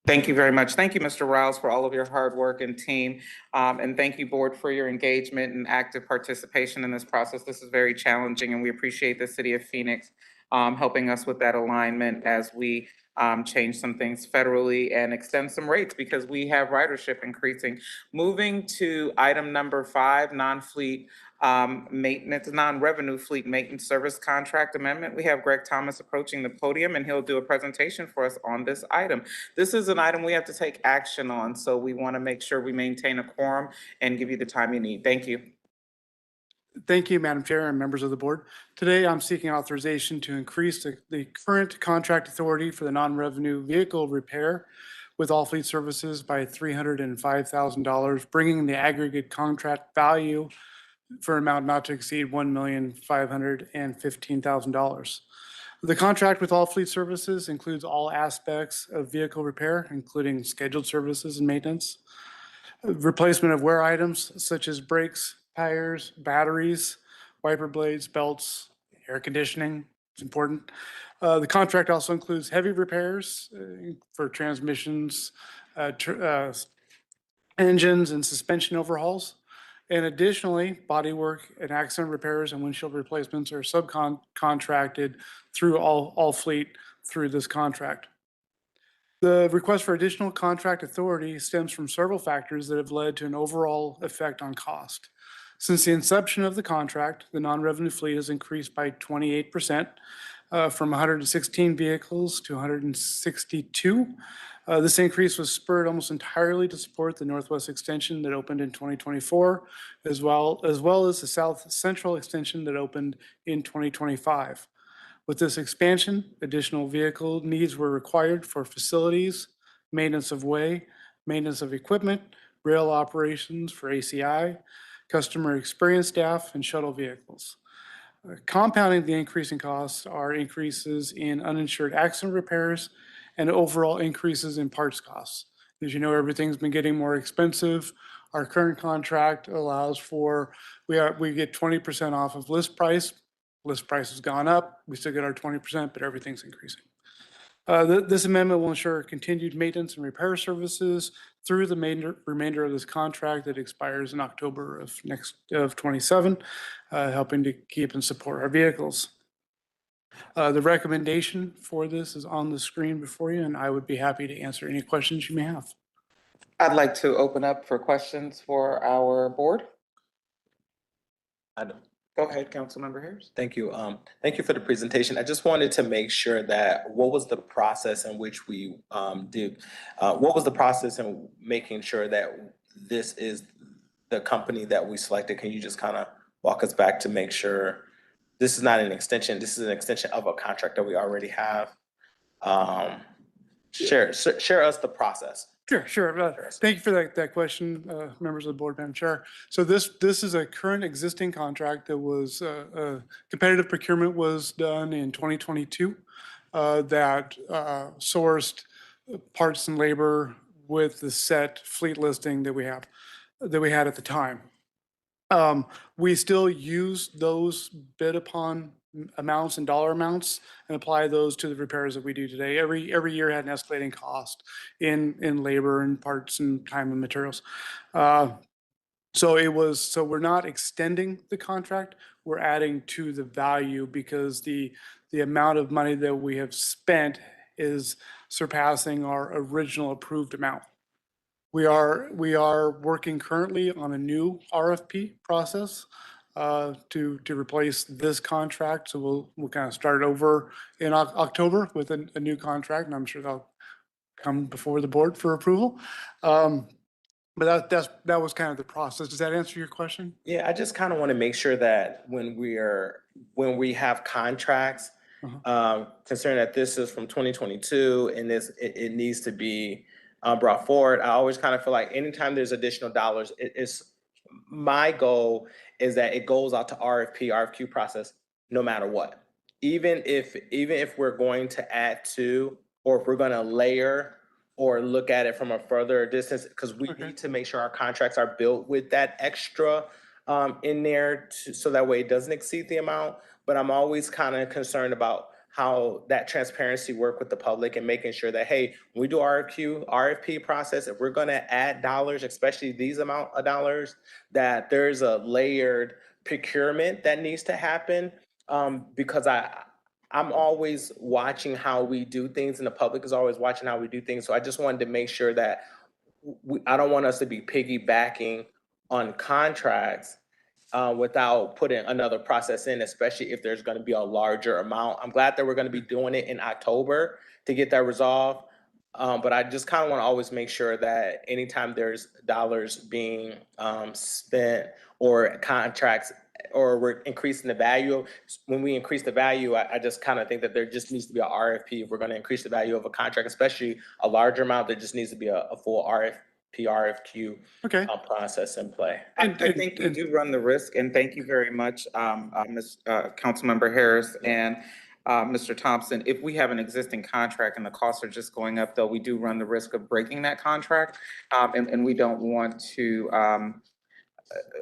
[SPEAKER 4] Thank you very much. Thank you, Mr. Riles, for all of your hard work and team. And thank you, board, for your engagement and active participation in this process. This is very challenging, and we appreciate the city of Phoenix helping us with that alignment as we change some things federally and extend some rates because we have ridership increasing. Moving to item number 5, non-fleet maintenance, non-revenue fleet maintenance service contract amendment. We have Greg Thomas approaching the podium, and he'll do a presentation for us on this item. This is an item we have to take action on, so we want to make sure we maintain a quorum and give you the time you need. Thank you.
[SPEAKER 19] Thank you, Madam Chair and members of the board. Today, I'm seeking authorization to increase the current contract authority for the non-revenue vehicle repair with All Fleet Services by $305,000, bringing the aggregate contract value for an amount not to exceed $1,515,000. The contract with All Fleet Services includes all aspects of vehicle repair, including scheduled services and maintenance, replacement of wear items such as brakes, tires, batteries, wiper blades, belts, air conditioning. It's important. The contract also includes heavy repairs for transmissions, engines, and suspension overhauls. And additionally, bodywork and accident repairs and windshield replacements are subcontracted through all fleet through this contract. The request for additional contract authority stems from several factors that have led to an overall effect on cost. Since the inception of the contract, the non-revenue fleet has increased by 28%, from 116 vehicles to 162. This increase was spurred almost entirely to support the Northwest Extension that opened in 2024, as well as the South Central Extension that opened in 2025. With this expansion, additional vehicle needs were required for facilities, maintenance of way, maintenance of equipment, rail operations for ACI, customer experience staff, and shuttle vehicles. Compounding the increasing costs are increases in uninsured accident repairs and overall increases in parts costs. As you know, everything's been getting more expensive. Our current contract allows for, we get 20% off of list price. List price has gone up. We still get our 20%, but everything's increasing. This amendment will ensure continued maintenance and repair services through the remainder of this contract that expires in October of 27, helping to keep and support our vehicles. The recommendation for this is on the screen before you, and I would be happy to answer any questions you may have.
[SPEAKER 4] I'd like to open up for questions for our board. Go ahead, Councilmember Harris.
[SPEAKER 12] Thank you. Thank you for the presentation. I just wanted to make sure that what was the process in which we what was the process in making sure that this is the company that we selected? Can you just kind of walk us back to make sure this is not an extension, this is an extension of a contract that we already have? share us the process.
[SPEAKER 19] Sure. Thank you for that question, members of the board, Madam Chair. So this is a current existing contract that was, competitive procurement was done in 2022 that sourced parts and labor with the set fleet listing that we had at the time. We still use those bid upon amounts and dollar amounts and apply those to the repairs that we do today. Every year had an escalating cost in labor and parts and time and materials. So we're not extending the contract, we're adding to the value because the amount of money that we have spent is surpassing our original approved amount. We are working currently on a new RFP process to replace this contract. So we'll kind of start over in October with a new contract, and I'm sure that'll come before the board for approval. But that was kind of the process. Does that answer your question?
[SPEAKER 12] Yeah, I just kind of want to make sure that when we have contracts, considering that this is from 2022 and it needs to be brought forward, I always kind of feel like anytime there's additional dollars, my goal is that it goes out to RFQ process no matter what. Even if we're going to add to, or if we're going to layer or look at it from a further distance, because we need to make sure our contracts are built with that extra in there so that way it doesn't exceed the amount. But I'm always kind of concerned about how that transparency work with the public and making sure that, hey, when we do RFP process, if we're going to add dollars, especially these amount of dollars, that there's a layered procurement that needs to happen, because I'm always watching how we do things and the public is always watching how we do things. So I just wanted to make sure that I don't want us to be piggybacking on contracts without putting another process in, especially if there's going to be a larger amount. I'm glad that we're going to be doing it in October to get that resolved. But I just kind of want to always make sure that anytime there's dollars being spent or contracts, or we're increasing the value, when we increase the value, I just kind of think that there just needs to be a RFP. If we're going to increase the value of a contract, especially a larger amount, there just needs to be a full RFQ process in play.
[SPEAKER 4] I think we do run the risk, and thank you very much, Councilmember Harris and Mr. Thompson. If we have an existing contract and the costs are just going up, though, we do run the risk of breaking that contract, and we don't want to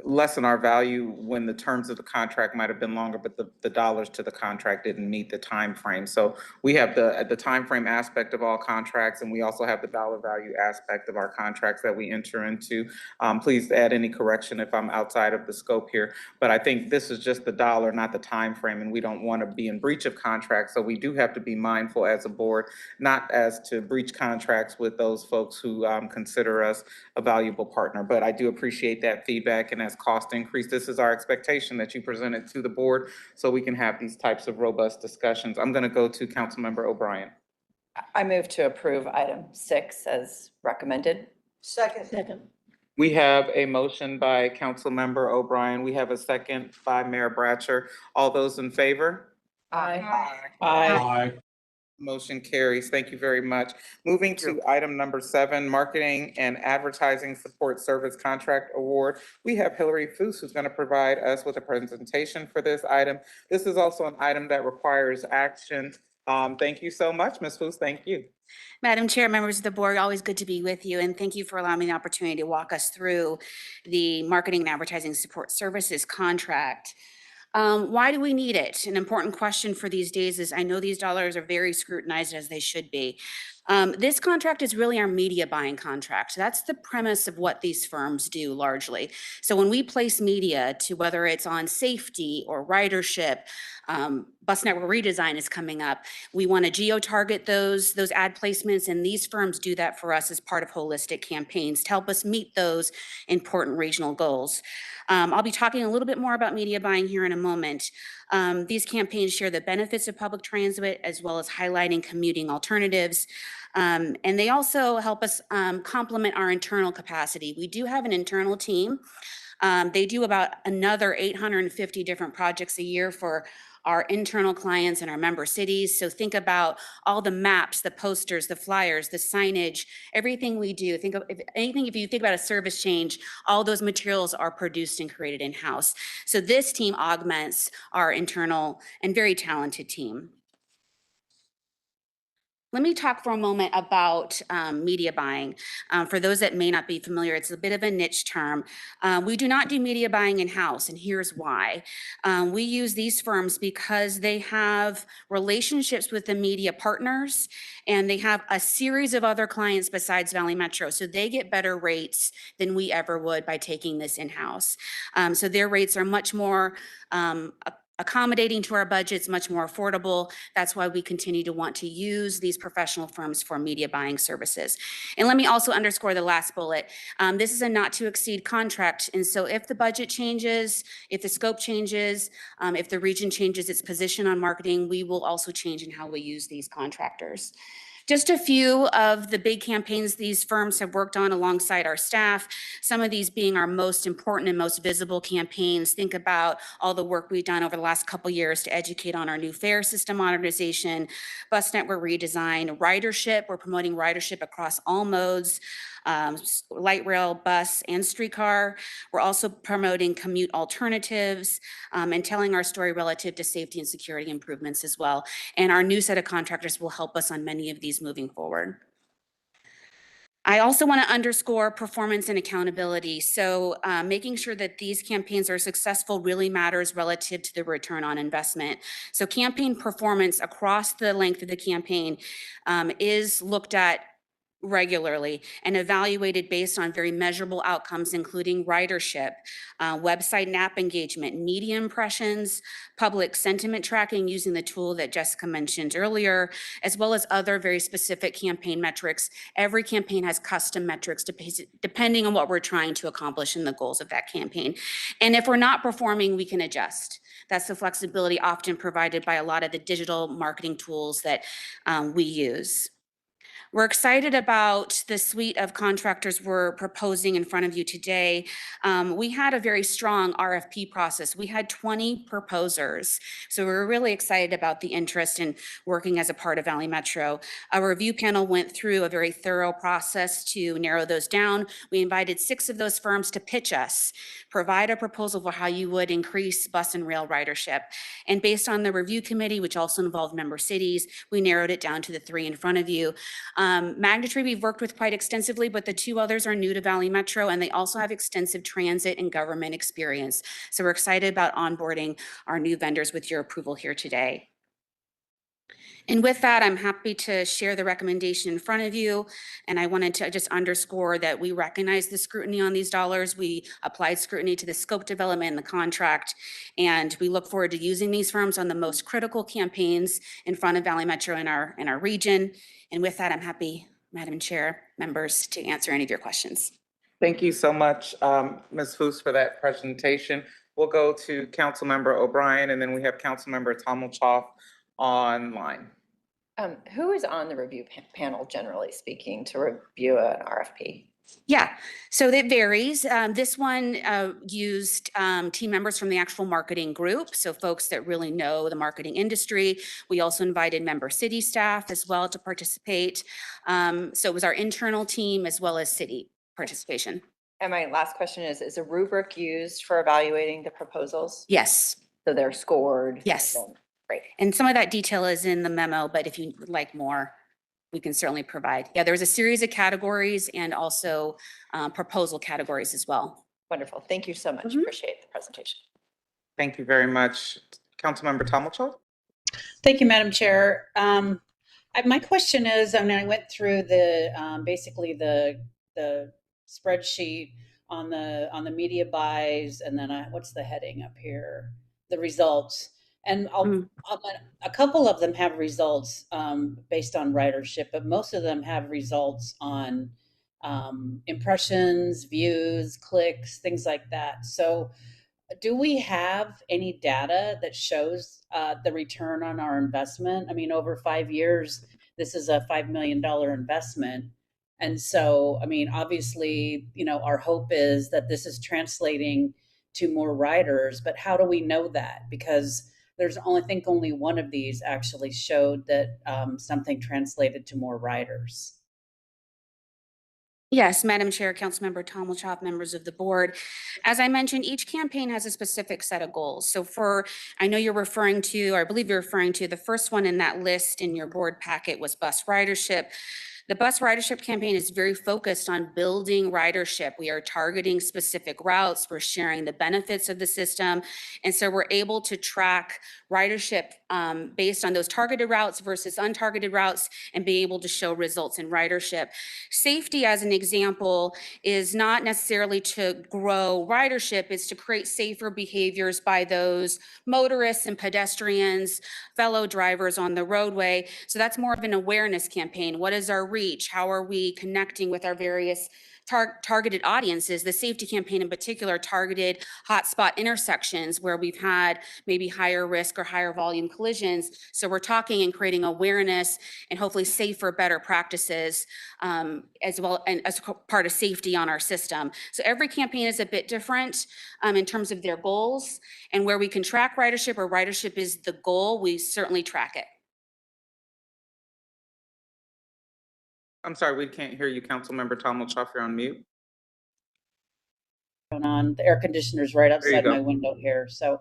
[SPEAKER 4] lessen our value when the terms of the contract might have been longer, but the dollars to the contract didn't meet the time frame. So we have the time frame aspect of all contracts, and we also have the dollar value aspect of our contracts that we enter into. Please add any correction if I'm outside of the scope here, but I think this is just the dollar, not the time frame, and we don't want to be in breach of contracts. So we do have to be mindful as a board, not as to breach contracts with those folks who consider us a valuable partner. But I do appreciate that feedback. And as cost increase, this is our expectation that you present it to the board so we can have these types of robust discussions. I'm going to go to Councilmember O'Brien.
[SPEAKER 15] I move to approve item 6 as recommended.
[SPEAKER 13] Second.
[SPEAKER 4] We have a motion by Councilmember O'Brien. We have a second by Mayor Bratcher. All those in favor?
[SPEAKER 15] Aye.
[SPEAKER 1] Aye.
[SPEAKER 4] Motion carries. Thank you very much. Moving to item number 7, Marketing and Advertising Support Service Contract Award. We have Hillary Foose, who's going to provide us with a presentation for this item. This is also an item that requires action. Thank you so much, Ms. Foose. Thank you.
[SPEAKER 20] Madam Chair, members of the board, always good to be with you, and thank you for allowing me the opportunity to walk us through the Marketing and Advertising Support Services contract. Why do we need it? An important question for these days is I know these dollars are very scrutinized, as they should be. This contract is really our media buying contract. That's the premise of what these firms do largely. So when we place media to whether it's on safety or ridership, bus network redesign is coming up. We want to geo-target those ad placements, and these firms do that for us as part of holistic campaigns to help us meet those important regional goals. I'll be talking a little bit more about media buying here in a moment. These campaigns share the benefits of public transit as well as highlighting commuting alternatives. And they also help us complement our internal capacity. We do have an internal team. They do about another 850 different projects a year for our internal clients and our member cities. So think about all the maps, the posters, the flyers, the signage, everything we do. Think of if you think about a service change, all those materials are produced and created in-house. So this team augments our internal and very talented team. Let me talk for a moment about media buying. For those that may not be familiar, it's a bit of a niche term. We do not do media buying in-house, and here's why. We use these firms because they have relationships with the media partners, and they have a series of other clients besides Valley Metro. So they get better rates than we ever would by taking this in-house. So their rates are much more accommodating to our budgets, much more affordable. That's why we continue to want to use these professional firms for media buying services. And let me also underscore the last bullet. This is a not to exceed contract. And so if the budget changes, if the scope changes, if the region changes its position on marketing, we will also change in how we use these contractors. Just a few of the big campaigns these firms have worked on alongside our staff, some of these being our most important and most visible campaigns. Think about all the work we've done over the last couple years to educate on our new fare system modernization, bus network redesign, ridership. We're promoting ridership across all modes, light rail, bus, and streetcar. We're also promoting commute alternatives and telling our story relative to safety and security improvements as well. And our new set of contractors will help us on many of these moving forward. I also want to underscore performance and accountability. So making sure that these campaigns are successful really matters relative to the return on investment. So campaign performance across the length of the campaign is looked at regularly and evaluated based on very measurable outcomes, including ridership, website and app engagement, media impressions, public sentiment tracking using the tool that Jessica mentioned earlier, as well as other very specific campaign metrics. Every campaign has custom metrics depending on what we're trying to accomplish in the goals of that campaign. And if we're not performing, we can adjust. That's the flexibility often provided by a lot of the digital marketing tools that we use. We're excited about the suite of contractors we're proposing in front of you today. We had a very strong RFP process. We had 20 proposers. So we're really excited about the interest in working as a part of Valley Metro. Our review panel went through a very thorough process to narrow those down. We invited 6 of those firms to pitch us, provide a proposal for how you would increase bus and rail ridership. And based on the review committee, which also involved member cities, we narrowed it down to the 3 in front of you. Magnatree we've worked with quite extensively, but the 2 others are new to Valley Metro, and they also have extensive transit and government experience. So we're excited about onboarding our new vendors with your approval here today. And with that, I'm happy to share the recommendation in front of you. And I wanted to just underscore that we recognize the scrutiny on these dollars. We applied scrutiny to the scope development and the contract. And we look forward to using these firms on the most critical campaigns in front of Valley Metro in our region. And with that, I'm happy, Madam Chair, members, to answer any of your questions.
[SPEAKER 4] Thank you so much, Ms. Foose, for that presentation. We'll go to Councilmember O'Brien, and then we have Councilmember Tommelchoff online.
[SPEAKER 15] Who is on the review panel, generally speaking, to review an RFP?
[SPEAKER 20] Yeah, so that varies. This one used team members from the actual marketing group, so folks that really know the marketing industry. We also invited member city staff as well to participate. So it was our internal team as well as city participation.
[SPEAKER 15] And my last question is a rubric used for evaluating the proposals?
[SPEAKER 20] Yes.
[SPEAKER 15] So they're scored?
[SPEAKER 20] Yes.
[SPEAKER 15] Great.
[SPEAKER 20] And some of that detail is in the memo, but if you would like more, we can certainly provide. Yeah, there was a series of categories and also proposal categories as well.
[SPEAKER 15] Wonderful. Thank you so much. Appreciate the presentation.
[SPEAKER 4] Thank you very much. Councilmember Tommelchoff?
[SPEAKER 13] Thank you, Madam Chair. My question is, I mean, I went through the basically the spreadsheet on the media buys, and then what's the heading up here? The results. And a couple of them have results based on ridership, but most of them have results on impressions, views, clicks, things like that. So do we have any data that shows the return on our investment? I mean, over 5 years, this is a $5 million investment. And so, I mean, obviously, you know, our hope is that this is translating to more riders, but how do we know that? Because there's only, I think only one of these actually showed that something translated to more riders.
[SPEAKER 20] Yes, Madam Chair, Councilmember Tomlichov, members of the board. As I mentioned, each campaign has a specific set of goals. So I know you're referring to, or I believe you're referring to, the first one in that list in your board packet was bus ridership. The bus ridership campaign is very focused on building ridership. We are targeting specific routes. We're sharing the benefits of the system. And so we're able to track ridership based on those targeted routes versus untargeted routes and be able to show results in ridership. Safety, as an example, is not necessarily to grow ridership, it's to create safer behaviors by those motorists and pedestrians, fellow drivers on the roadway. So that's more of an awareness campaign. What is our reach? How are we connecting with our various targeted audiences? The safety campaign in particular targeted hotspot intersections where we've had maybe higher risk or higher volume collisions. So we're talking and creating awareness and hopefully safer, better practices as well, and as part of safety on our system. So every campaign is a bit different in terms of their goals, and where we can track ridership or ridership is the goal, we certainly track it.
[SPEAKER 4] I'm sorry, we can't hear you, Councilmember Tomlichov, you're on mute.
[SPEAKER 13] On the air conditioner's right outside my window here. So,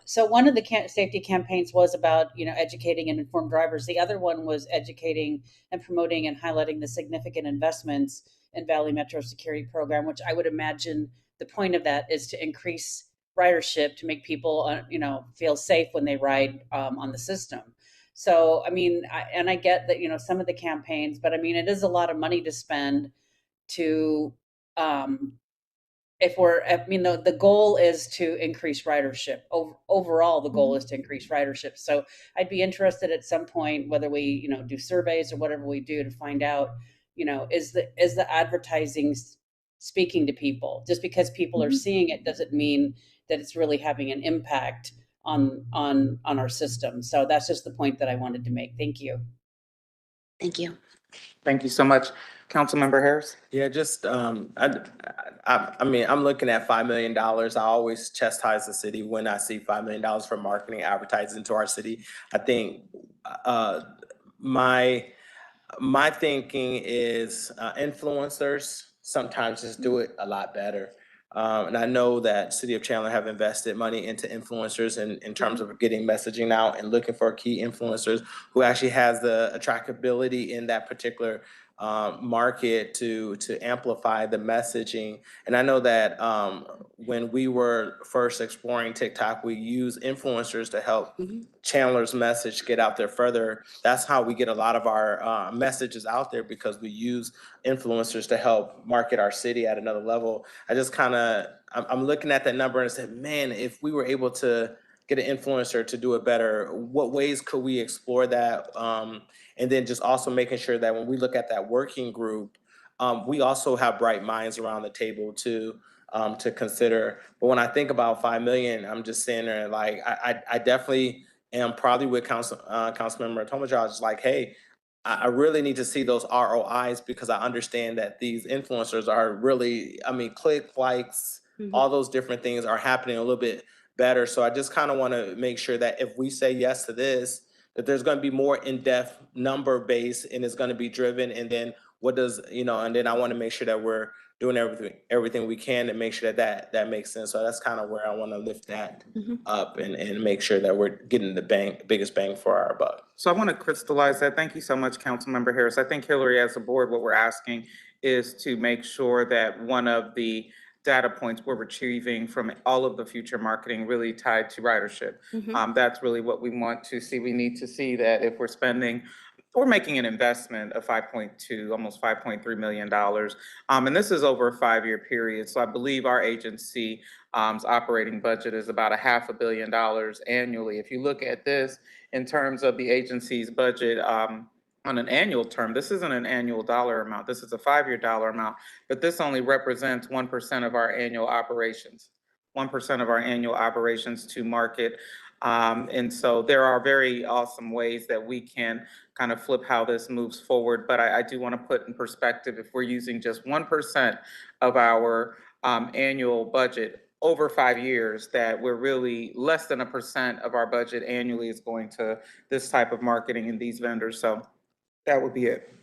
[SPEAKER 13] so one of the safety campaigns was about, educating and informed drivers. The other one was educating and promoting and highlighting the significant investments in Valley Metro Security Program, which I would imagine the point of that is to increase ridership, to make people, feel safe when they ride on the system. So, I mean, I get that, some of the campaigns, but I mean, it is a lot of money to spend to, the goal is to increase ridership. Overall, the goal is to increase ridership. So I'd be interested at some point, whether we, do surveys or whatever we do to find out, is the advertising speaking to people? Just because people are seeing it doesn't mean that it's really having an impact on our system. So that's just the point that I wanted to make. Thank you.
[SPEAKER 20] Thank you.
[SPEAKER 4] Thank you so much. Councilmember Harris?
[SPEAKER 12] Yeah, just, I mean, I'm looking at $5 million. I always chastise the city when I see $5 million for marketing, advertising to our city. I think my thinking is influencers sometimes just do it a lot better. And I know that City of Chandler have invested money into influencers in terms of getting messaging out and looking for key influencers who actually has the attractability in that particular market to amplify the messaging. And I know that when we were first exploring TikTok, we used influencers to help Chandler's message get out there further. That's how we get a lot of our messages out there, because we use influencers to help market our city at another level. I just I'm looking at that number and said, man, if we were able to get an influencer to do it better, what ways could we explore that? And then just also making sure that when we look at that working group, we also have bright minds around the table to consider. But when I think about 5 million, I'm just saying there, like, I definitely am probably with Councilmember Tomlichov, just like, hey, I really need to see those ROIs, because I understand that these influencers are really, I mean, click, likes, all those different things are happening a little bit better. So I just kind of want to make sure that if we say yes to this, that there's going to be more in-depth number base, and it's going to be driven. And then what does, and then I want to make sure that we're doing everything we can to make sure that makes sense. So that's kind of where I want to lift that up and make sure that we're getting the biggest bang for our buck.
[SPEAKER 4] So I want to crystallize that. Thank you so much, Councilmember Harris. I think, Hillary, as a board, what we're asking is to make sure that one of the data points we're retrieving from all of the future marketing really tied to ridership. That's really what we want to see. We need to see that if we're making an investment of almost $5.3 million. And this is over a 5-year period. So I believe our agency's operating budget is about $500 million annually. If you look at this in terms of the agency's budget, on an annual term, this isn't an annual dollar amount. This is a 5-year dollar amount, but this only represents 1% of our annual operations, 1% of our annual operations to market. And so there are very awesome ways that we can kind of flip how this moves forward. But I do want to put in perspective, if we're using just 1% of our annual budget over 5 years that we're really less than 1% of our budget annually is going to this type of marketing and these vendors. So that would be it.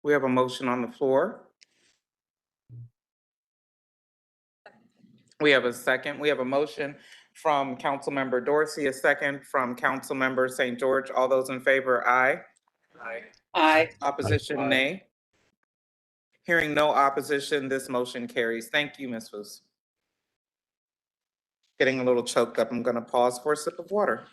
[SPEAKER 4] We have a motion on the floor. We have a second. We have a motion from Councilmember Dorsey, a second from Councilmember St. George. All those in favor, aye. Aye.
[SPEAKER 13] Aye.
[SPEAKER 4] Opposition, nay. Hearing no opposition, this motion carries. Thank you, Ms. Foos. Getting a little choked up. I'm going to pause for a sip of water.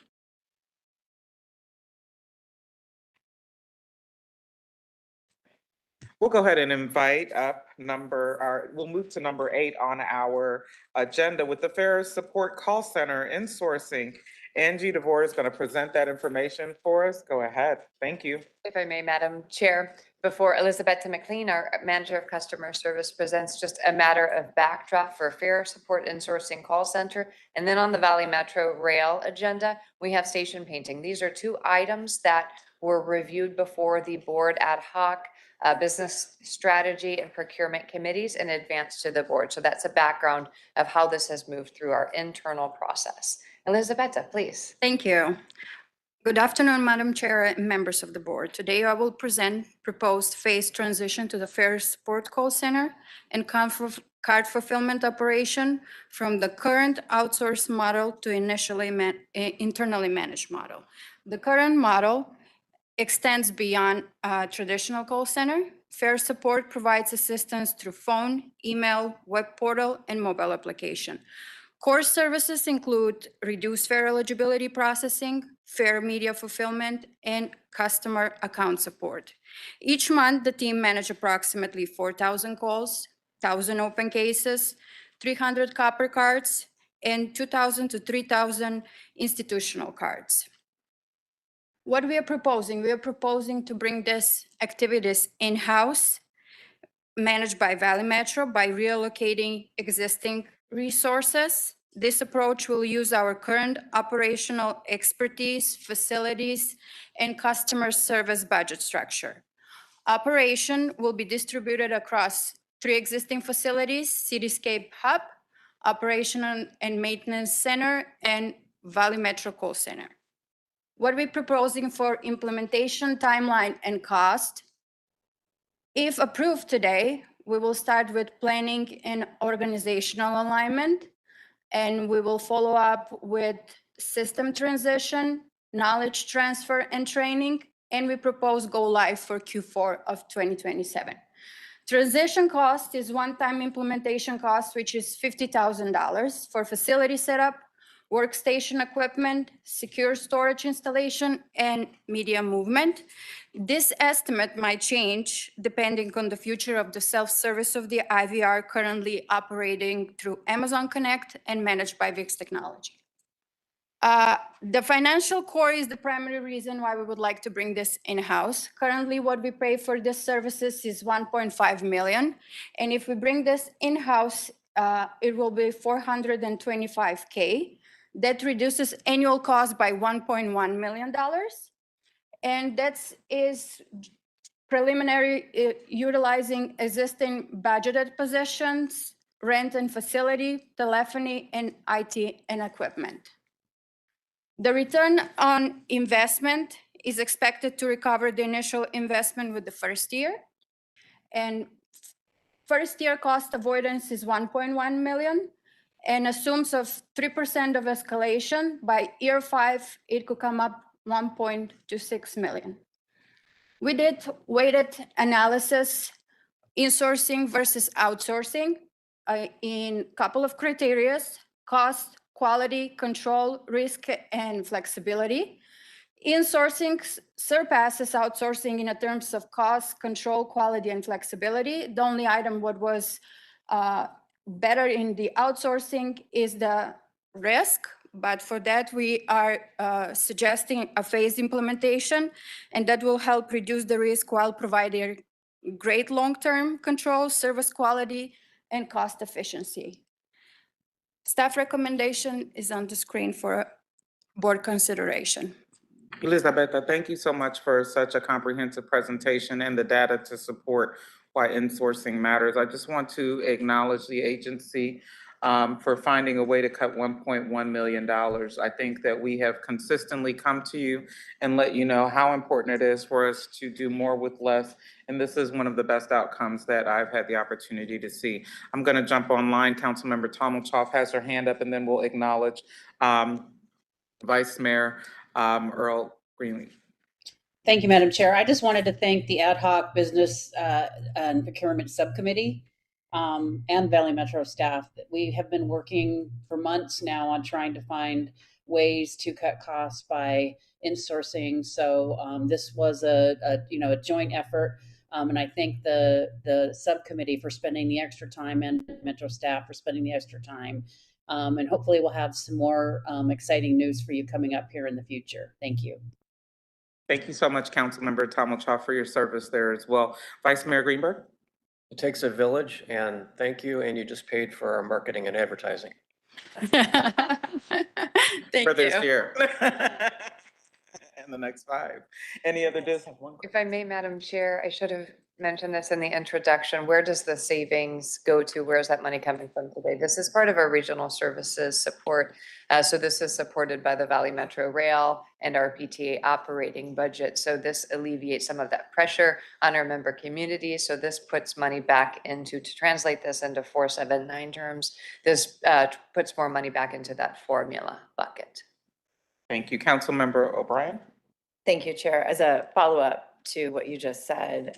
[SPEAKER 4] We'll go ahead and invite up we'll move to number 8 on our agenda with the Fair Support Call Center insourcing. Angie DeVore is going to present that information for us. Go ahead. Thank you.
[SPEAKER 3] If I may, Madam Chair, before Elizabeth McLean, our Manager of Customer Service, presents just a matter of backdrop for Fair Support Insourcing Call Center. And then on the Valley Metro Rail agenda, we have station painting. These are 2 items that were reviewed before the board ad hoc business strategy and procurement committees and advanced to the board. So that's a background of how this has moved through our internal process. Elizabeth, please.
[SPEAKER 21] Thank you. Good afternoon, Madam Chair and members of the board. Today I will present proposed phase transition to the Fair Support Call Center and card fulfillment operation from the current outsourced model to internally managed model. The current model extends beyond a traditional call center. Fair Support provides assistance through phone, email, web portal, and mobile application. Core services include reduced fare eligibility processing, fare media fulfillment, and customer account support. Each month, the team manages approximately 4,000 calls, 1,000 open cases, 300 copper cards, and 2,000 to 3,000 institutional cards. What we are proposing to bring these activities in-house, managed by Valley Metro by reallocating existing resources. This approach will use our current operational expertise, facilities, and customer service budget structure. Operation will be distributed across 3 existing facilities: Cityscape Hub, Operation and Maintenance Center, and Valley Metro Call Center. What we're proposing for implementation timeline and cost. If approved today, we will start with planning and organizational alignment, and we will follow up with system transition, knowledge transfer and training, and we propose go live for Q4 of 2027. Transition cost is one-time implementation cost, which is $50,000 for facility setup, workstation equipment, secure storage installation, and media movement. This estimate might change depending on the future of the self-service of the IVR currently operating through Amazon Connect and managed by VIX Technology. The financial core is the primary reason why we would like to bring this in-house. Currently, what we pay for this services is $1.5 million. And if we bring this in-house, it will be $425K. That reduces annual cost by $1.1 million. And that is preliminary utilizing existing budgeted positions, rent and facility, telephony, and IT and equipment. The return on investment is expected to recover the initial investment with the first year. And first year cost avoidance is $1.1 million and assumes of 3% of escalation. By year 5, it could come up $1.26 million. We did weighted analysis, insourcing versus outsourcing in a couple of criteria: cost, quality, control, risk, and flexibility. Insourcing surpasses outsourcing in terms of cost, control, quality, and flexibility. The only item what was better in the outsourcing is the risk, but for that we are suggesting a phased implementation, and that will help reduce the risk while providing great long-term control, service quality, and cost efficiency. Staff recommendation is on the screen for board consideration.
[SPEAKER 4] Elizabeth, thank you so much for such a comprehensive presentation and the data to support why insourcing matters. I just want to acknowledge the agency for finding a way to cut $1.1 million. I think that we have consistently come to you and let you know how important it is for us to do more with less. And this is one of the best outcomes that I've had the opportunity to see. I'm going to jump online. Councilmember Tommelchoff has her hand up, and then we'll acknowledge Vice Mayor Earl Greenleaf.
[SPEAKER 13] Thank you, Madam Chair. I just wanted to thank the Ad hoc Business and Procurement Subcommittee and Valley Metro staff. We have been working for months now on trying to find ways to cut costs by insourcing. So this was a joint effort. And I thank the subcommittee for spending the extra time and Metro staff for spending the extra time. And hopefully we'll have some more exciting news for you coming up here in the future. Thank you.
[SPEAKER 4] Thank you so much, Councilmember Tommelchoff, for your service there as well. Vice Mayor Greenberg?
[SPEAKER 7] It takes a village, and thank you, and you just paid for our marketing and advertising.
[SPEAKER 4] For this year. And the next 5. Any other
[SPEAKER 3] If I may, Madam Chair, I should have mentioned this in the introduction. Where does the savings go to? Where is that money coming from today? This is part of our regional services support. So this is supported by the Valley Metro Rail and our PTA operating budget. So this alleviates some of that pressure on our member communities. So this puts money back into, to translate this into 479 terms, this puts more money back into that formula bucket.
[SPEAKER 4] Thank you, Councilmember O'Brien.
[SPEAKER 15] Thank you, Chair. As a follow-up to what you just said,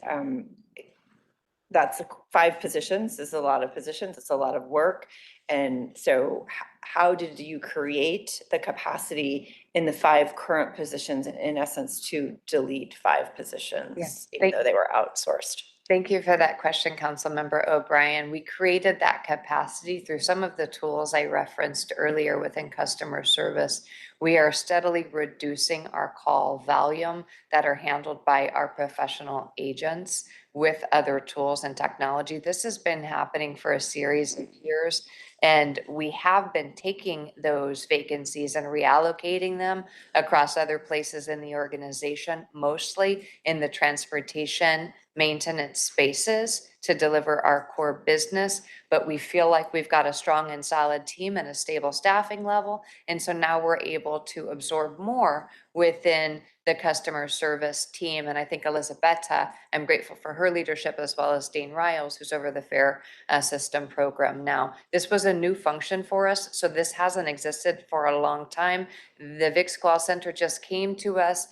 [SPEAKER 15] that's 5 positions, is a lot of positions, it's a lot of work. And so how did you create the capacity in the 5 current positions, in essence, to delete 5 positions, even though they were outsourced?
[SPEAKER 3] Thank you for that question, Councilmember O'Brien. We created that capacity through some of the tools I referenced earlier within customer service. We are steadily reducing our call volume that are handled by our professional agents with other tools and technology. This has been happening for a series of years, and we have been taking those vacancies and reallocating them across other places in the organization, mostly in the transportation maintenance spaces to deliver our core business. But we feel like we've got a strong and solid team and a stable staffing level. And so now we're able to absorb more within the customer service team. And I think Elizabetta, I'm grateful for her leadership, as well as Dane Riles, who's over the Fair System program now. This was a new function for us, so this hasn't existed for a long time. The VIX Call Center just came to us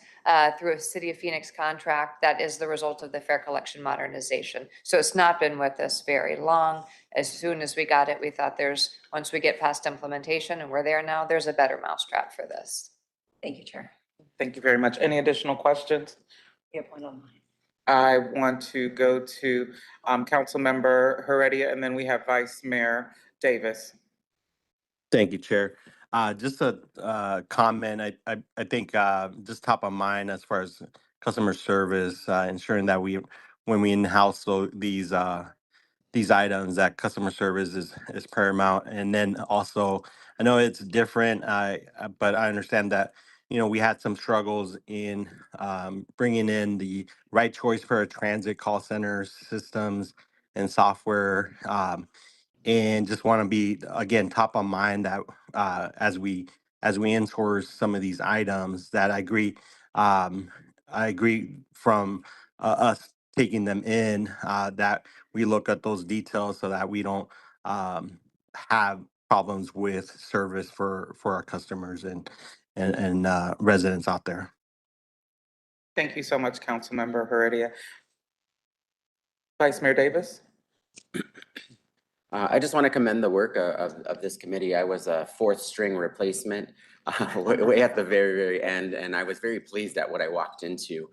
[SPEAKER 3] through a City of Phoenix contract that is the result of the fare collection modernization. So it's not been with us very long. As soon as we got it, we thought once we get past implementation, and we're there now, there's a better mousetrap for this.
[SPEAKER 15] Thank you, Chair.
[SPEAKER 4] Thank you very much. Any additional questions?
[SPEAKER 15] You have one online.
[SPEAKER 4] I want to go to Councilmember Heredia, and then we have Vice Mayor Davis.
[SPEAKER 22] Thank you, Chair. Just a comment. I think just top of mind as far as customer service, ensuring that when we in-house these items, that customer service is paramount. And then also, I know it's different, but I understand that we had some struggles in bringing in the right choice for a transit call center systems and software. And just want to be, again, top of mind that as we insource some of these items, that I agree from us taking them in, that we look at those details so that we don't have problems with service for our customers and residents out there.
[SPEAKER 4] Thank you so much, Councilmember Heredia. Vice Mayor Davis.
[SPEAKER 17] I just want to commend the work of this committee. I was a 4th string replacement way at the very, very end, and I was very pleased at what I walked into.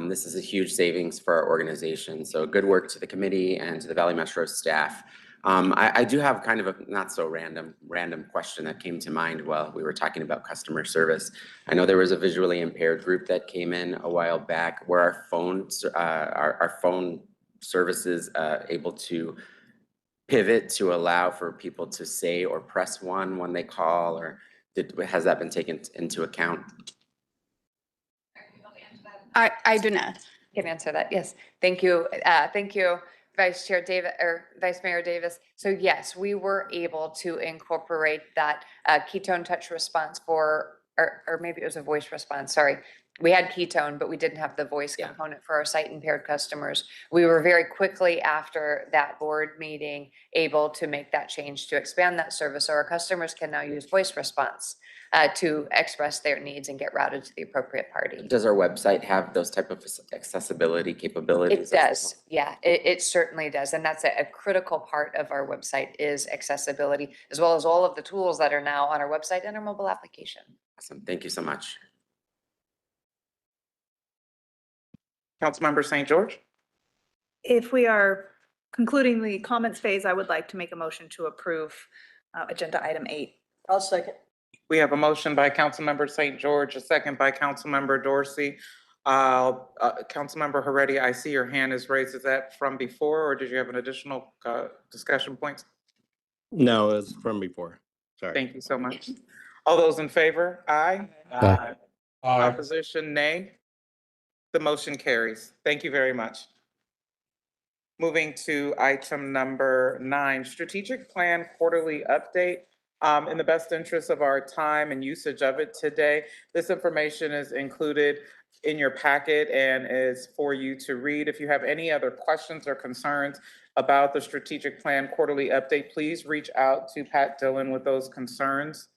[SPEAKER 17] This is a huge savings for our organization. So good work to the committee and to the Valley Metro staff. I do have kind of a not so random question that came to mind while we were talking about customer service. I know there was a visually impaired group that came in a while back. Were our phone services able to pivot to allow for people to say or press 1 when they call, or has that been taken into account?
[SPEAKER 21] I do not.
[SPEAKER 3] Can answer that. Yes. Thank you. Thank you, Vice Chair Davis or Vice Mayor Davis. So yes, we were able to incorporate that ketone touch response for, or maybe it was a voice response. Sorry. We had ketone, but we didn't have the voice component for our sight impaired customers. We were very quickly after that board meeting able to make that change to expand that service. So our customers can now use voice response to express their needs and get routed to the appropriate party.
[SPEAKER 17] Does our website have those type of accessibility capabilities?
[SPEAKER 3] It does, yeah, it certainly does. And that's a critical part of our website is accessibility, as well as all of the tools that are now on our website and our mobile application.
[SPEAKER 17] Awesome, thank you so much.
[SPEAKER 4] Councilmember St. George?
[SPEAKER 11] If we are concluding the comments phase, I would like to make a motion to approve agenda item 8.
[SPEAKER 13] I'll second.
[SPEAKER 4] We have a motion by Councilmember St. George, a second by Councilmember Dorsey. Councilmember Heredia, I see your hand is raised. Is that from before, or did you have an additional discussion points?
[SPEAKER 22] No, it was from before. Sorry.
[SPEAKER 4] Thank you so much. All those in favor? Aye.
[SPEAKER 22] Aye.
[SPEAKER 4] Opposition, nay. The motion carries. Thank you very much. Moving to item number 9, strategic plan quarterly update. In the best interest of our time and usage of it today, this information is included in your packet and is for you to read. If you have any other questions or concerns about the strategic plan quarterly update, please reach out to Pat Dillon with those concerns.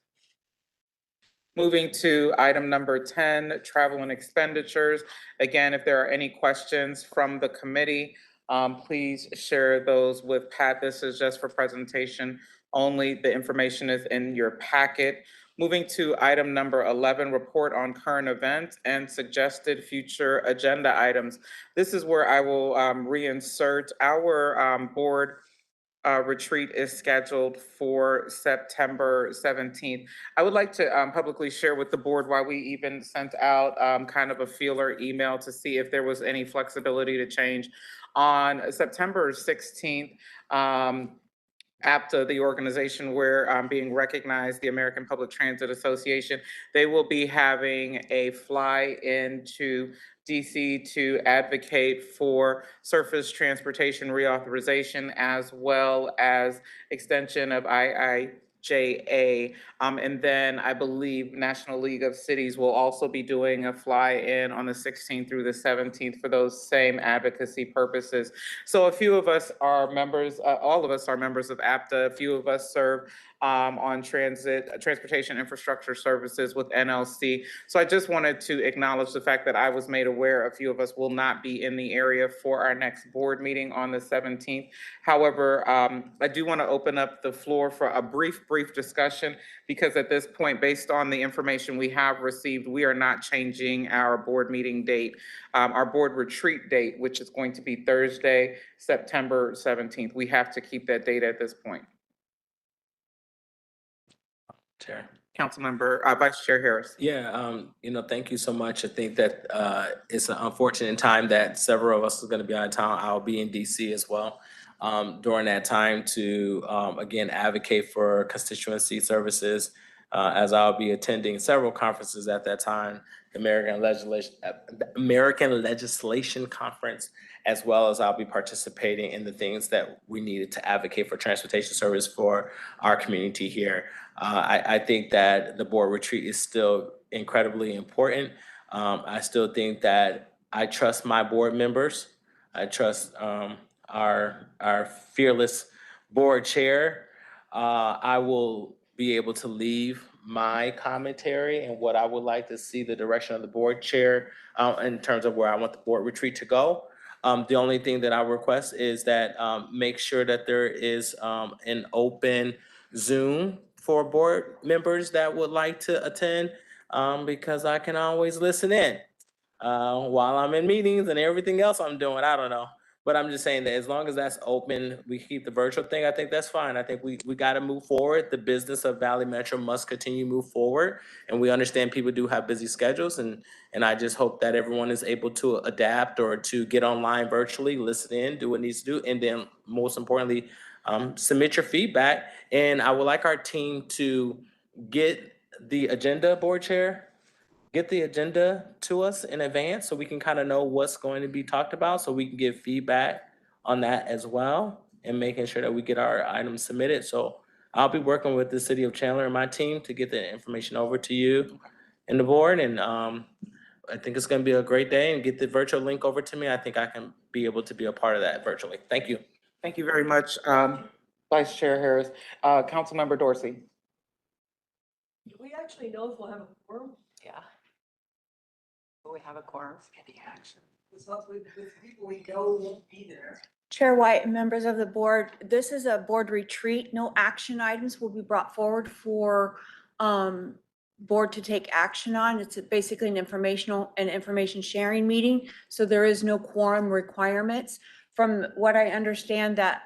[SPEAKER 4] Moving to item number 10, travel and expenditures. Again, if there are any questions from the committee, please share those with Pat. This is just for presentation only. The information is in your packet. Moving to item number 11, report on current events and suggested future agenda items. This is where I will reinsert our board retreat is scheduled for September 17th. I would like to publicly share with the board why we even sent out kind of a feeler email to see if there was any flexibility to change. On September 16th, APTA, the organization where I'm being recognized, the American Public Transit Association, they will be having a fly into DC to advocate for surface transportation reauthorization as well as extension of IIJA. And then I believe National League of Cities will also be doing a fly-in on the 16th through the 17th for those same advocacy purposes. So a few of us are members, all of us are members of APTA. A few of us serve on transportation infrastructure services with NLC. So I just wanted to acknowledge the fact that I was made aware a few of us will not be in the area for our next board meeting on the 17th. However, I do want to open up the floor for a brief discussion, because at this point, based on the information we have received, we are not changing our board meeting date, our board retreat date, which is going to be Thursday, September 17th. We have to keep that date at this point.
[SPEAKER 12] Chair.
[SPEAKER 4] Councilmember, Vice Chair Harris.
[SPEAKER 12] Yeah, thank you so much. I think that it's an unfortunate time that several of us are going to be out of town. I'll be in DC as well during that time to, again, advocate for constituency services, as I'll be attending several conferences at that time, the American Legislation Conference, as well as I'll be participating in the things that we needed to advocate for transportation service for our community here. I think that the board retreat is still incredibly important. I still think that I trust my board members. I trust our fearless board chair. I will be able to leave my commentary and what I would like to see the direction of the board chair in terms of where I want the board retreat to go. The only thing that I request is that make sure that there is an open Zoom for board members that would like to attend, because I can always listen in while I'm in meetings and everything else I'm doing. I don't know. But I'm just saying that as long as that's open, we keep the virtual thing, I think that's fine. I think we got to move forward. The business of Valley Metro must continue to move forward. And we understand people do have busy schedules. And I just hope that everyone is able to adapt or to get online virtually, listen in, do what needs to do. And then most importantly, submit your feedback. And I would like our team to get the agenda, board chair, get the agenda to us in advance so we can kind of know what's going to be talked about, so we can give feedback on that as well, and making sure that we get our items submitted. So I'll be working with the city of Chandler and my team to get the information over to you and the board. And I think it's going to be a great day, and get the virtual link over to me. I think I can be able to be a part of that virtually. Thank you.
[SPEAKER 4] Thank you very much, Vice Chair Harris. Councilmember Dorsey.
[SPEAKER 6] Do we actually know if we'll have a quorum?
[SPEAKER 3] Yeah. Will we have a quorum? Any action?
[SPEAKER 6] It's not with people we know won't be there.
[SPEAKER 5] Chair White and members of the board, this is a board retreat. No action items will be brought forward for board to take action on. It's basically an information sharing meeting. So there is no quorum requirements. From what I understand, that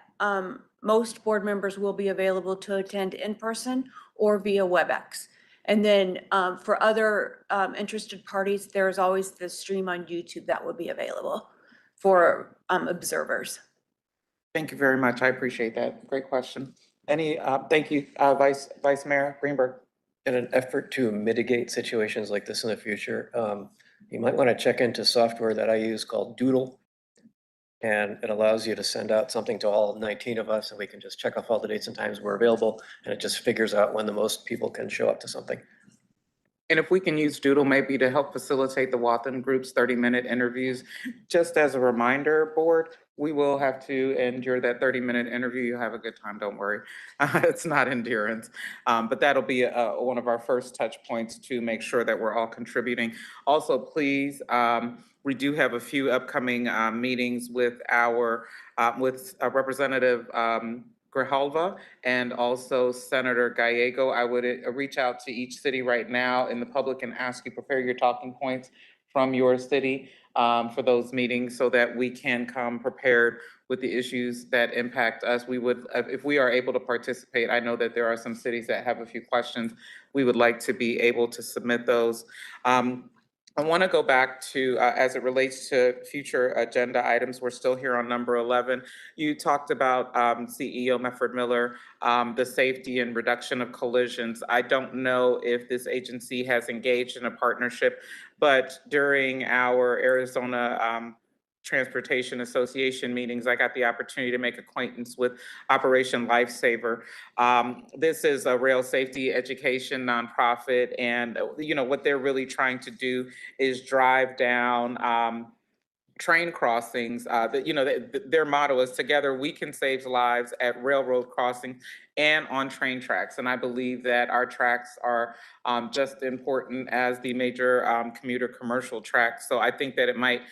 [SPEAKER 5] most board members will be available to attend in person or via WebEx. And then for other interested parties, there is always the stream on YouTube that will be available for observers.
[SPEAKER 4] Thank you very much. I appreciate that. Great question. Thank you, Vice Mayor Greenberg.
[SPEAKER 7] In an effort to mitigate situations like this in the future, you might want to check into software that I use called Doodle. And it allows you to send out something to all 19 of us, and we can just check off all the dates and times we're available, and it just figures out when the most people can show up to something.
[SPEAKER 4] And if we can use Doodle maybe to help facilitate the Wathen Group's 30-minute interviews, just as a reminder, board, we will have to endure that 30-minute interview. You'll have a good time, don't worry. It's not endurance. But that'll be one of our first touch points to make sure that we're all contributing. Also, please, we do have a few upcoming meetings with our Representative Grijalva and also Senator Gallego. I would reach out to each city right now in the public and ask you prepare your talking points from your city for those meetings, so that we can come prepared with the issues that impact us. We would, if we are able to participate, I know that there are some cities that have a few questions. We would like to be able to submit those. I want to go back to, as it relates to future agenda items, we're still here on number 11. You talked about CEO Mefford Miller, the safety and reduction of collisions. I don't know if this agency has engaged in a partnership, but during our Arizona Transportation Association meetings, I got the opportunity to make acquaintance with Operation Lifesaver. This is a rail safety education nonprofit, and what they're really trying to do is drive down train crossings. Their motto is "Together we can save lives at railroad crossings and on train tracks." And I believe that our tracks are just important as the major commuter commercial tracks. So I think that it might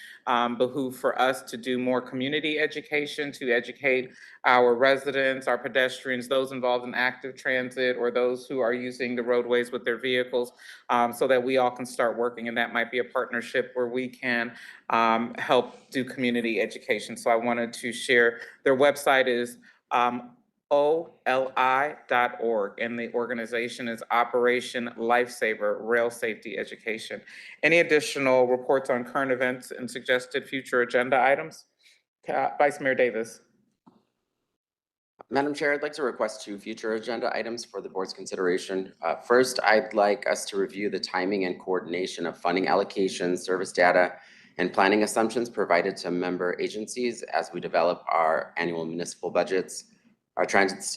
[SPEAKER 4] behoove for us to do more community education, to educate our residents, our pedestrians, those involved in active transit, or those who are using the roadways with their vehicles, so that we all can start working. And that might be a partnership where we can help do community education. So I wanted to share, their website is oli.org, and the organization is Operation Lifesaver Rail Safety Education. Any additional reports on current events and suggested future agenda items? Vice Mayor Davis.
[SPEAKER 17] Madam Chair, I'd like to request 2 future agenda items for the board's consideration. First, I'd like us to review the timing and coordination of funding allocations, service data, and planning assumptions provided to member agencies as we develop our annual municipal budgets. Our transit,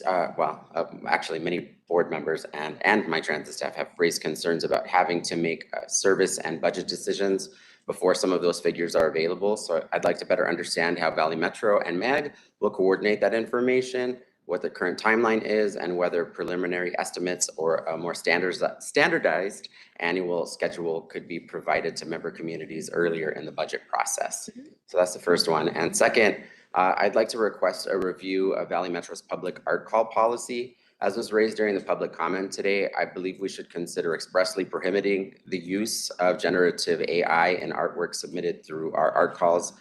[SPEAKER 17] actually many board members and my transit staff have raised concerns about having to make service and budget decisions before some of those figures are available. So I'd like to better understand how Valley Metro and MAG will coordinate that information, what the current timeline is, and whether preliminary estimates or a more standardized annual schedule could be provided to member communities earlier in the budget process. So that's the first one. And second, I'd like to request a review of Valley Metro's public art call policy. As was raised during the public comment today, I believe we should consider expressly prohibiting the use of generative AI in artwork submitted through our art calls.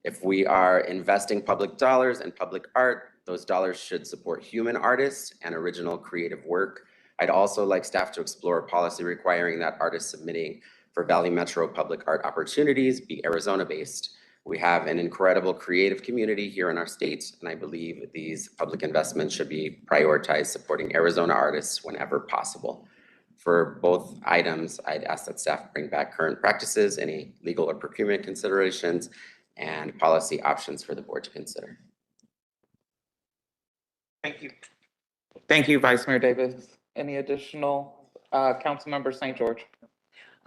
[SPEAKER 17] If we are investing public dollars in public art, those dollars should support human artists and original creative work. I'd also like staff to explore a policy requiring that artists submitting for Valley Metro public art opportunities be Arizona-based. We have an incredible creative community here in our state, and I believe these public investments should be prioritized supporting Arizona artists whenever possible. For both items, I'd ask that staff bring back current practices, any legal or procurement considerations, and policy options for the board to consider.
[SPEAKER 4] Thank you. Thank you, Vice Mayor Davis. Any additional, Councilmember St. George?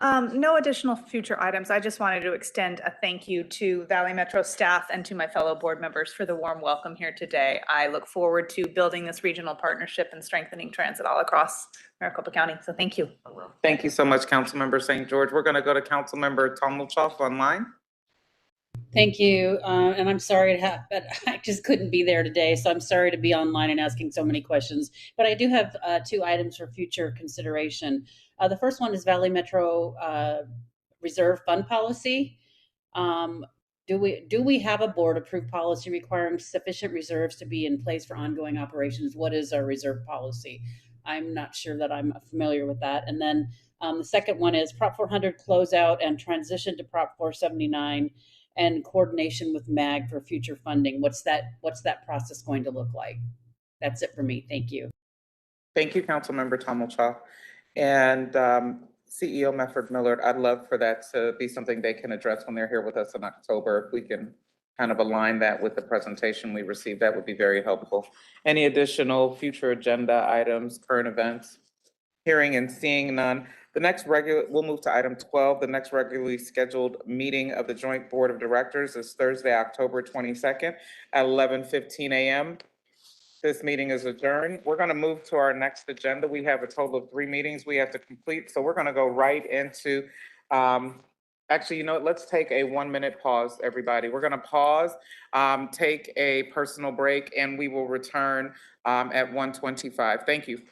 [SPEAKER 11] No additional future items. I just wanted to extend a thank you to Valley Metro staff and to my fellow board members for the warm welcome here today. I look forward to building this regional partnership and strengthening transit all across Maricopa County. So thank you.
[SPEAKER 4] Thank you so much, Councilmember St. George. We're going to go to Councilmember Tom Mulchoff online.
[SPEAKER 13] Thank you, and I'm sorry but I just couldn't be there today, so I'm sorry to be online and asking so many questions. But I do have 2 items for future consideration. The first one is Valley Metro Reserve Fund Policy. Do we have a board-approved policy requiring sufficient reserves to be in place for ongoing operations? What is our reserve policy? I'm not sure that I'm familiar with that. And then the second one is Prop 400 closeout and transition to Prop 479 and coordination with MAG for future funding. What's that process going to look like? That's it for me. Thank you.
[SPEAKER 4] Thank you, Councilmember Tom Mulchoff. And CEO Mefford Millard, I'd love for that to be something they can address when they're here with us in October. If we can kind of align that with the presentation we received, that would be very helpful. Any additional future agenda items, current events? Hearing and seeing none. We'll move to item 12. The next regularly scheduled meeting of the Joint Board of Directors is Thursday, October 22nd at 11:15 a.m. This meeting is adjourned. We're going to move to our next agenda. We have a total of 3 meetings we have to complete. So we're going to go right into, actually, you know what? Let's take a 1-minute pause, everybody. We're going to pause, take a personal break, and we will return at 1:25. Thank you.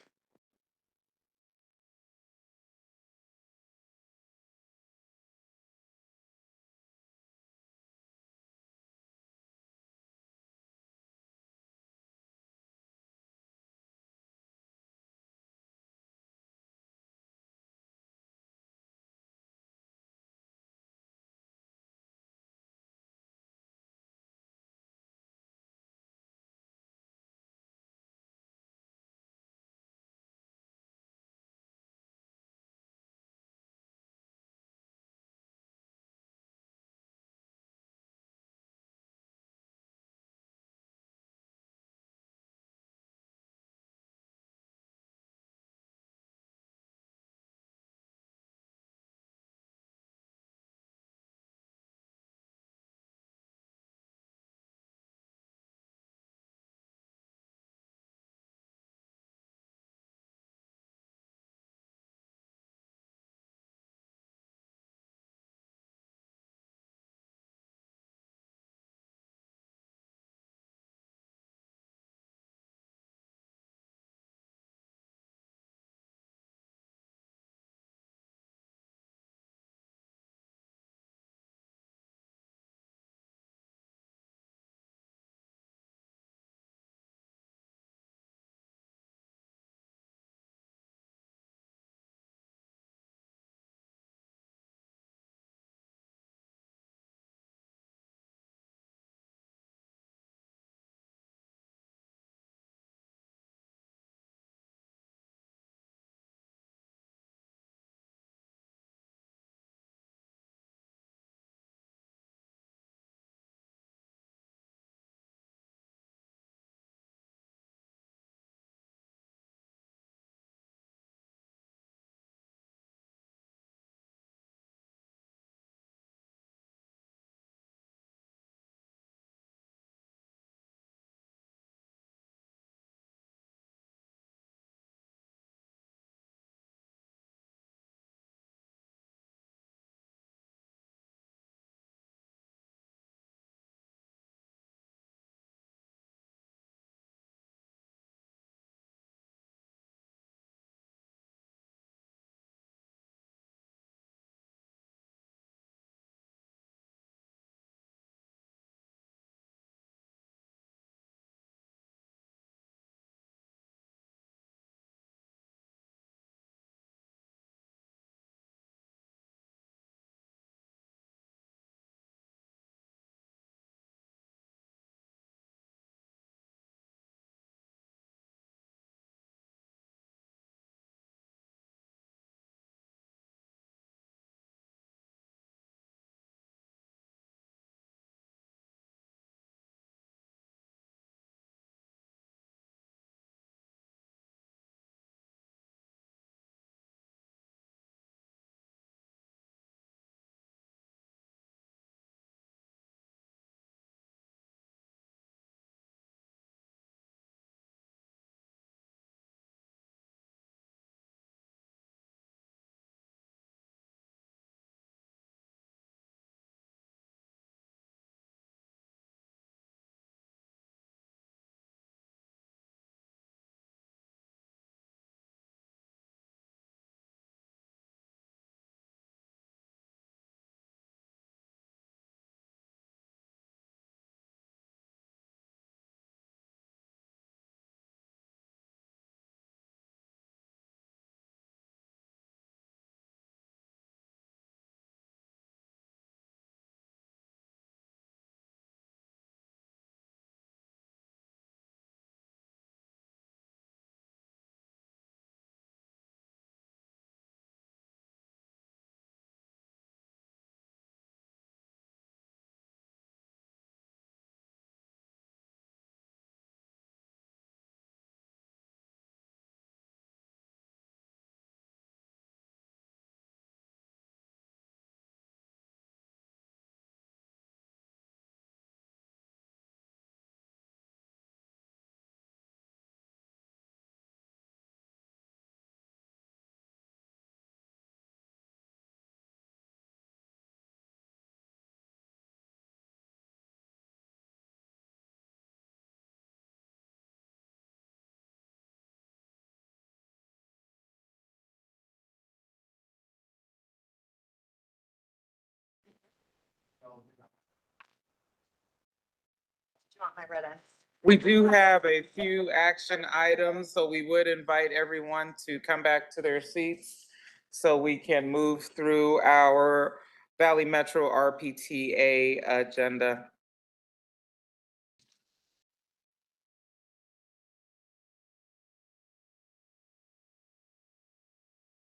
[SPEAKER 11] want my red eye.
[SPEAKER 4] We do have a few action items, so we would invite everyone to come back to their seats so we can move through our Valley Metro RPTA agenda.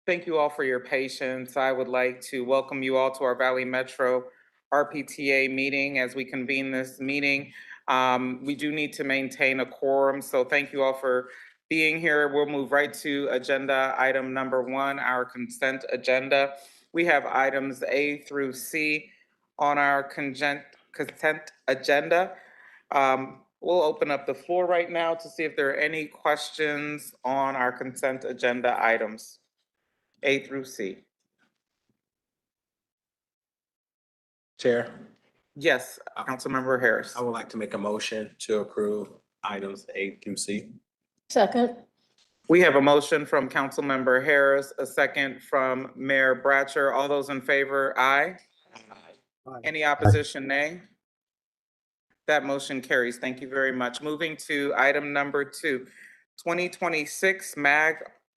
[SPEAKER 4] Thank you all for your patience. I would like to welcome you all to our Valley Metro RPTA meeting. As we convene this meeting, we do need to maintain a quorum, so thank you all for being here. We'll move right to agenda item number 1, our consent agenda. We have items A through C on our consent agenda. We'll open up the floor right now to see if there are any questions on our consent agenda items. A through C.
[SPEAKER 12] Chair,
[SPEAKER 4] Yes, Councilmember Harris.
[SPEAKER 12] I would like to make a motion to approve items A through C.
[SPEAKER 6] Second.
[SPEAKER 4] We have a motion from Councilmember Harris, a second from Mayor Bratcher. All those in favor, aye. Any opposition, nay? That motion carries. Thank you very much. Moving to item number 2, 2026 MAG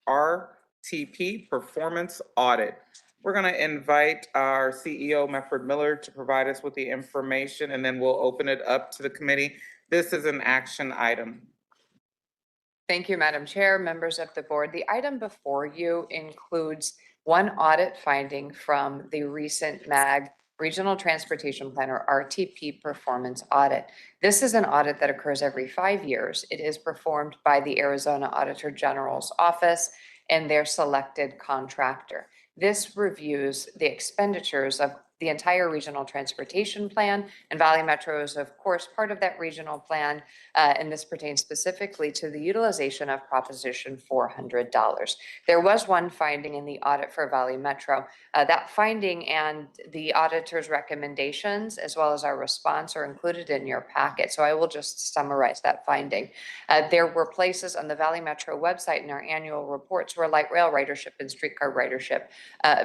[SPEAKER 4] RTP Performance Audit. We're going to invite our CEO, Mefford Miller, to provide us with the information, and then we'll open it up to the committee. This is an action item.
[SPEAKER 3] Thank you, Madam Chair, members of the board. The item before you includes one audit finding from the recent MAG Regional Transportation Plan, or RTP Performance Audit. This is an audit that occurs every 5 years. It is performed by the Arizona Auditor General's Office and their selected contractor. This reviews the expenditures of the entire regional transportation plan, and Valley Metro is, of course, part of that regional plan, and this pertains specifically to the utilization of Proposition $400. There was one finding in the audit for Valley Metro. That finding and the auditor's recommendations, as well as our response, are included in your packet, so I will just summarize that finding. There were places on the Valley Metro website in our annual reports where light rail ridership and streetcar ridership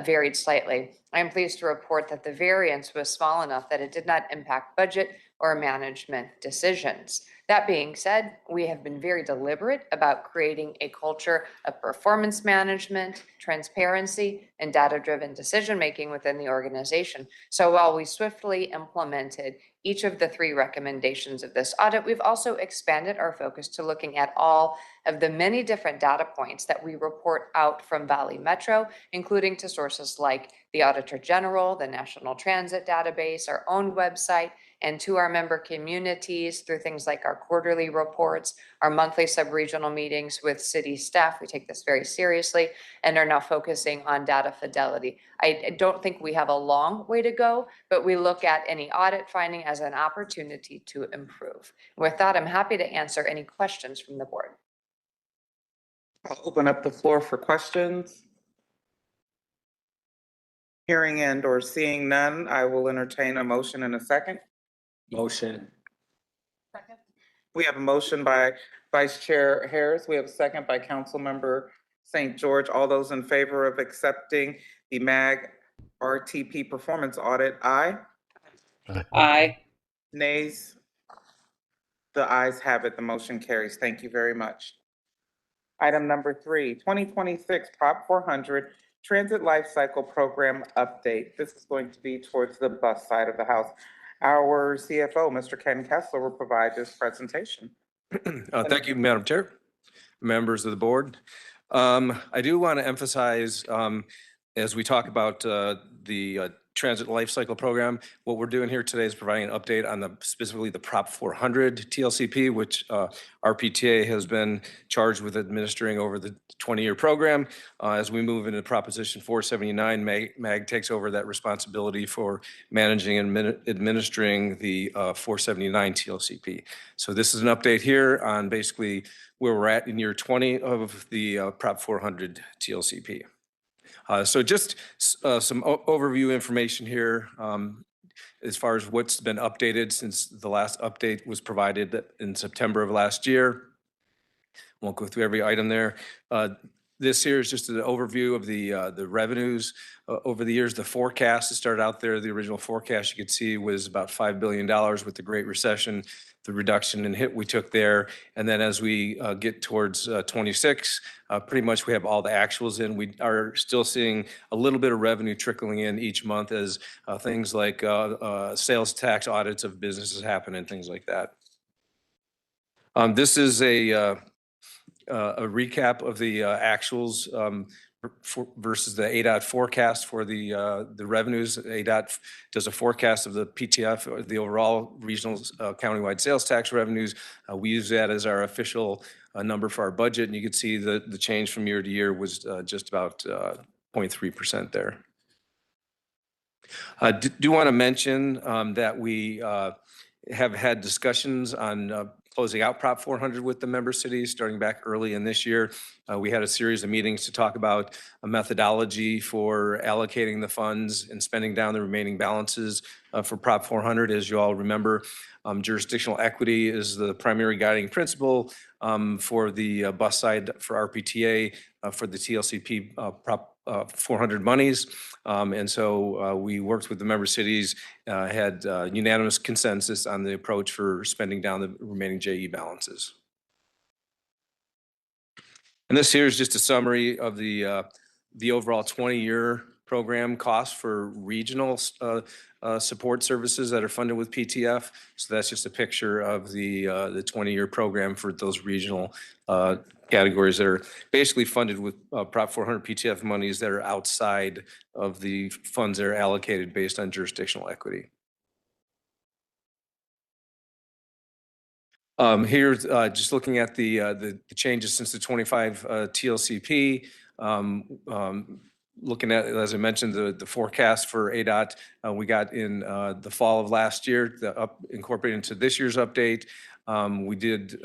[SPEAKER 3] varied slightly. I am pleased to report that the variance was small enough that it did not impact budget or management decisions. That being said, we have been very deliberate about creating a culture of performance management, transparency, and data-driven decision-making within the organization. So while we swiftly implemented each of the 3 recommendations of this audit, we've also expanded our focus to looking at all of the many different data points that we report out from Valley Metro, including to sources like the Auditor General, the National Transit Database, our own website, and to our member communities through things like our quarterly reports, our monthly sub-regional meetings with city staff. We take this very seriously and are now focusing on data fidelity. I don't think we have a long way to go, but we look at any audit finding as an opportunity to improve. With that, I'm happy to answer any questions from the board.
[SPEAKER 4] I'll open up the floor for questions. Hearing and or seeing none, I will entertain a motion in a second.
[SPEAKER 12] Motion.
[SPEAKER 11] Second.
[SPEAKER 4] We have a motion by Vice Chair Harris. We have a second by Councilmember St. George. All those in favor of accepting the MAG RTP Performance Audit, aye.
[SPEAKER 13] Aye.
[SPEAKER 4] Nays? The ayes have it. The motion carries. Thank you very much. Item number 3, 2026 Prop 400 Transit Life Cycle Program Update. This is going to be towards the bus side of the house. Our CFO, Mr. Ken Kessler, will provide this presentation.
[SPEAKER 8] Thank you, Madam Chair, members of the board. I do want to emphasize, as we talk about the Transit Life Cycle Program, what we're doing here today is providing an update on specifically the Prop 400 TLCP, which RPTA has been charged with administering over the 20-year program. As we move into Proposition 479, MAG takes over that responsibility for managing and administering the 479 TLCP. So this is an update here on basically where we're at in year 20 of the Prop 400 TLCP. So just some overview information here as far as what's been updated since the last update was provided in September of last year. Won't go through every item there. This here is just an overview of the revenues over the years. The forecast that started out there, the original forecast you could see was about $5 billion with the Great Recession, the reduction in hit we took there. And then as we get towards 26, pretty much we have all the actuals in. We are still seeing a little bit of revenue trickling in each month as things like sales tax audits of businesses happen and things like that. This is a recap of the actuals versus the ADOT forecast for the revenues. ADOT does a forecast of the PTF, or the overall regional countywide sales tax revenues. We use that as our official number for our budget, and you can see the change from year to year was just about 0.3% there. I do want to mention that we have had discussions on closing out Prop 400 with the member cities starting back early in this year. We had a series of meetings to talk about a methodology for allocating the funds and spending down the remaining balances for Prop 400. As you all remember, jurisdictional equity is the primary guiding principle for the bus side for RPTA for the TLCP Prop 400 monies. And so we worked with the member cities, had unanimous consensus on the approach for spending down the remaining JE balances. And this here is just a summary of the overall 20-year program cost for regional support services that are funded with PTF. So that's just a picture of the 20-year program for those regional categories that are basically funded with Prop 400 PTF monies that are outside of the funds that are allocated based on jurisdictional equity. Here's just looking at the changes since the 25 TLCP. Looking at, as I mentioned, the forecast for ADOT we got in the fall of last year, incorporated into this year's update. We did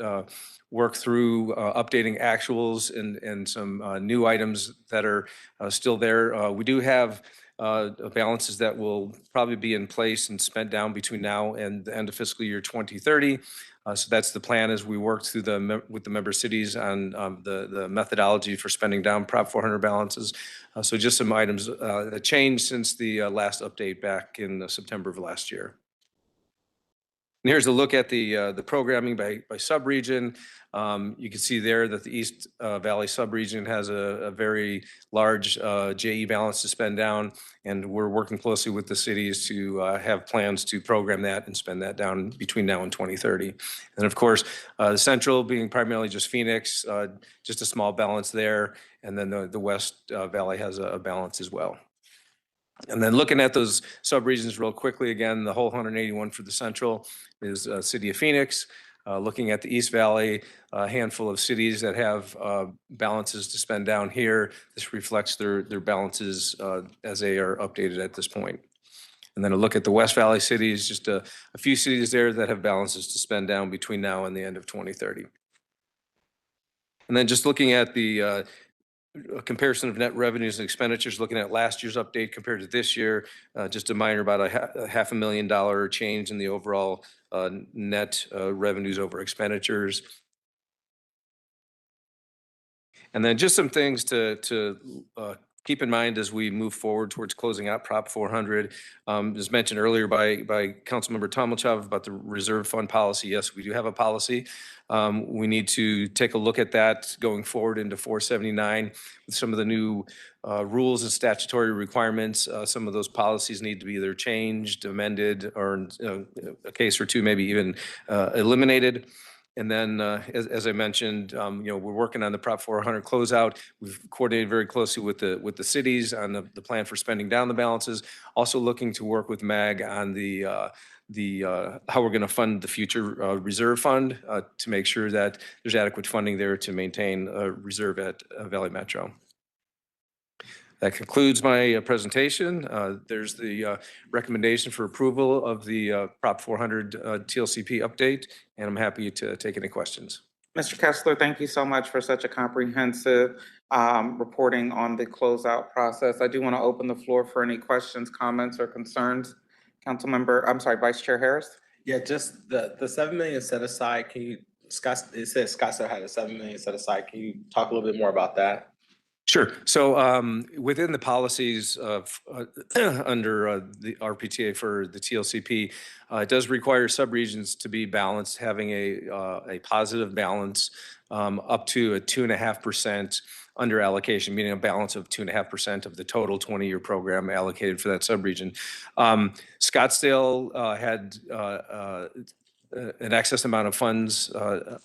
[SPEAKER 8] work through updating actuals and some new items that are still there. We do have balances that will probably be in place and spent down between now and the end of fiscal year 2030. So that's the plan as we work through with the member cities on the methodology for spending down Prop 400 balances. So just some items that changed since the last update back in September of last year. And here's a look at the programming by subregion. You can see there that the East Valley subregion has a very large JE balance to spend down, and we're working closely with the cities to have plans to program that and spend that down between now and 2030. And of course, the Central being primarily just Phoenix, just a small balance there, and then the West Valley has a balance as well. And then looking at those subregions real quickly, again, the whole 181 for the Central is City of Phoenix. Looking at the East Valley, a handful of cities that have balances to spend down here. This reflects their balances as they are updated at this point. And then a look at the West Valley cities, just a few cities there that have balances to spend down between now and the end of 2030. And then just looking at the a comparison of net revenues and expenditures, looking at last year's update compared to this year, just a minor about a $500,000 change in the overall net revenues over expenditures. And then just some things to keep in mind as we move forward towards closing out Prop 400. As mentioned earlier by Councilmember Tomilchev about the reserve fund policy. Yes, we do have a policy. We need to take a look at that going forward into 479 with some of the new rules and statutory requirements. Some of those policies need to be either changed, amended, or a case or two maybe even eliminated. And then, as I mentioned, we're working on the Prop 400 closeout. We've coordinated very closely with the cities on the plan for spending down the balances. Also looking to work with MAG on the how we're going to fund the future reserve fund to make sure that there's adequate funding there to maintain a reserve at Valley Metro. That concludes my presentation. There's the recommendation for approval of the Prop 400 TLCP update, and I'm happy to take any questions.
[SPEAKER 4] Mr. Kessler, thank you so much for such a comprehensive reporting on the closeout process. I do want to open the floor for any questions, comments, or concerns. Vice Chair Harris?
[SPEAKER 12] Yeah, just the $7 million set aside. Can you, Scott, it says Scott had a $7 million set aside. Can you talk a little bit more about that?
[SPEAKER 8] Sure. So within the policies of under the RPTA for the TLCP, it does require subregions to be balanced, having a positive balance up to a 2.5% under allocation, meaning a balance of 2.5% of the total 20-year program allocated for that subregion. Scottsdale had an excess amount of funds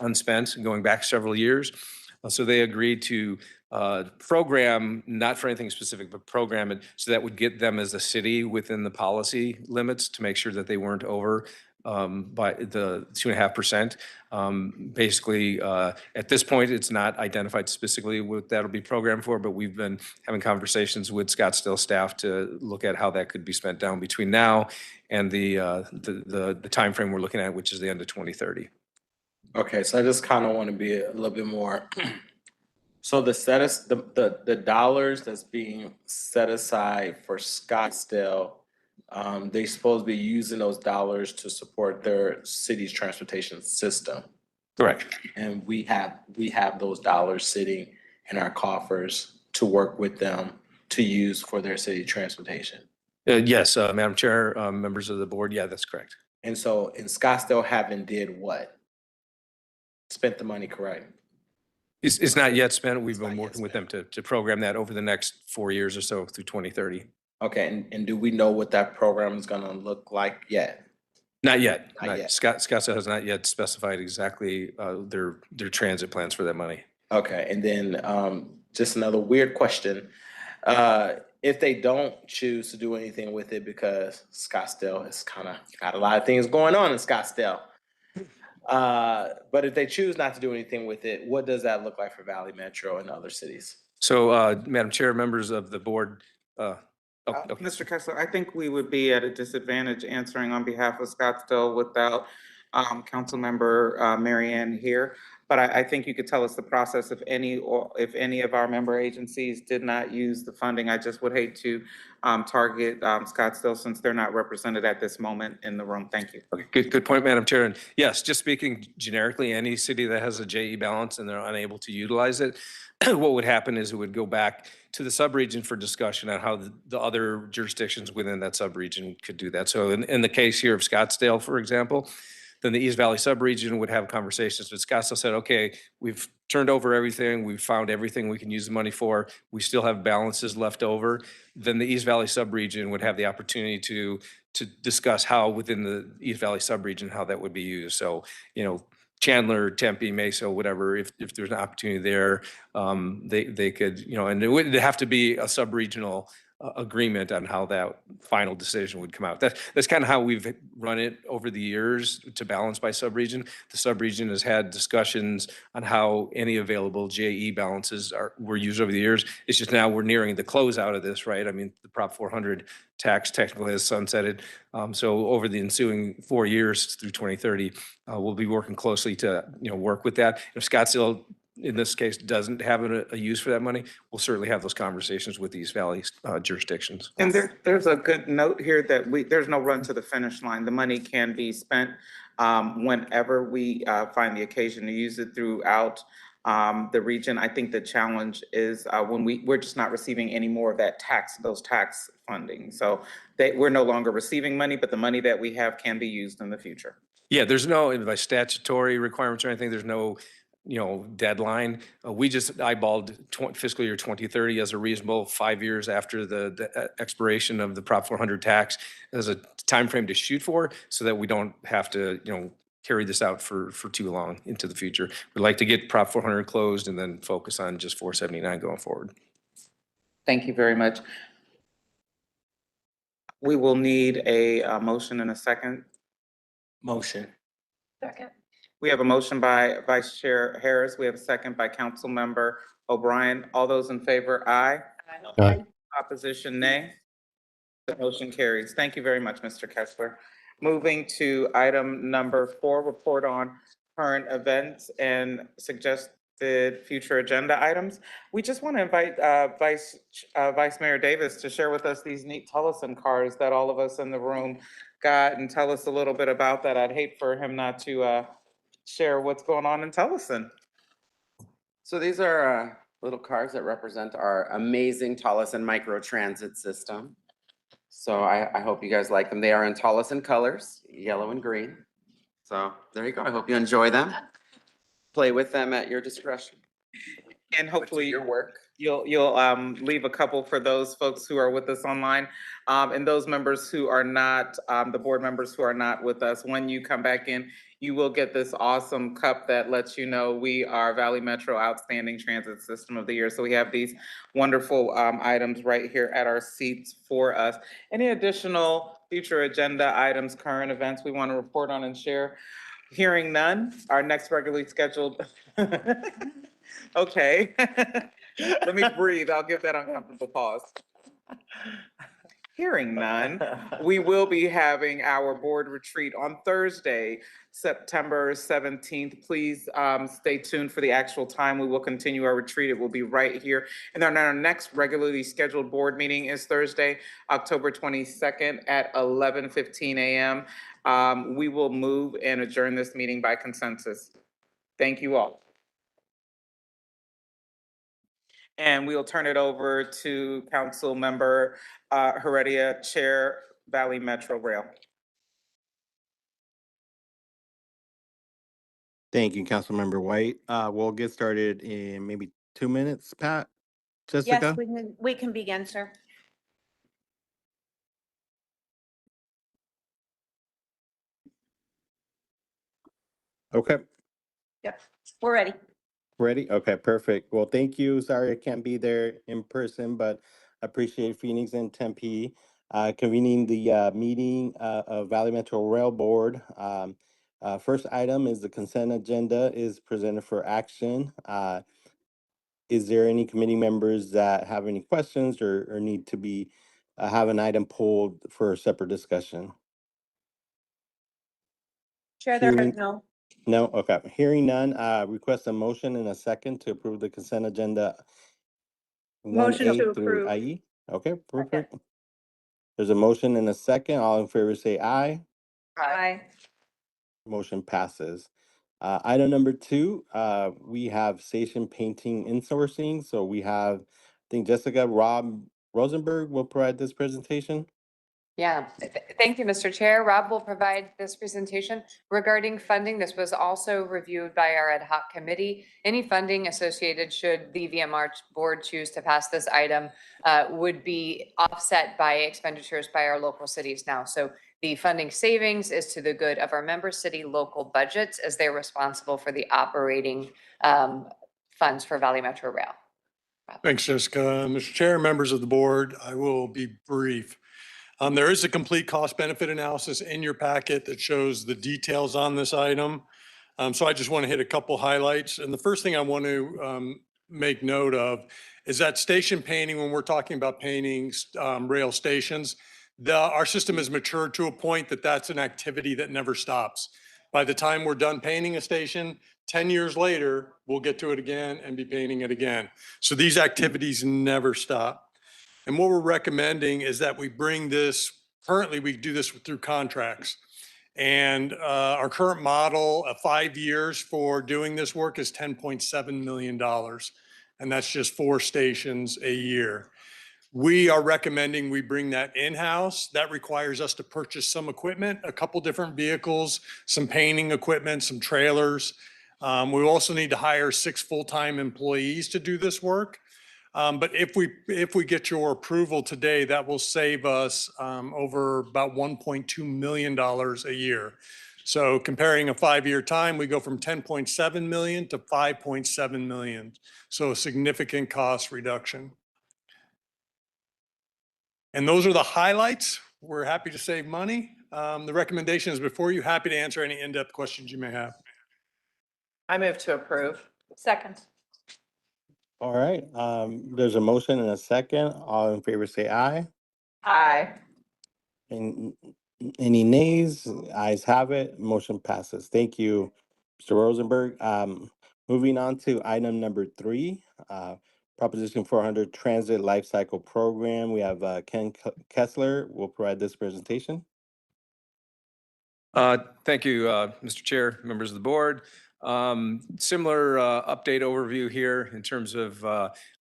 [SPEAKER 8] unspent going back several years. So they agreed to program, not for anything specific, but program it so that would get them as a city within the policy limits to make sure that they weren't over by the 2.5%. Basically, at this point, it's not identified specifically what that'll be programmed for, but we've been having conversations with Scottsdale staff to look at how that could be spent down between now and the timeframe we're looking at, which is the end of 2030.
[SPEAKER 12] Okay, so I just kind of want to be a little bit more. So the dollars that's being set aside for Scottsdale, they supposed to be using those dollars to support their city's transportation system.
[SPEAKER 8] Correct.
[SPEAKER 12] And we have those dollars sitting in our coffers to work with them to use for their city transportation.
[SPEAKER 8] Yes, Madam Chair, members of the board, yeah, that's correct.
[SPEAKER 12] And so in Scottsdale haven't did what? Spent the money, correct?
[SPEAKER 8] It's not yet spent. We've been working with them to program that over the next 4 years or so through 2030.
[SPEAKER 12] Okay, and do we know what that program is gonna look like yet?
[SPEAKER 8] Not yet.
[SPEAKER 12] Not yet.
[SPEAKER 8] Scottsdale has not yet specified exactly their transit plans for that money.
[SPEAKER 12] Okay, and then just another weird question. If they don't choose to do anything with it because Scottsdale has kind of got a lot of things going on in Scottsdale. But if they choose not to do anything with it, what does that look like for Valley Metro and other cities?
[SPEAKER 8] So, Madam Chair, members of the board,
[SPEAKER 4] Mr. Kessler, I think we would be at a disadvantage answering on behalf of Scottsdale without Councilmember Mary Ann here. But I think you could tell us the process if any of our member agencies did not use the funding. I just would hate to target Scottsdale since they're not represented at this moment in the room. Thank you.
[SPEAKER 8] Okay, good point, Madam Chair. And yes, just speaking generically, any city that has a JE balance and they're unable to utilize it, what would happen is it would go back to the subregion for discussion on how the other jurisdictions within that subregion could do that. So in the case here of Scottsdale, for example, then the East Valley subregion would have conversations with Scottsdale, said, okay, we've turned over everything, we've found everything we can use the money for, we still have balances left over. Then the East Valley subregion would have the opportunity to discuss how within the East Valley subregion, how that would be used. So, Chandler, Tempe, Mesa, whatever, if there's an opportunity there, they could, and it would have to be a sub-regional agreement on how that final decision would come out. That's kind of how we've run it over the years to balance by sub-region. The sub-region has had discussions on how any available JE balances were used over the years. It's just now we're nearing the closeout of this, right? I mean, the Prop 400 tax technically has sunsetted. So over the ensuing 4 years through 2030, we'll be working closely to work with that. If Scottsdale, in this case, doesn't have a use for that money, we'll certainly have those conversations with these Valley jurisdictions.
[SPEAKER 4] And there's a good note here that there's no run to the finish line. The money can be spent whenever we find the occasion to use it throughout the region. I think the challenge is when we're just not receiving any more of that those tax funding. So we're no longer receiving money, but the money that we have can be used in the future.
[SPEAKER 8] Yeah, there's no, by statutory requirements or anything, there's no deadline. We just eyeballed fiscal year 2030 as a reasonable 5 years after the expiration of the Prop 400 tax as a timeframe to shoot for, so that we don't have to carry this out for too long into the future. We'd like to get Prop 400 closed and then focus on just 479 going forward.
[SPEAKER 4] Thank you very much. We will need a motion and a second.
[SPEAKER 12] Motion.
[SPEAKER 11] Second.
[SPEAKER 4] We have a motion by Vice Chair Harris. We have a second by Councilmember O'Brien. All those in favor, aye.
[SPEAKER 16] Aye.
[SPEAKER 4] Opposition, nay. The motion carries. Thank you very much, Mr. Kessler. Moving to item number 4, report on current events and suggested future agenda items. We just want to invite Vice Mayor Davis to share with us these neat Tullison cars that all of us in the room got and tell us a little bit about that. I'd hate for him not to share what's going on in Tullison.
[SPEAKER 17] So these are little cars that represent our amazing Tolleson micro transit system. So I hope you guys like them. They are in Tolleson colors, yellow and green. So there you go. I hope you enjoy them. Play with them at your discretion.
[SPEAKER 4] And hopefully
[SPEAKER 17] your work.
[SPEAKER 4] you'll leave a couple for those folks who are with us online. And those members who are not, the board members who are not with us, when you come back in, you will get this awesome cup that lets you know we are Valley Metro Outstanding Transit System of the Year. So we have these wonderful items right here at our seats for us. Any additional future agenda items, current events we want to report on and share? Hearing none, our next regularly scheduled. Okay. Let me breathe. I'll give that uncomfortable pause. Hearing none, we will be having our board retreat on Thursday, September 17th. Please stay tuned for the actual time. We will continue our retreat. It will be right here. And then our next regularly scheduled board meeting is Thursday, October 22nd at 11:15 a.m. We will move and adjourn this meeting by consensus. Thank you all. And we'll turn it over to Council Member Heredia, Chair, Valley Metro Rail.
[SPEAKER 22] Thank you, Councilmember White. We'll get started in maybe 2 minutes, Pat,
[SPEAKER 5] Yes,
[SPEAKER 22] Jessica?
[SPEAKER 5] we can begin, sir.
[SPEAKER 22] Okay,
[SPEAKER 5] Yep, we're ready.
[SPEAKER 22] ready? Okay, perfect. Well, thank you. Sorry I can't be there in person, but I appreciate Phoenix and Tempe convening the meeting of Valley Metro Rail Board. First item is the consent agenda is presented for action. Is there any committee members that have any questions or need to be have an item pulled for a separate discussion?
[SPEAKER 5] Chair, there
[SPEAKER 22] Hearing-
[SPEAKER 5] is no.
[SPEAKER 22] No, okay. Hearing none, request a motion and a second to approve the consent agenda.
[SPEAKER 5] Motion
[SPEAKER 22] 1A
[SPEAKER 5] to
[SPEAKER 22] through
[SPEAKER 5] approve.
[SPEAKER 22] IE. Okay, perfect. There's a motion and a second. All in favor say aye.
[SPEAKER 5] Aye.
[SPEAKER 22] Motion passes. Item number 2, we have station painting insourcing. So we have, I think Jessica Rob Rosenberg will provide this presentation.
[SPEAKER 3] Yeah, thank you, Mr. Chair. Rob will provide this presentation regarding funding. This was also reviewed by our ad hoc committee. Any funding associated should the VMR board choose to pass this item would be offset by expenditures by our local cities now. So the funding savings is to the good of our member city local budgets as they're responsible for the operating funds for Valley Metro Rail.
[SPEAKER 9] Thanks, Jessica. Mr. Chair, members of the board, I will be brief. There is a complete cost benefit analysis in your packet that shows the details on this item. So I just want to hit a couple highlights. And the first thing I want to make note of is that station painting, when we're talking about painting rail stations, our system has matured to a point that that's an activity that never stops. By the time we're done painting a station, 10 years later, we'll get to it again and be painting it again. So these activities never stop. And what we're recommending is that we bring this, currently we do this through contracts. And our current model of 5 years for doing this work is $10.7 million. And that's just 4 stations a year. We are recommending we bring that in-house. That requires us to purchase some equipment, a couple different vehicles, some painting equipment, some trailers. We also need to hire 6 full-time employees to do this work. But if we get your approval today, that will save us over about $1.2 million a year. So comparing a 5-year time, we go from 10.7 million to 5.7 million. So a significant cost reduction. And those are the highlights. We're happy to save money. The recommendation is before you, happy to answer any in-depth questions you may have.
[SPEAKER 4] I move to approve.
[SPEAKER 5] Second.
[SPEAKER 22] All right, there's a motion and a second. All in favor say aye.
[SPEAKER 4] Aye.
[SPEAKER 22] And any nays? Ayes have it. Motion passes. Thank you, Mr. Rosenberg. Moving on to item number 3, Proposition 400 Transit Life Cycle Program. We have Ken Kessler will provide this presentation.
[SPEAKER 8] Thank you, Mr. Chair, members of the board. Similar update overview here in terms of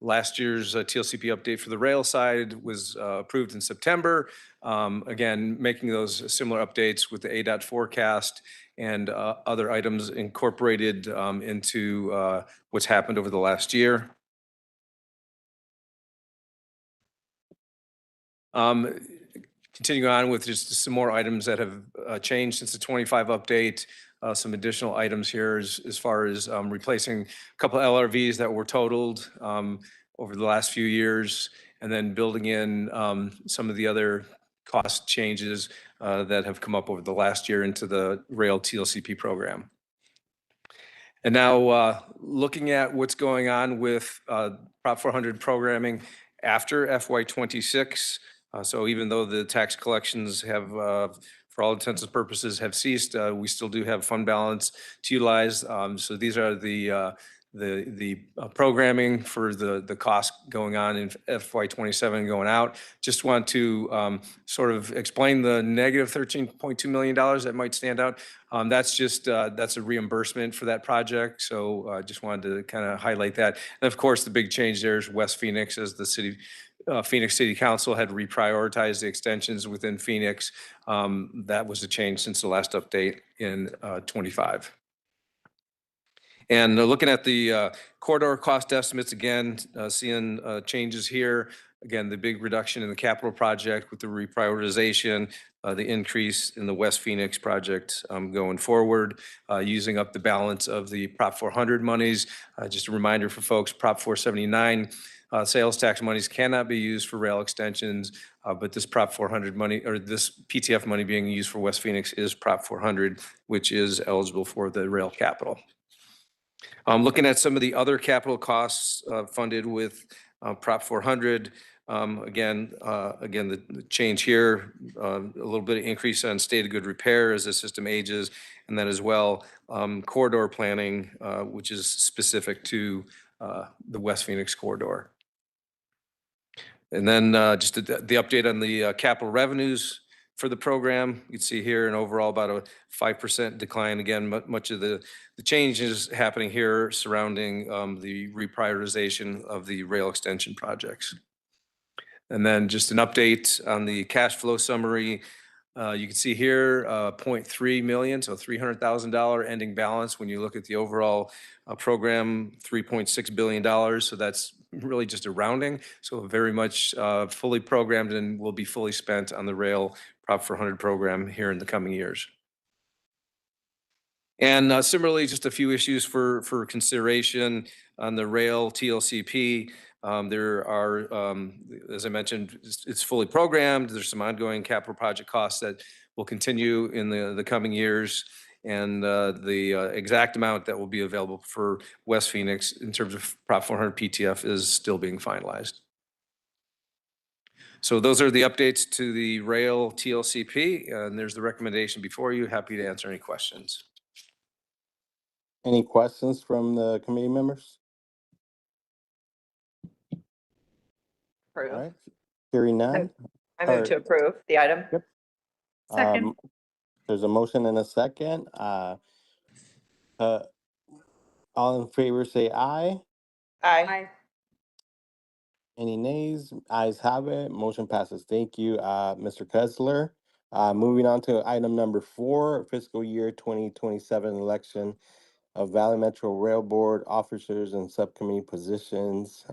[SPEAKER 8] last year's TLCP update for the rail side was approved in September. Again, making those similar updates with the ADOT forecast and other items incorporated into what's happened over the last year. Continuing on with just some more items that have changed since the 25 update. Some additional items here as far as replacing a couple LRVs that were totaled over the last few years, and then building in some of the other cost changes that have come up over the last year into the rail TLCP program. And now looking at what's going on with Prop 400 programming after FY26. So even though the tax collections have, for all intents and purposes, have ceased, we still do have fund balance to utilize. So these are the programming for the cost going on in FY27 going out. Just want to sort of explain the negative $13.2 million that might stand out. That's a reimbursement for that project. So I just wanted to kind of highlight that. And of course, the big change there is West Phoenix, as the Phoenix City Council had reprioritized the extensions within Phoenix. That was a change since the last update in 25. And looking at the corridor cost estimates, again, seeing changes here. Again, the big reduction in the capital project with the reprioritization, the increase in the West Phoenix project going forward, using up the balance of the Prop 400 monies. Just a reminder for folks, Prop 479 sales tax monies cannot be used for rail extensions, but this Prop 400 money, or this PTF money being used for West Phoenix is Prop 400, which is eligible for the rail capital. Looking at some of the other capital costs funded with Prop 400, again, the change here, a little bit of increase on state of good repair as the system ages, and then as well, corridor planning, which is specific to the West Phoenix corridor. And then just the update on the capital revenues for the program. You can see here an overall about a 5% decline. Again, much of the changes happening here surrounding the reprioritization of the rail extension projects. And then just an update on the cash flow summary. You can see here 0.3 million, so $300,000 ending balance. When you look at the overall program, $3.6 billion. So that's really just a rounding. So very much fully programmed and will be fully spent on the rail Prop 400 program here in the coming years. And similarly, just a few issues for consideration on the rail TLCP. There are, as I mentioned, it's fully programmed. There's some ongoing capital project costs that will continue in the coming years. And the exact amount that will be available for West Phoenix in terms of Prop 400 PTF is still being finalized. So those are the updates to the rail TLCP, and there's the recommendation before you. Happy to answer any questions.
[SPEAKER 22] Any questions from the committee members?
[SPEAKER 15] Approve.
[SPEAKER 22] All right, hearing none.
[SPEAKER 15] I move to approve the item.
[SPEAKER 22] Yep.
[SPEAKER 11] Second.
[SPEAKER 22] There's a motion and a second. All in favor say aye.
[SPEAKER 11] Aye.
[SPEAKER 22] Any nays? Ayes have it. Motion passes. Thank you, Mr. Kessler. Moving on to item number 4, fiscal year 2027 election of Valley Metro Rail Board officers and subcommittee positions.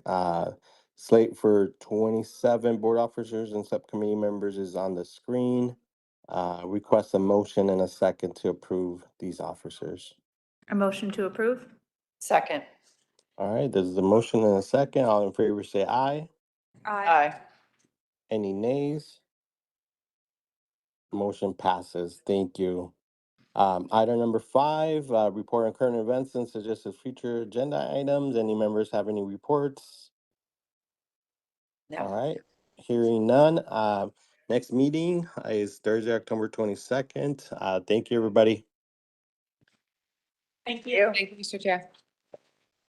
[SPEAKER 22] Slate for 27 board officers and subcommittee members is on the screen. Request a motion and a second to approve these officers.
[SPEAKER 11] A motion to approve?
[SPEAKER 15] Second.
[SPEAKER 22] All right, there's a motion and a second. All in favor say aye.
[SPEAKER 11] Aye.
[SPEAKER 22] Any nays? Motion passes. Thank you. Item number 5, report on current events and suggested future agenda items. Any members have any reports?
[SPEAKER 15] No.
[SPEAKER 22] All right, hearing none. Next meeting is Thursday, October 22nd. Thank you, everybody.
[SPEAKER 11] Thank you.
[SPEAKER 3] Thank you, Mr. Chair.